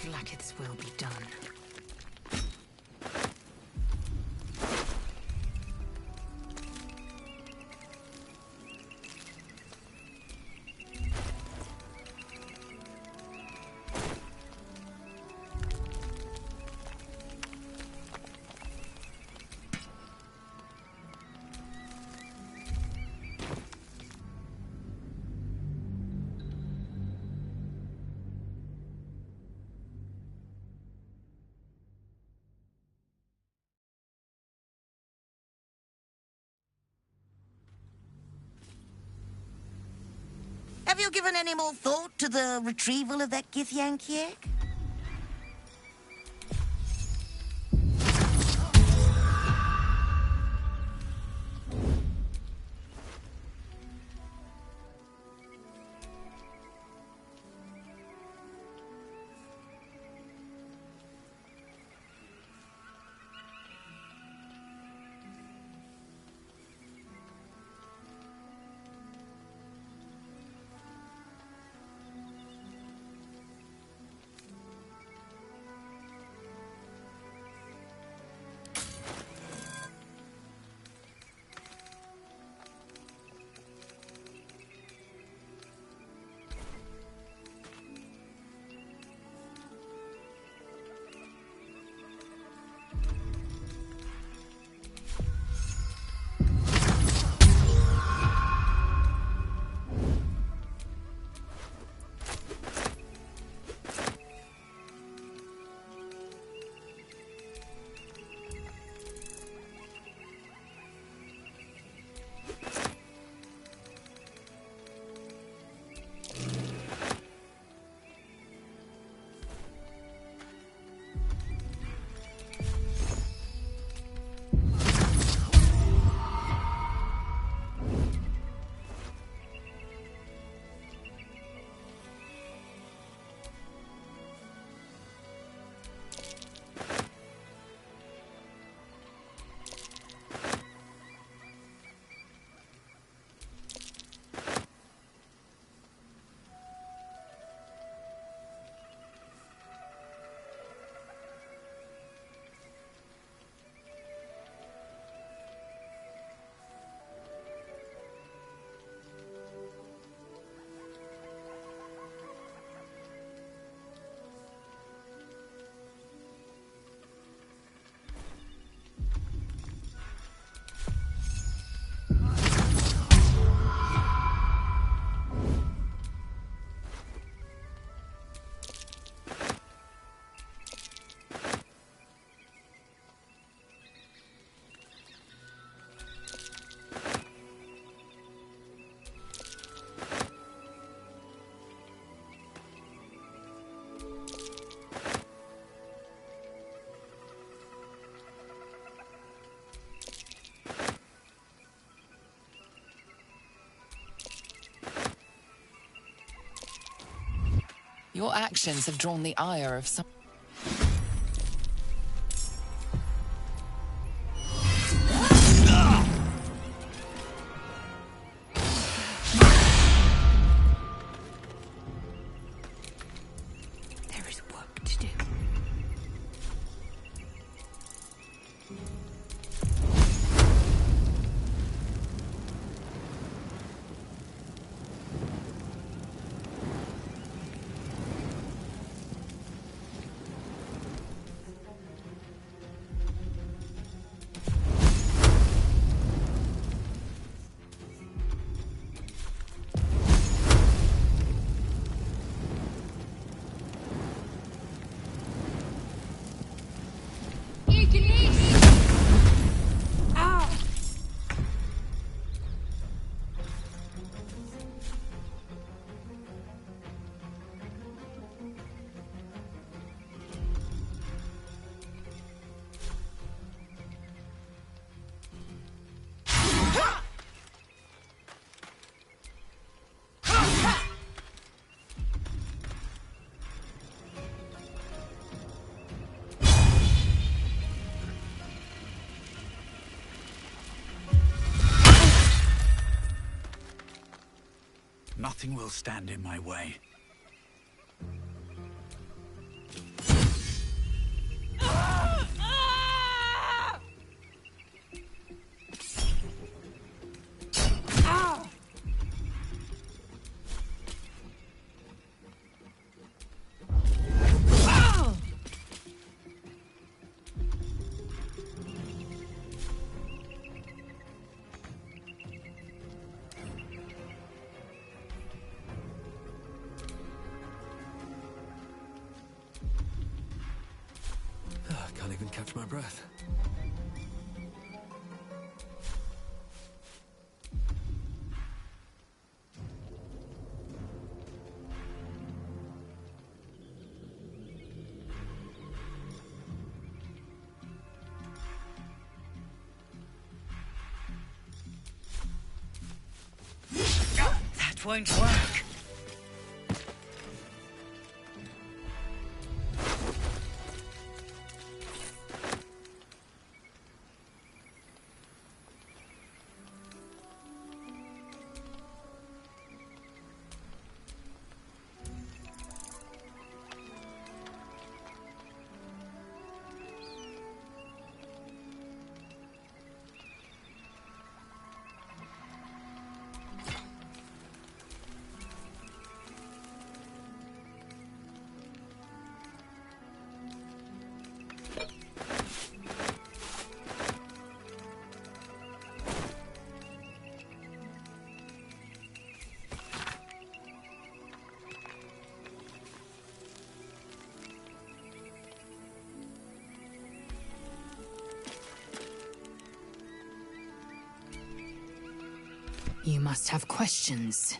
Vlaakith's will be done. Have you given any more thought to the retrieval of that Githyanki egg? Your actions have drawn the ire of some... There is work to do. Nothing will stand in my way. Can't even catch my breath. That won't work. You must have questions.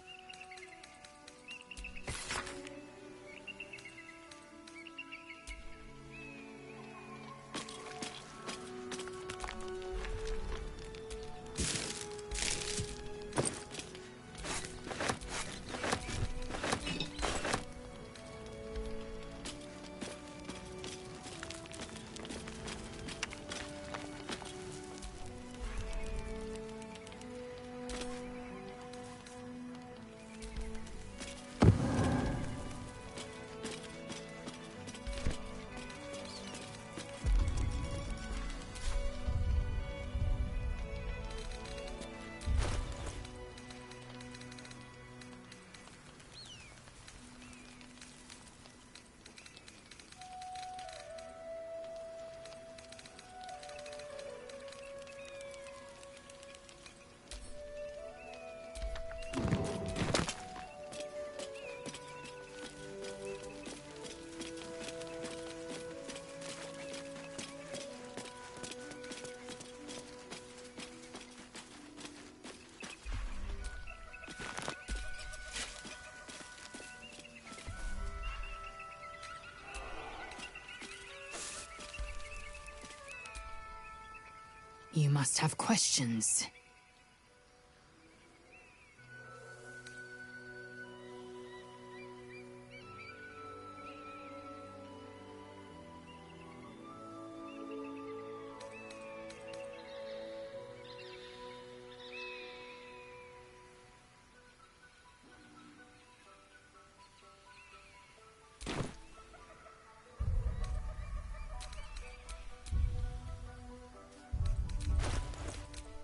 You must have questions.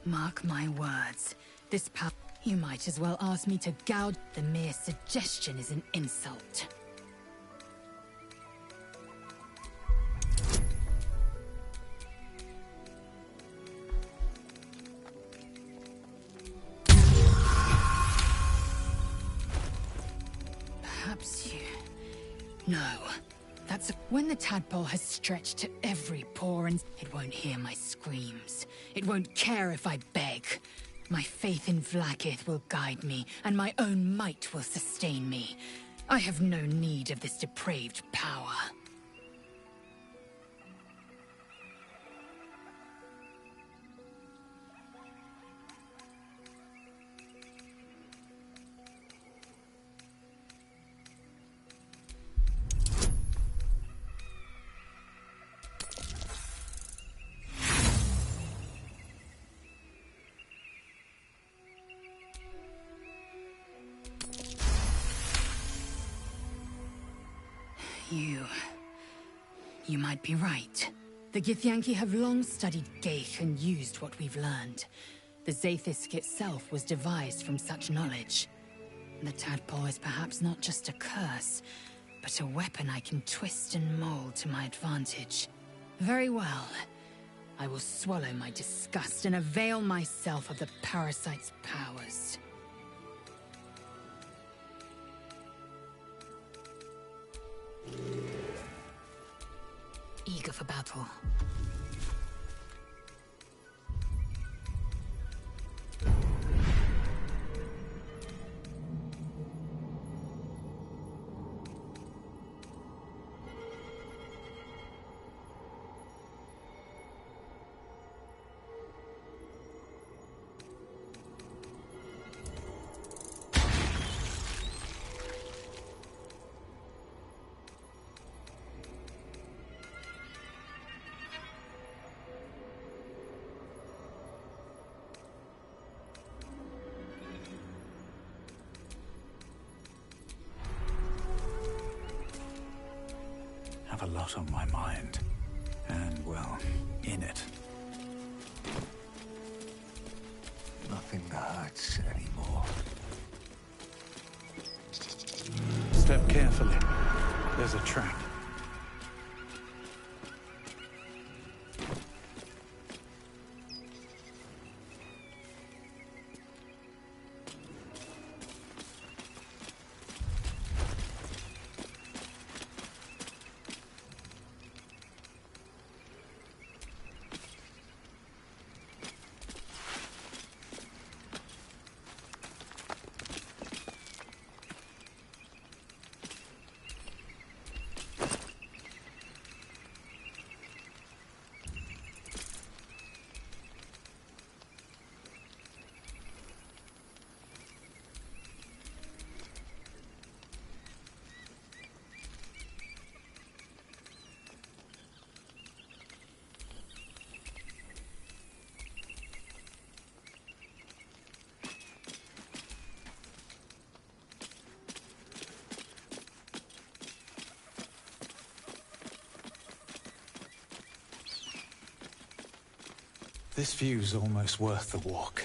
Mark my words. This power... You might as well ask me to gouge. The mere suggestion is an insult. Perhaps you... No. That's when the tadpole has stretched to every pore and it won't hear my screams. It won't care if I beg. My faith in Vlaakith will guide me, and my own might will sustain me. I have no need of this depraved power. You might be right. The Githyanki have long studied Geich and used what we've learned. The Zaithisk itself was devised from such knowledge. The tadpole is perhaps not just a curse, but a weapon I can twist and mold to my advantage. Very well. I will swallow my disgust and avail myself of the parasite's powers. eager for battle. Have a lot on my mind. And, well, in it. Nothing hurts anymore. Step carefully. There's a trap. This view's almost worth the walk.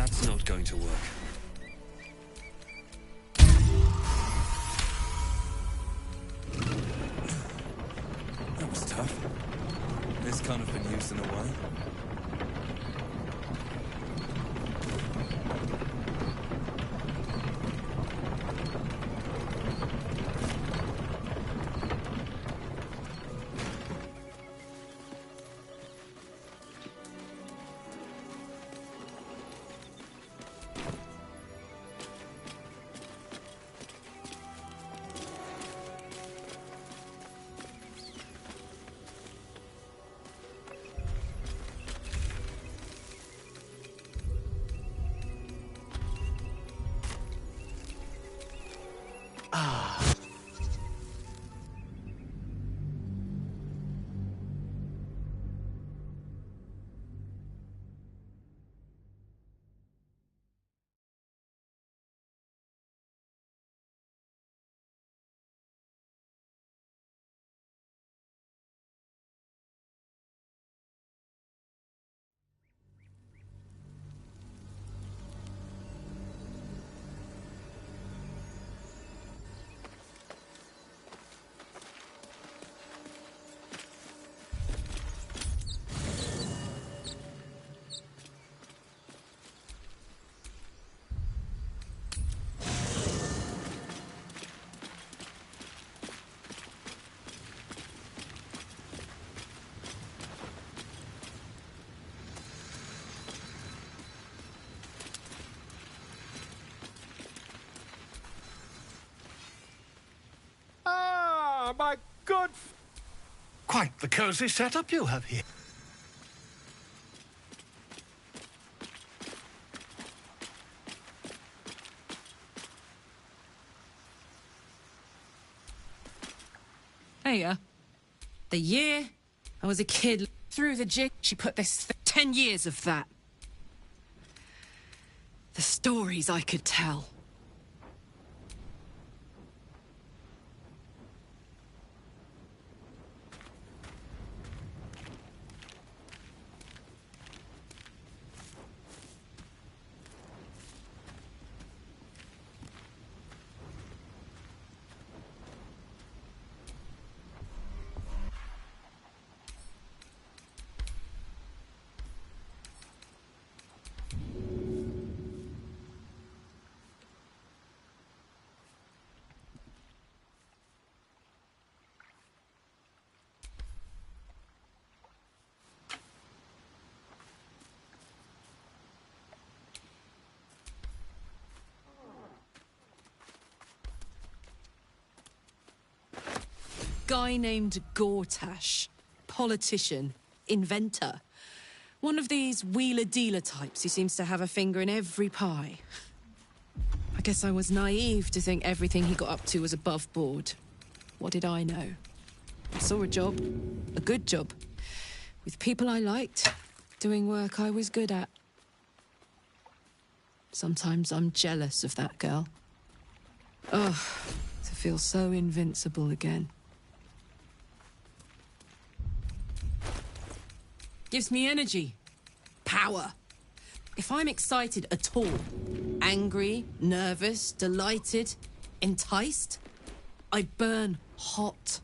That's not going to work. That was tough. This can't have been used in a while. My good... Quite the cozy setup you have here. Hey, the year I was a kid through the jig, she put this 10 years of that. The stories I could tell. Guy named Gortash. Politician. Inventor. One of these wheeler-dealer types who seems to have a finger in every pie. I guess I was naive to think everything he got up to was above board. What did I know? I saw a job. A good job. With people I liked. Doing work I was good at. Sometimes I'm jealous of that girl. Ugh. To feel so invincible again. Gives me energy. Power. If I'm excited at all, angry, nervous, delighted, enticed, I burn hot.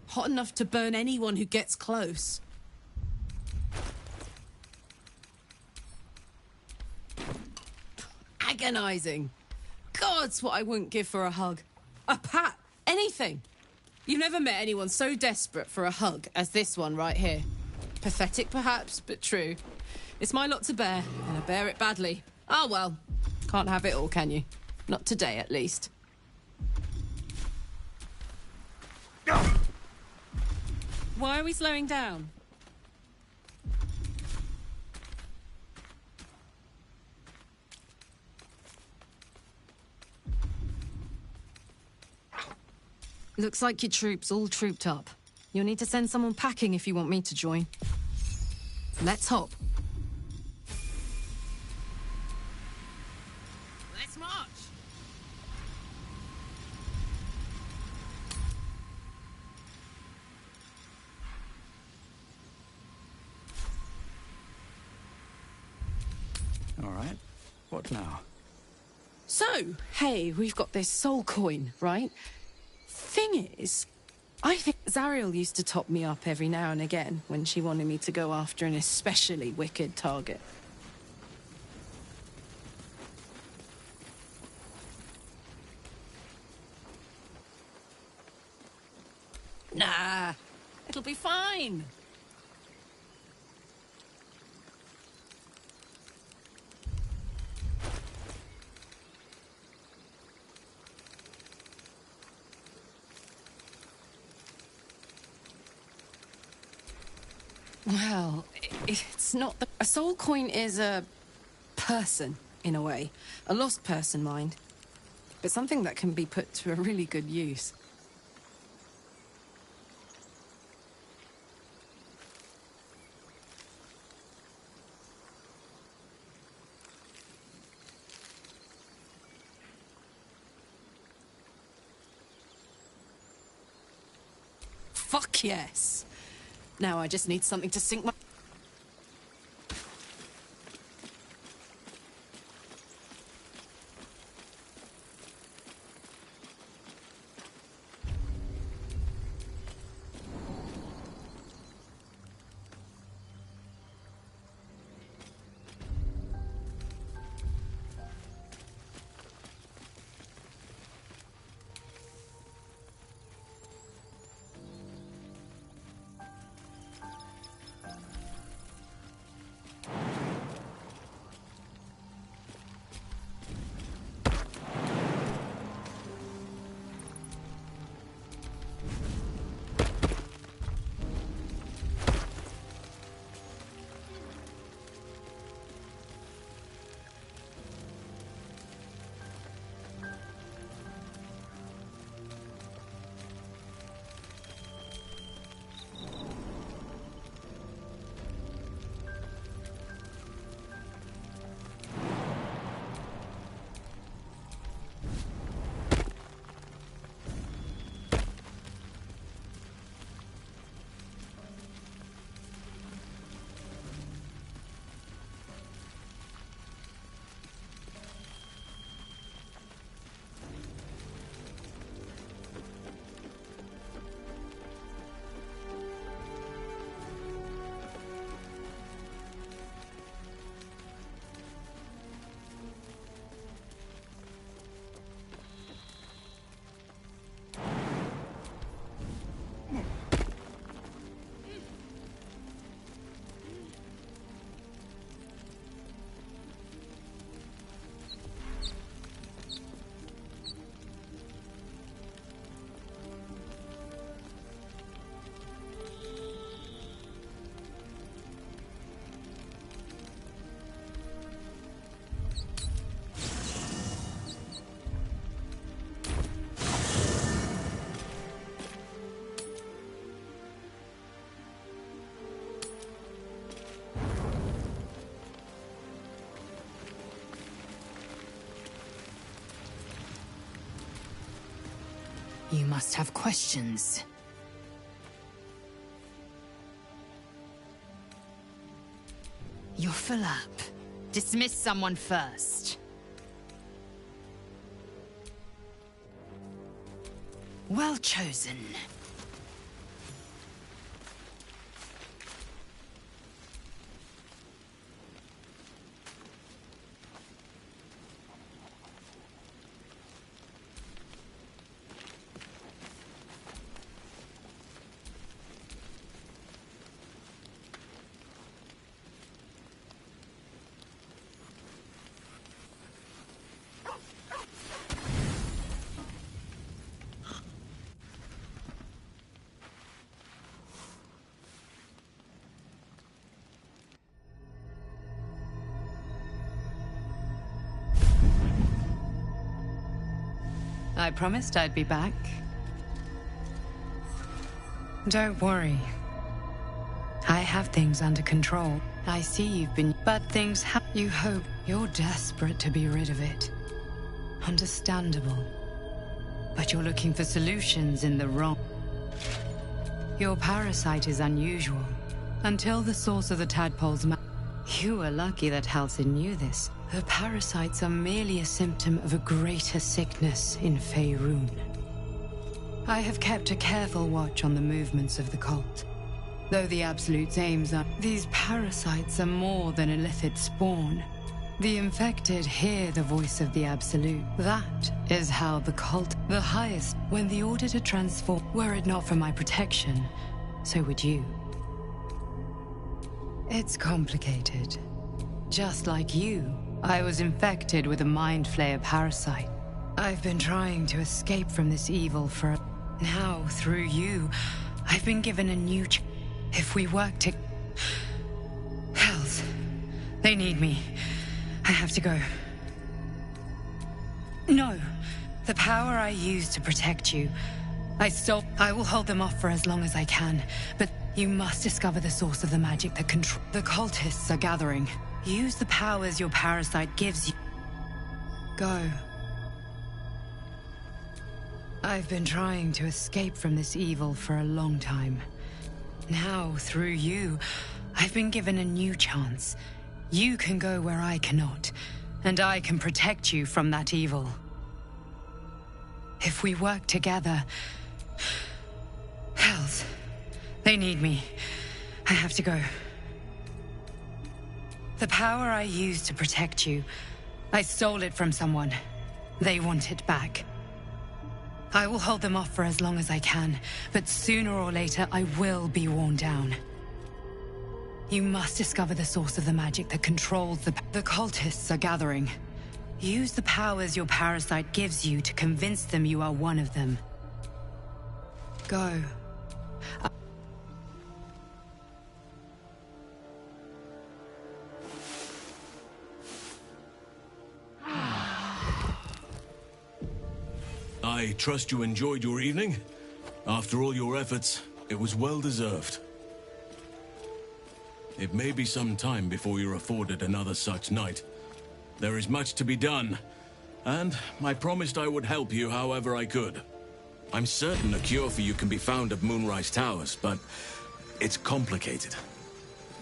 Hot enough to burn anyone who gets close. Agonizing. God's what I wouldn't give for a hug. A pat. Anything. You've never met anyone so desperate for a hug as this one right here. Pathetic, perhaps, but true. It's my lot to bear, and I bear it badly. Ah, well. Can't have it all, can you? Not today, at least. Why are we slowing down? Looks like your troops all trooped up. You'll need to send someone packing if you want me to join. Let's hop. Let's march! All right. What now? So, hey, we've got this soul coin, right? Thing is, I think Zariel used to top me up every now and again when she wanted me to go after an especially wicked target. Nah, it'll be fine. Well, it's not the... A soul coin is a person, in a way. A lost person, mind. But something that can be put to a really good use. Fuck yes! Now I just need something to sink my... You must have questions. You're full up. Dismiss someone first. Well chosen. I promised I'd be back. Don't worry. I have things under control. I see you've been... But things have... You hope. You're desperate to be rid of it. Understandable. But you're looking for solutions in the wrong... Your parasite is unusual. Until the source of the tadpole's You are lucky that Halsin knew this. The parasites are merely a symptom of a greater sickness in Faerun. I have kept a careful watch on the movements of the cult. Though the Absolute's aims are... These parasites are more than illithid spawn. The infected hear the voice of the Absolute. That is how the cult... The highest... When the order to transform... Were it not for my protection, so would you. It's complicated. Just like you, I was infected with a Mind Flayer parasite. I've been trying to escape from this evil for... Now, through you, I've been given a new... If we work to... Hells. They need me. I have to go. No. The power I used to protect you, I will hold them off for as long as I can, but you must discover the source of the magic that control... The cultists are gathering. Use the powers your parasite gives you. Go. I've been trying to escape from this evil for a long time. Now, through you, I've been given a new chance. You can go where I cannot, and I can protect you from that evil. If we work together... Hells. They need me. I have to go. The power I used to protect you, I stole it from someone. They want it back. I will hold them off for as long as I can, but sooner or later I will be worn down. You must discover the source of the magic that controls the cultists are gathering. Use the powers your parasite gives you to convince them you are one of them. Go. I trust you enjoyed your evening. After all your efforts, it was well deserved. It may be some time before you're afforded another such night. There is much to be done, and I promised I would help you however I could. I'm certain a cure for you can be found at Moonrise Towers, but it's complicated.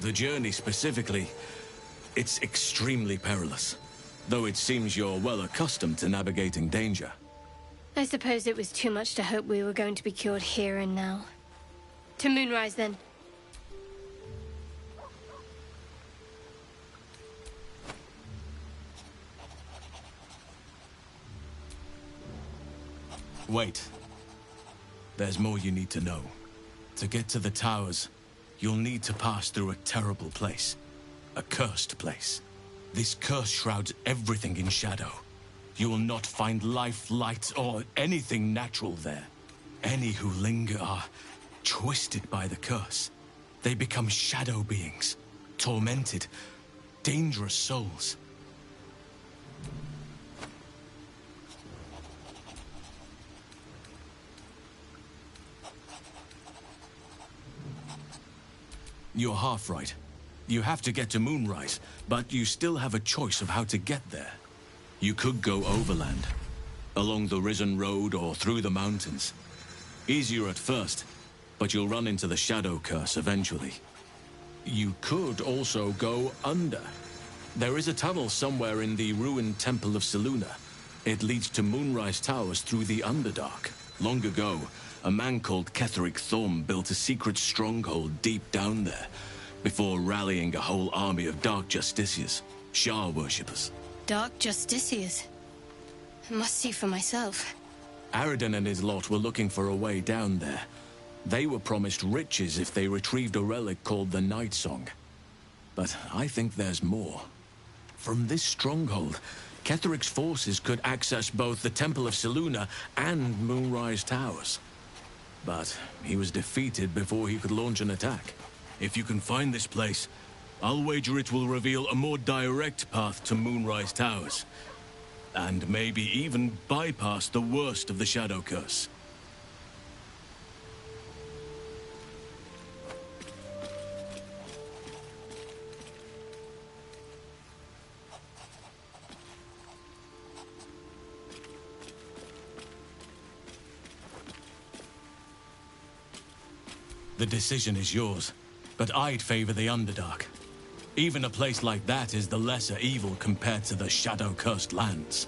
The journey specifically, it's extremely perilous, though it seems you're well accustomed to navigating danger. I suppose it was too much to hope we were going to be cured here and now. To Moonrise, then. Wait. There's more you need to know. To get to the towers, you'll need to pass through a terrible place. A cursed place. This curse shrouds everything in shadow. You will not find life, light, or anything natural there. Any who linger are twisted by the curse. They become shadow beings, tormented, dangerous souls. You're half right. You have to get to Moonrise, but you still have a choice of how to get there. You could go overland, along the Risen Road or through the mountains. Easier at first, but you'll run into the Shadow Curse eventually. You could also go under. There is a tunnel somewhere in the ruined Temple of Selûne. It leads to Moonrise Towers through the Underdark. Long ago, a man called Ketheric Thorm built a secret stronghold deep down there, before rallying a whole army of Dark Justiciars, Shah worshippers. Dark Justiciars. I must see for myself. Aradin and his lot were looking for a way down there. They were promised riches if they retrieved a relic called the Night Song. But I think there's more. From this stronghold, Ketheric's forces could access both the Temple of Selûne and Moonrise Towers. But he was defeated before he could launch an attack. If you can find this place, I'll wager it will reveal a more direct path to Moonrise Towers. And maybe even bypass the worst of the Shadow Curse. The decision is yours, but I'd favor the Underdark. Even a place like that is the lesser evil compared to the shadow-cursed lands.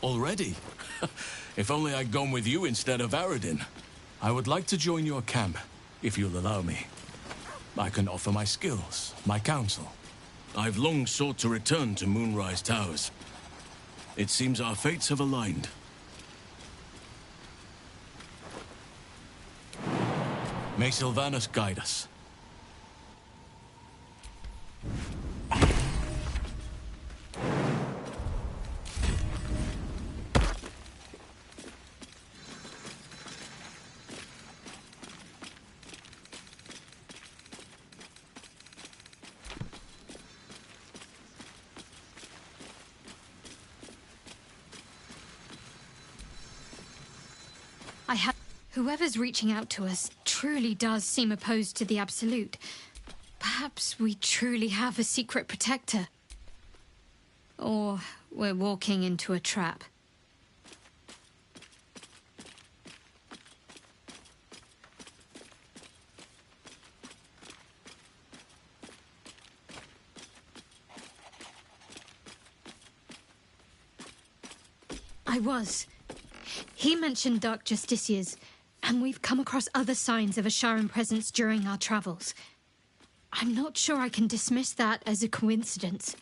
Already? If only I'd gone with you instead of Aradin. I would like to join your camp, if you'll allow me. I can offer my skills, my counsel. I've long sought to return to Moonrise Towers. It seems our fates have aligned. May Sylvanus guide us. Whoever's reaching out to us truly does seem opposed to the Absolute. Perhaps we truly have a secret protector. Or we're walking into a trap. I was. He mentioned Dark Justiciars, and we've come across other signs of a Sharan presence during our travels. I'm not sure I can dismiss that as a coincidence.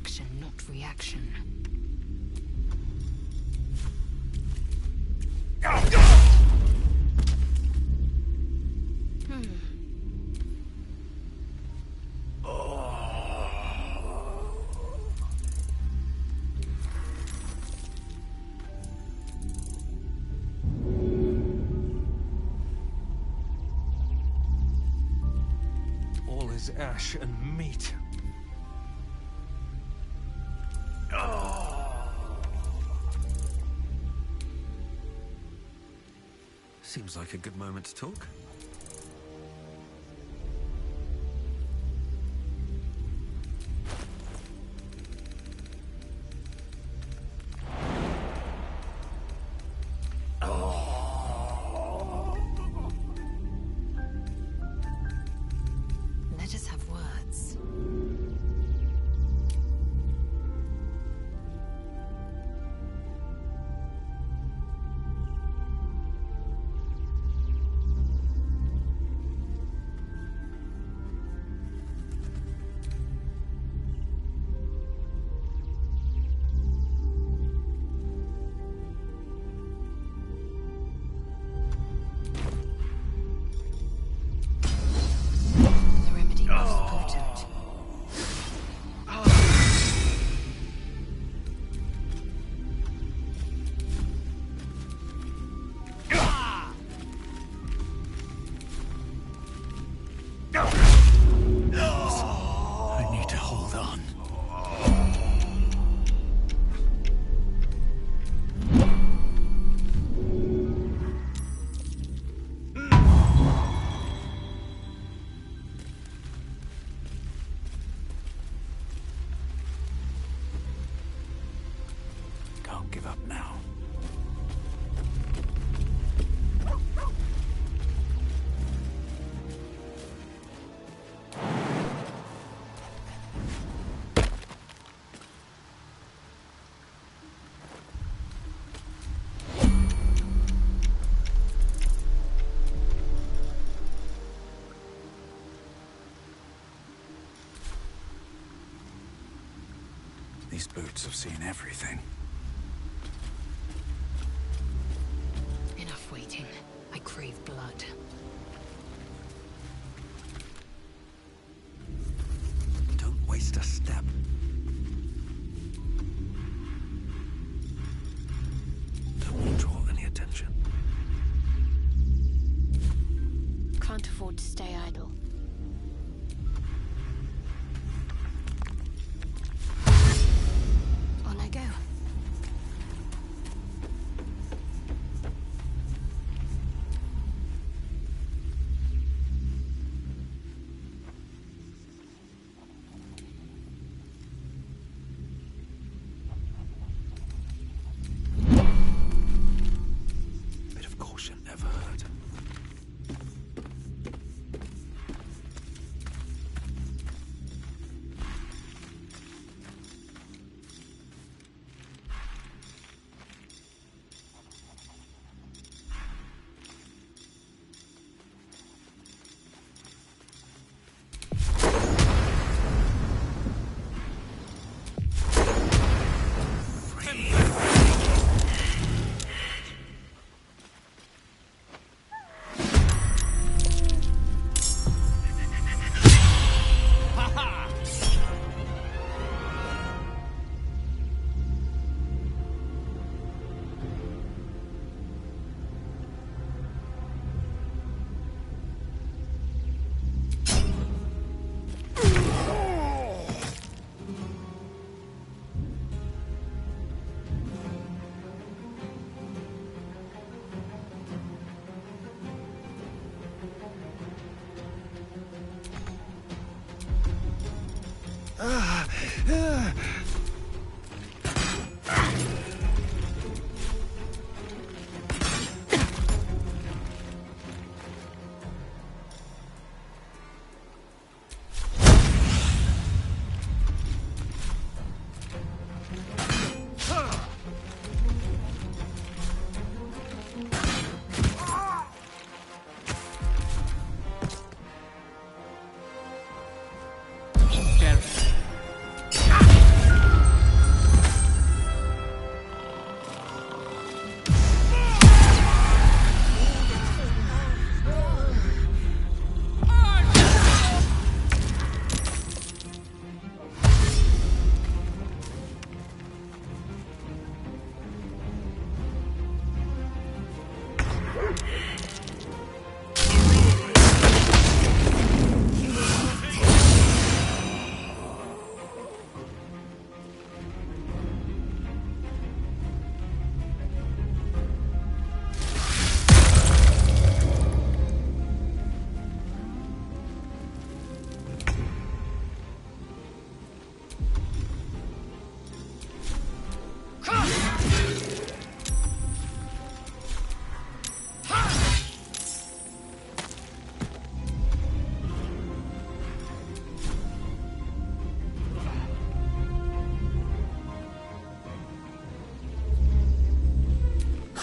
action, not reaction. All is ash and meat. Seems like a good moment to talk. Let us have words. I need to hold on. Can't give up now. These boots have seen everything. Enough waiting. I crave blood. Don't waste a step. Don't want to draw any attention. Can't afford to stay idle. On I go.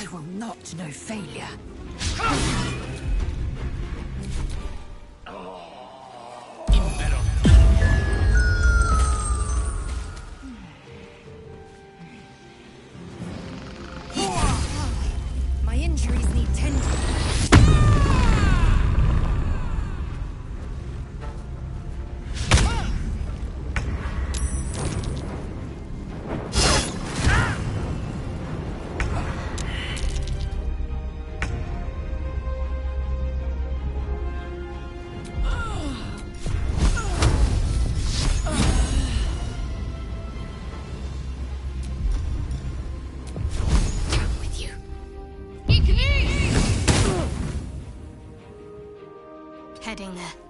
I will not know failure. My injuries need tending. Heading there.